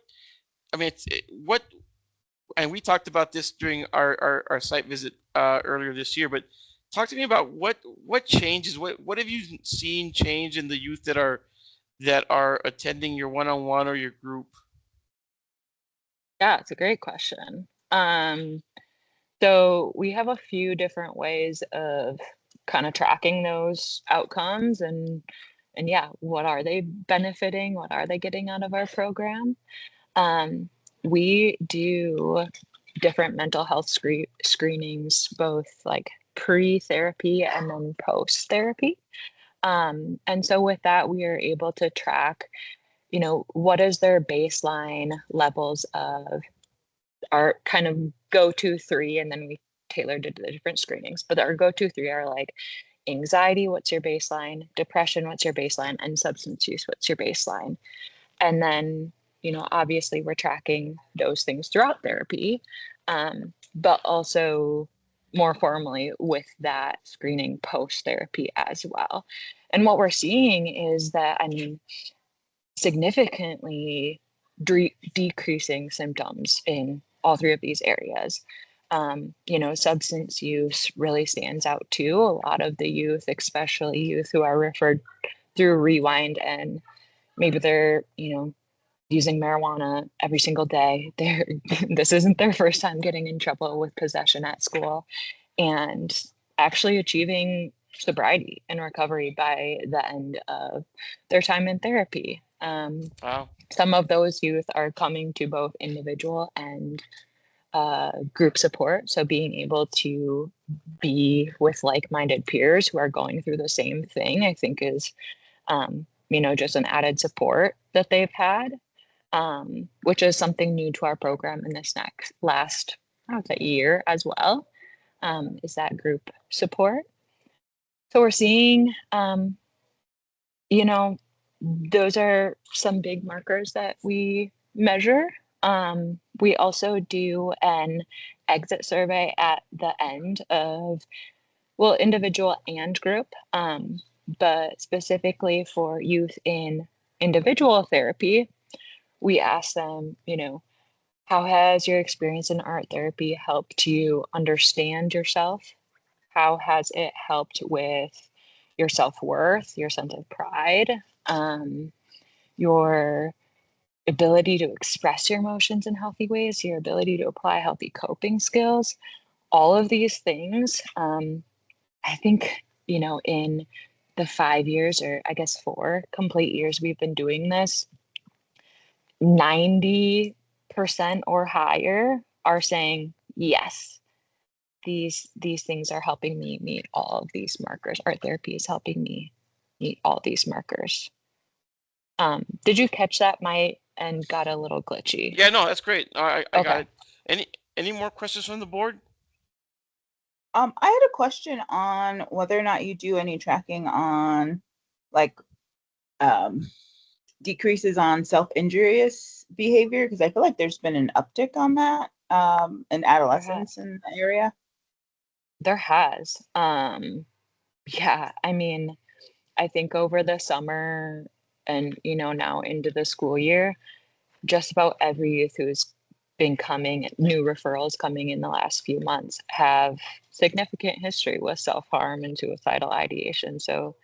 and we talked about this during our site visit earlier this year, but talk to me about what changes, what have you seen change in the youth that are attending your one-on-one or your group? Yeah, it's a great question. So we have a few different ways of kind of tracking those outcomes and yeah, what are they benefiting? What are they getting out of our program? We do different mental health screenings, both like pre-therapy and then post-therapy. And so with that, we are able to track, what is their baseline levels of our kind of go-to 3, and then we tailored it to the different screenings. But our go-to 3 are like anxiety, what's your baseline? Depression, what's your baseline? And substance use, what's your baseline? And then, obviously we're tracking those things throughout therapy, but also more formally with that screening post-therapy as well. And what we're seeing is that, significantly decreasing symptoms in all 3 of these areas. Substance use really stands out too. A lot of the youth, especially youth who are referred through Rewind, and maybe they're, using marijuana every single day. This isn't their first time getting in trouble with possession at school, and actually achieving sobriety and recovery by the end of their time in therapy. Wow. Some of those youth are coming to both individual and group support. So being able to be with like-minded peers who are going through the same thing, I think is, just an added support that they've had, which is something new to our program in this last, I would say, year as well, is that group support. So we're seeing, those are some big markers that we measure. We also do an exit survey at the end of, well, individual and group, but specifically for youth in individual therapy, we ask them, how has your experience in art therapy helped you understand yourself? How has it helped with your self-worth, your sense of pride, your ability to express your emotions in healthy ways, your ability to apply healthy coping skills? All of these things, I think, in the 5 years, or I guess 4 complete years we've been doing this, 90% or higher are saying, yes, these things are helping me meet all of these markers. Art therapy is helping me meet all these markers. Did you catch that? My end got a little glitchy. Yeah, no, that's great. I Okay. got it. Any more questions from the board? I had a question on whether or not you do any tracking on like decreases on self-injurious behavior, because I feel like there's been an uptick on that in adolescents in the area. There has. Yeah, I think over the summer and, now into the school year, just about every youth who's new referrals coming in the last few months have significant history with self-harm and suicidal ideation. So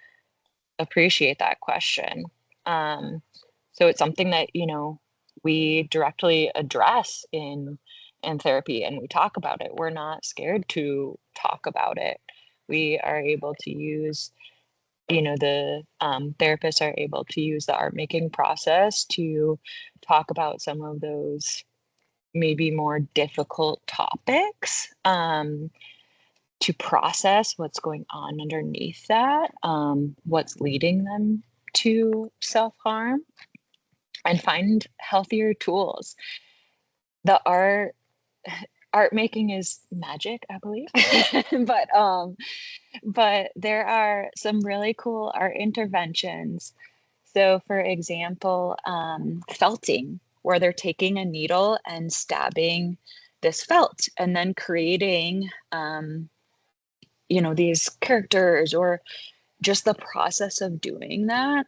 appreciate that question. So it's something that, you know, we directly address in therapy, and we talk about it. We're not scared to talk about it. We are able to use, you know, the therapists are able to use the art making process to talk about some of those maybe more difficult topics, to process what's going on underneath that, what's leading them to self-harm, and find healthier tools. The art making is magic, I believe. But there are some really cool art interventions. So for example, felting, where they're taking a needle and stabbing this felt and then creating, you know, these characters, or just the process of doing that,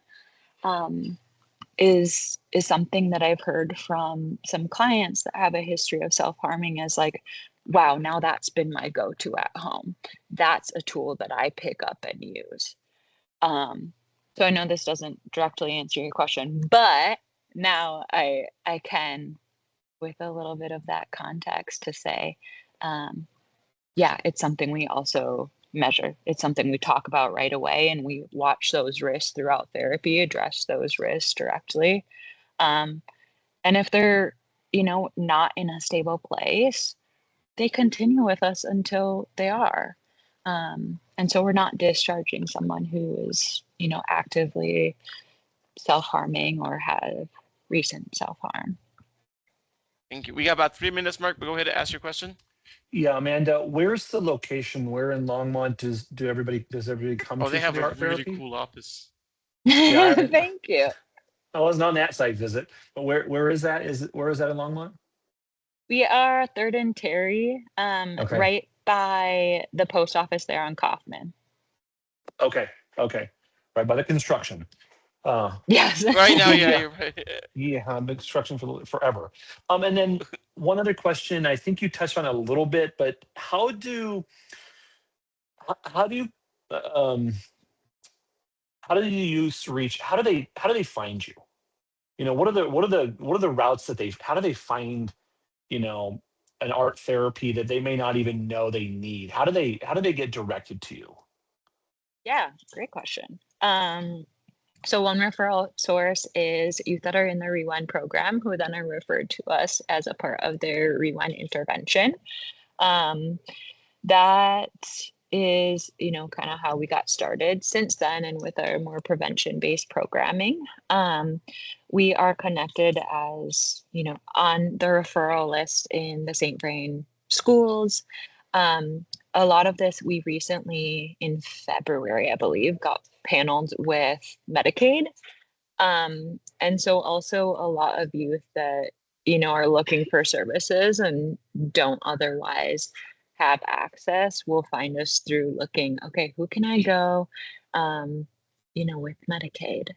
is something that I've heard from some clients that have a history of self-harming as like, wow, now that's been my go-to at home. That's a tool that I pick up and use. So I know this doesn't directly answer your question, but now I can, with a little bit of that context, to say, yeah, it's something we also measure. It's something we talk about right away, and we watch those risks throughout therapy, address those risks directly. And if they're, you know, not in a stable place, they continue with us until they are. And so we're not discharging someone who is, you know, actively self-harming or have recent self-harm. Thank you. We got about 3 minutes, Mark, but go ahead and ask your question. Yeah, Amanda, where's the location? Where in Longmont does everybody come to? Oh, they have the a art really therapy? cool office. Yeah, Thank you. I wasn't on that site visit, but where is that? Where is that in Longmont? We are 3rd and Terry, Okay. right by the post office there on Kaufman. Okay. Right by the construction. Yes. Right now, yeah, Yeah. you're right. Yeah, construction for forever. And then one other question, I think you touched on it a little bit, but how do you use reach? How do they find you? You know, what are the routes that how do they find, you know, an art therapy that they may not even know they need? How do they get directed to you? Yeah, great question. So one referral source is youth that are in the Rewind program, who then are referred to us as a part of their Rewind intervention. That is, you know, kind of how we got started. Since then, and with our more prevention-based programming, we are connected as, you know, on the referral list in the St. Vrain schools. A lot of this, we recently, in February, I believe, got paneled with Medicaid. And so also a lot of youth that, you know, are looking for services and don't otherwise have access will find us through looking, okay, who can I go, you know, with Medicaid.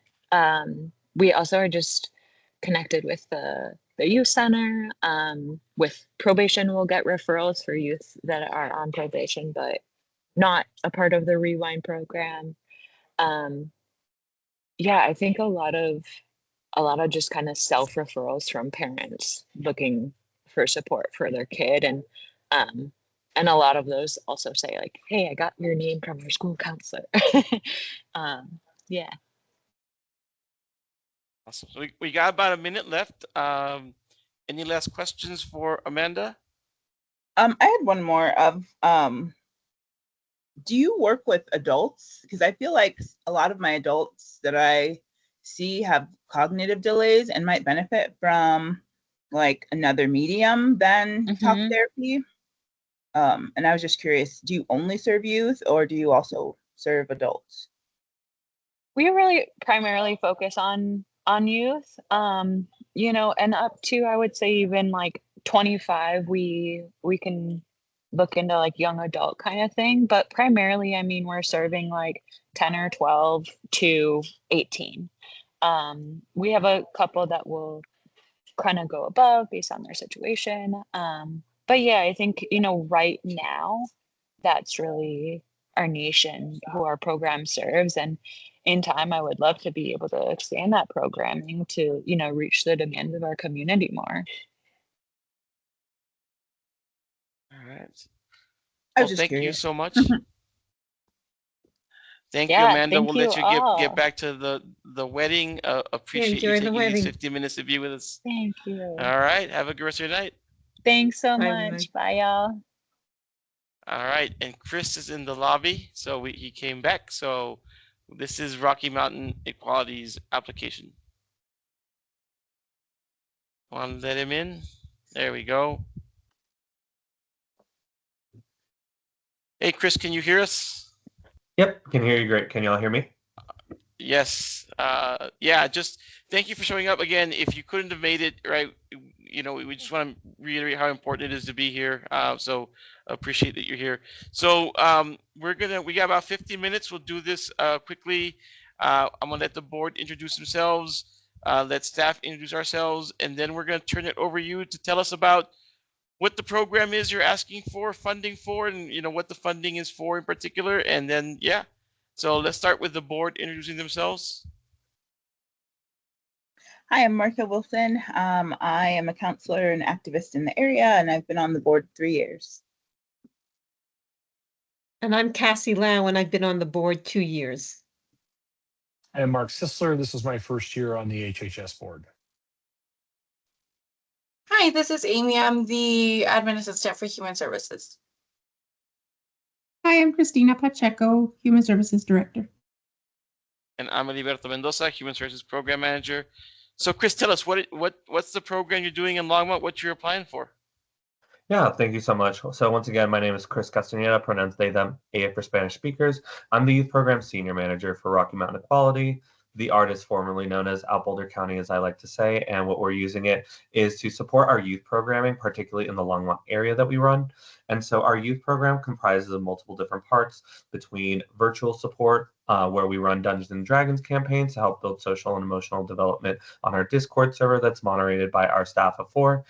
We also are just connected with the youth center. With probation, we'll get referrals for youth that are on probation, but not a part of the Rewind program. Yeah, I think a lot of just kind of self referrals from parents looking for support for their kid, and a lot of those also say like, hey, I got your name from your school counselor. Yeah. Awesome. So we got about a minute left. Any last questions for Amanda? I had one more of do you work with adults? Because I feel like a lot of my adults that I see have cognitive delays and might benefit from like another medium than talk therapy. And I was just curious, do you only serve youth or do you also serve adults? We really primarily focus on youth, you know, and up to, I would say, even like 25, we can look into like young adult kind of thing, but primarily, I mean, we're serving like 10 or 12 to 18. We have a couple that will kind of go above based on their situation. But yeah, I think, right now, that's really our nation who our program serves. And in time, I would love to be able to expand that programming to, reach the demands of our community more. All right. Well, thank curious. you so much. Thank you, Yeah, Amanda. thank We'll you let you all. get back to the wedding. Appreciate you enjoy the taking these wedding. 50 minutes to be with us. Thank you. All right. Have a good rest of your night. Thanks so Bye, much. Bye, y'all. All right. And Chris is in the lobby. So he came back. So this is Rocky Mountain Equality's application. Want to let him in? There we go. Hey, Chris, can you hear us? Yep, can hear you great. Can y'all hear me? Yes. Yeah, just thank you for showing up again. If you couldn't have made it, right, we just want to reiterate how important it is to be here. So appreciate that you're here. So we got about 15 minutes. We'll do this quickly. I'm gonna let the board introduce themselves, let staff introduce ourselves, and then we're gonna turn it over to you to tell us about what the program is you're asking for funding for, and what the funding is for in particular. And then so let's start with the board introducing themselves. Hi, I'm Martha Wilson. I am a counselor and activist in the area, and I've been on the board 3 years. And I'm Cassie Lau, and I've been on the board 2 years. I am Mark Sisler. This is my first year on the HHS board. Hi, this is Amy. I'm the admin assistant for Human Services. Hi, I'm Christina Pacheco, Human Services Director. And I'm Alberto Mendoza, Human Services Program Manager. So Chris, tell us what's the program you're doing in Longmont, what you're applying for? Yeah, thank you so much. So once again, my name is Chris Castaneda, pronouns they, them, AA for Spanish speakers. I'm the Youth Program Senior Manager for Rocky Mountain Equality. The art is formerly known as Out Boulder County, as I like to say, and what we're using it is to support our youth programming, particularly in the Longmont area that we run. And so our youth program comprises of multiple different parts between virtual support, where we run Dungeons and Dragons campaigns to help build social and emotional development on our Discord server that's moderated by our staff of 4,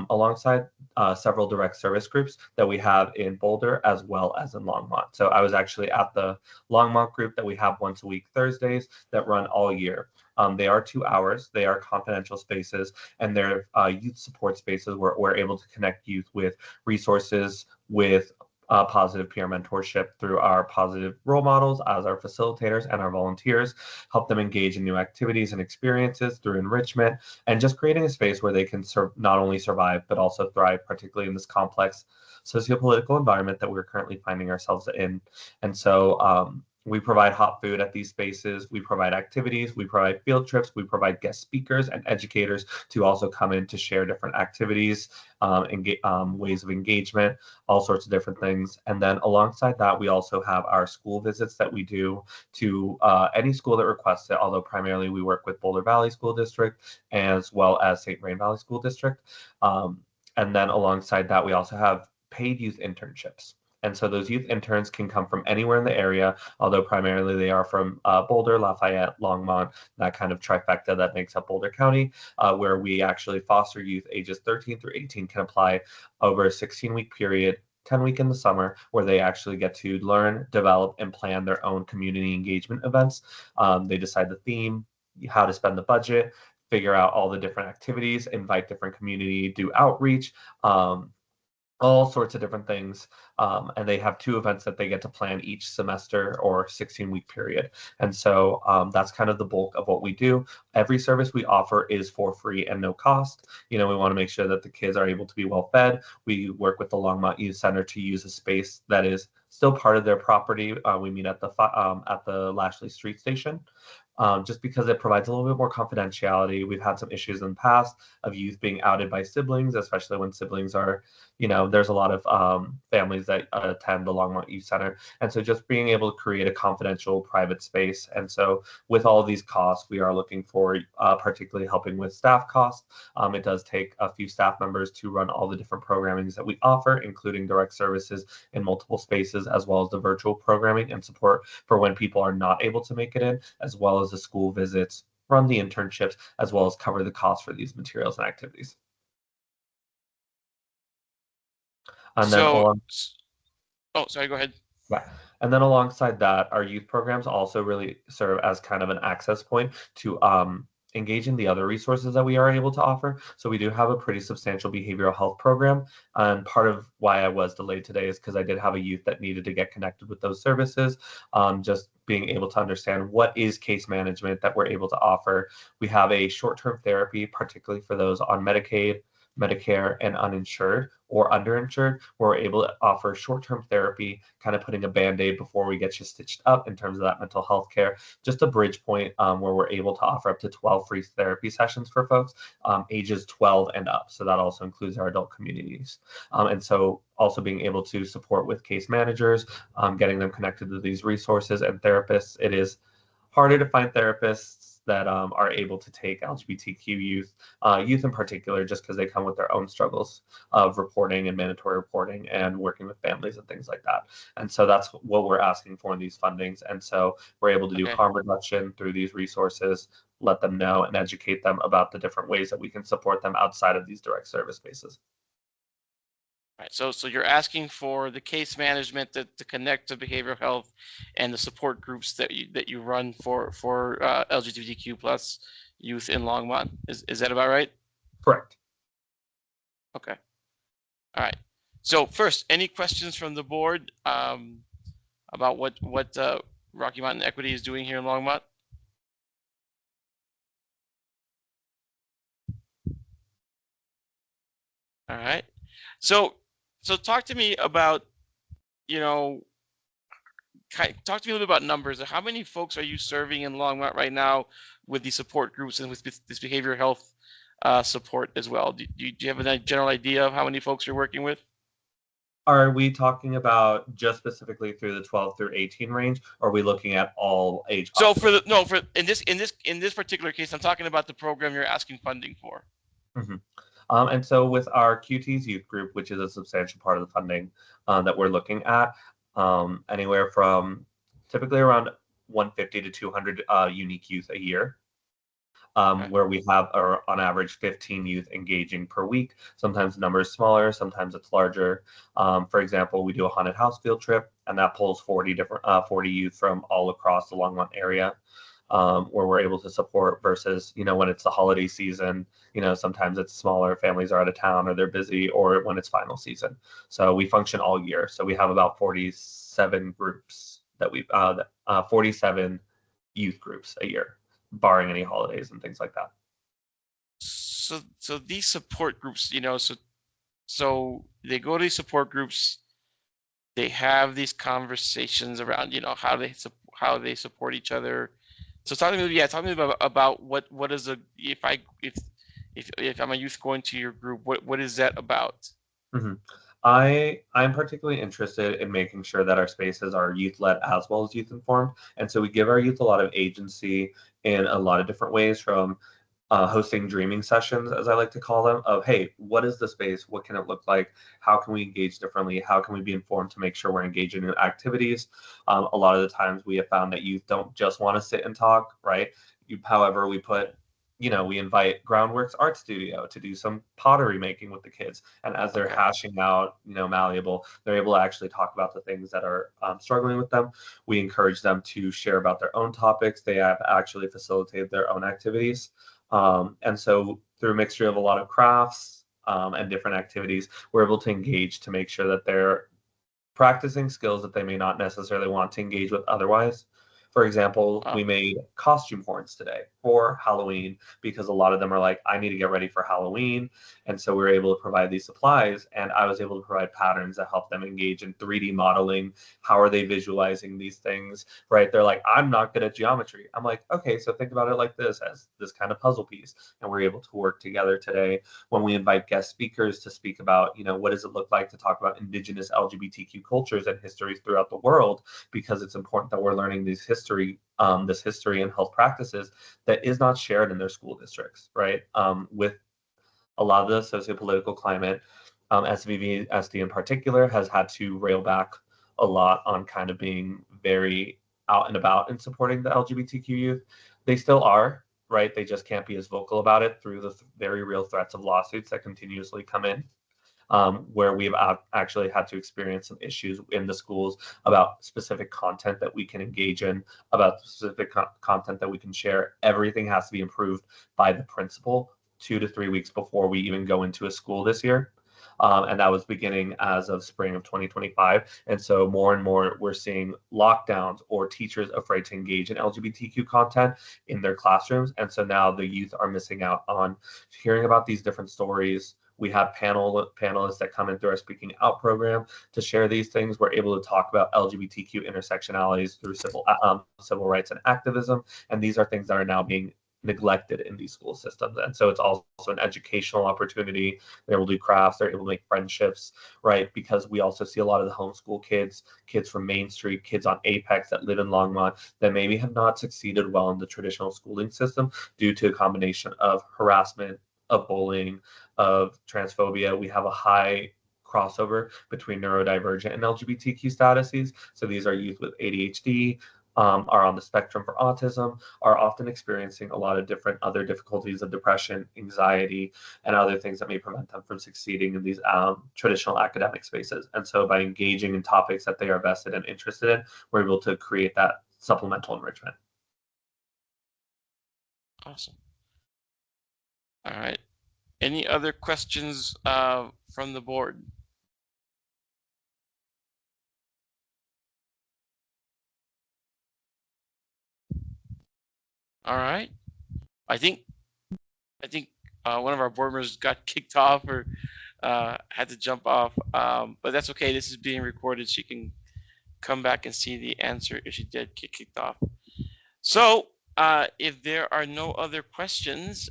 alongside several direct service groups that we have in Boulder as well as in Longmont. So I was actually at the Longmont group that we have once a week Thursdays that run all year. They are 2 hours. They are confidential spaces, and they're youth support spaces where we're able to connect youth with resources, with positive peer mentorship through our positive role models as our facilitators and our volunteers, help them engage in new activities and experiences through enrichment, and just creating a space where they can not only survive, but also thrive, particularly in this complex sociopolitical environment that we're currently finding ourselves in. And so we provide hot food at these spaces. We provide activities. We provide field trips. We provide guest speakers and educators to also come in to share different activities, ways of engagement, all sorts of different things. And then alongside that, we also have our school visits that we do to any school that requests it, although primarily we work with Boulder Valley School District as well as St. Vrain Valley School District. And then alongside that, we also have paid youth internships. And so those youth interns can come from anywhere in the area, although primarily they are from Boulder, Lafayette, Longmont, that kind of trifecta that makes up Boulder County, where we actually foster youth ages 13 through 18 can apply over a 16-week period, 10-week in the summer, where they actually get to learn, develop, and plan their own community engagement events. They decide the theme, how to spend the budget, figure out all the different activities, invite different community, do outreach, all sorts of different things. And they have 2 events that they get to plan each semester or 16-week period. And so that's kind of the bulk of what we do. Every service we offer is for free and no cost. We want to make sure that the kids are able to be well fed. We work with the Longmont Youth Center to use a space that is still part of their property. We meet at the Lashley Street Station. Just because it provides a little bit more confidentiality. We've had some issues in the past of youth being outed by siblings, especially when siblings are, there's a lot of families that attend the Longmont Youth Center. And so just being able to create a confidential private space. And so with all of these costs, we are looking for particularly helping with staff costs. It does take a few staff members to run all the different programmings that we offer, including direct services in multiple spaces, as well as the virtual programming and support for when people are not able to make it in, as well as the school visits, run the internships, as well as cover the cost for these materials and activities. And then sorry, go ahead. Yeah. And then alongside that, our youth programs also really serve as kind of an access point to engage in the other resources that we are able to offer. So we do have a pretty substantial behavioral health program. And part of why I was delayed today is because I did have a youth that needed to get connected with those services. Just being able to understand what is case management that we're able to offer. We have a short-term therapy, particularly for those on Medicaid, Medicare, and uninsured or underinsured, where we're able to offer short-term therapy, kind of putting a band-aid before we get you stitched up in terms of that mental health care. Just a bridge point where we're able to offer up to 12 free therapy sessions for folks ages 12 and up. So that also includes our adult communities. And so also being able to support with case managers, getting them connected to these resources and therapists. It is harder to find therapists that are able to take LGBTQ youth in particular, just because they come with their own struggles of reporting and mandatory reporting and working with families and things like that. And so that's what we're asking for in these fundings. And so we're able to do harm reduction through these resources, let them know and educate them about the different ways that we can support them outside of these direct service spaces. Right. So you're asking for the case management to connect to behavioral health and the support groups that you run for LGBTQ plus youth in Longmont. Is that about right? Correct. Okay. All right. So first, any questions from the board about what Rocky Mountain Equity is doing here in Longmont? All right. So talk to me about, talk to me a little bit about numbers. How many folks are you serving in Longmont right now with the support groups and with this behavioral health support as well? Do you have a general idea of how many folks you're working with? Are we talking about just specifically through the 12 through 18 range, or are we looking at all age? So in this particular case, I'm talking about the program you're asking funding for. Mm-hmm. And so with our QT's youth group, which is a substantial part of the funding that we're looking at, anywhere from typically around 150 to 200 unique youth a year. Where we have on average 15 youth engaging per week. Sometimes the number is smaller, sometimes it's larger. For example, we do a haunted house field trip, and that pulls 40 youth from all across the Longmont area, where we're able to support versus, when it's the holiday season, sometimes it's smaller, families are out of town or they're busy, or when it's final season. So we function all year. So we have about 47 groups that 47 youth groups a year, barring any holidays and things like that. So these support groups, so they go to these support groups, they have these conversations around, how they support each other. So talk to me about what is if I'm a youth going to your group, what is that about? Mm-hmm. I'm particularly interested in making sure that our spaces are youth-led as well as youth-informed. And so we give our youth a lot of agency in a lot of different ways, from hosting dreaming sessions, as I like to call them, of, hey, what is the space? What can it look like? How can we engage differently? How can we be informed to make sure we're engaging in activities? A lot of the times we have found that youth don't just want to sit and talk, right? However, we invite Groundworks Art Studio to do some pottery making with the kids. And as they're hashing out, malleable, they're able to actually talk about the things that are struggling with them. We encourage them to share about their own topics. They have actually facilitated their own activities. And so through a mixture of a lot of crafts and different activities, we're able to engage to make sure that they're practicing skills that they may not necessarily want to engage with otherwise. For example, we made costume horns today for Halloween because a lot of them are like, I need to get ready for Halloween. And so we were able to provide these supplies, and I was able to provide patterns that help them engage in 3D modeling. How are they visualizing these things, right? They're like, I'm not good at geometry. I'm like, okay, so think about it like this, as this kind of puzzle piece. And we're able to work together today when we invite guest speakers to speak about, what does it look like to talk about indigenous LGBTQ cultures and histories throughout the world, because it's important that we're learning this history and health practices that is not shared in their school districts, right? With a lot of the sociopolitical climate, SVVSD in particular has had to rail back a lot on kind of being very out and about in supporting the LGBTQ youth. They still are, right? They just can't be as vocal about it through the very real threats of lawsuits that continuously come in. Where we've actually had to experience some issues in the schools about specific content that we can engage in, about specific content that we can share. Everything has to be improved by the principal 2 to 3 weeks before we even go into a school this year. And that was beginning as of spring of 2025. And so more and more we're seeing lockdowns or teachers afraid to engage in LGBTQ content in their classrooms. And so now the youth are missing out on hearing about these different stories. We have panelists that come in through our Speaking Out program to share these things. We're able to talk about LGBTQ intersectionalities through civil rights and activism. And these are things that are now being neglected in these school systems. And so it's also an educational opportunity. They're able to do crafts, they're able to make friendships, right? Because we also see a lot of the homeschool kids from Main Street, kids on Apex that live in Longmont that maybe have not succeeded well in the traditional schooling system due to a combination of harassment, of bullying, of transphobia. We have a high crossover between neurodivergent and LGBTQ statuses. So these are youth with ADHD, are on the spectrum for autism, are often experiencing a lot of different other difficulties of depression, anxiety, and other things that may prevent them from succeeding in these traditional academic spaces. And so by engaging in topics that they are vested and interested in, we're able to create that supplemental enrichment. Awesome. All right. Any other questions from the board? All right. I think one of our board members got kicked off or had to jump off, but that's okay. This is being recorded. She can come back and see the answer if she did get kicked off. So if there are no other questions,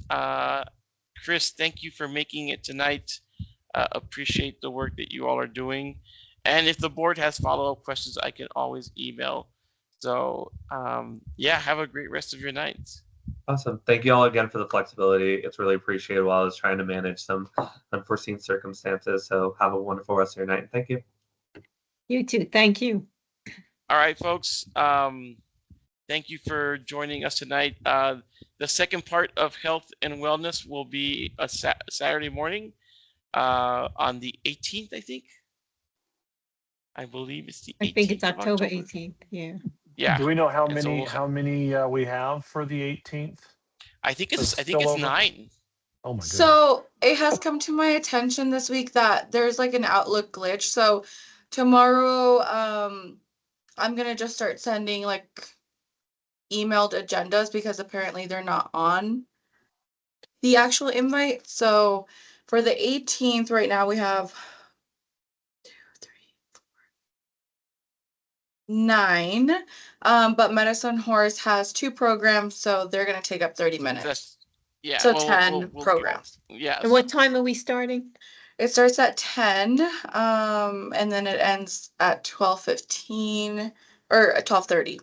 Chris, thank you for making it tonight. Appreciate the work that you all are doing. And if the board has follow-up questions, I can always email. So yeah, have a great rest of your night. Awesome. Thank you all again for the flexibility. It's really appreciated while I was trying to manage some unforeseen circumstances. So have a wonderful rest of your night. Thank you. You too. Thank you. All right, folks. Thank you for joining us tonight. The second part of health and wellness will be a Saturday morning on the 18th, I think. I believe it's the 18th. I think it's October 18th. Yeah. Yeah. Do we know how many we have for the 18th? I think it's 9. Oh my goodness. So it has come to my attention this week that there's like an Outlook glitch. So tomorrow, I'm gonna just start sending like emailed agendas because apparently they're not on the actual invite. So for the 18th, right now we have 2, 3, 4, 9. But Medicine Horse has 2 programs, so they're gonna take up 30 minutes. Yeah. So 10 programs. Yeah. And what time are we starting? It starts at 10, and then it ends at 12:15 or at 12:30.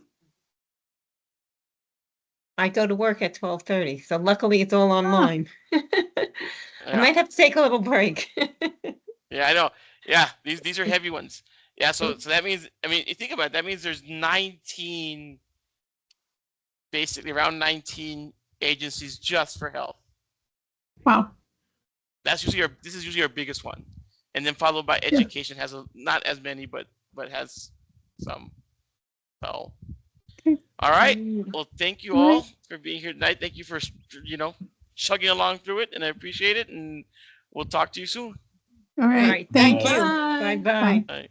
I go to work at 12:30, so luckily it's all online. I might have to take a little break. Yeah, I know. Yeah, these are heavy ones. Yeah, so that means, I mean, you think about it, that means there's 19, basically around 19 agencies just for health. Wow. This is usually our biggest one, and then followed by education has not as many, but has some. So, all right. Well, thank you all for being here tonight. Thank you for chugging along through it, and I appreciate it. And we'll talk to you soon. All right. Thank you. Bye bye. Bye.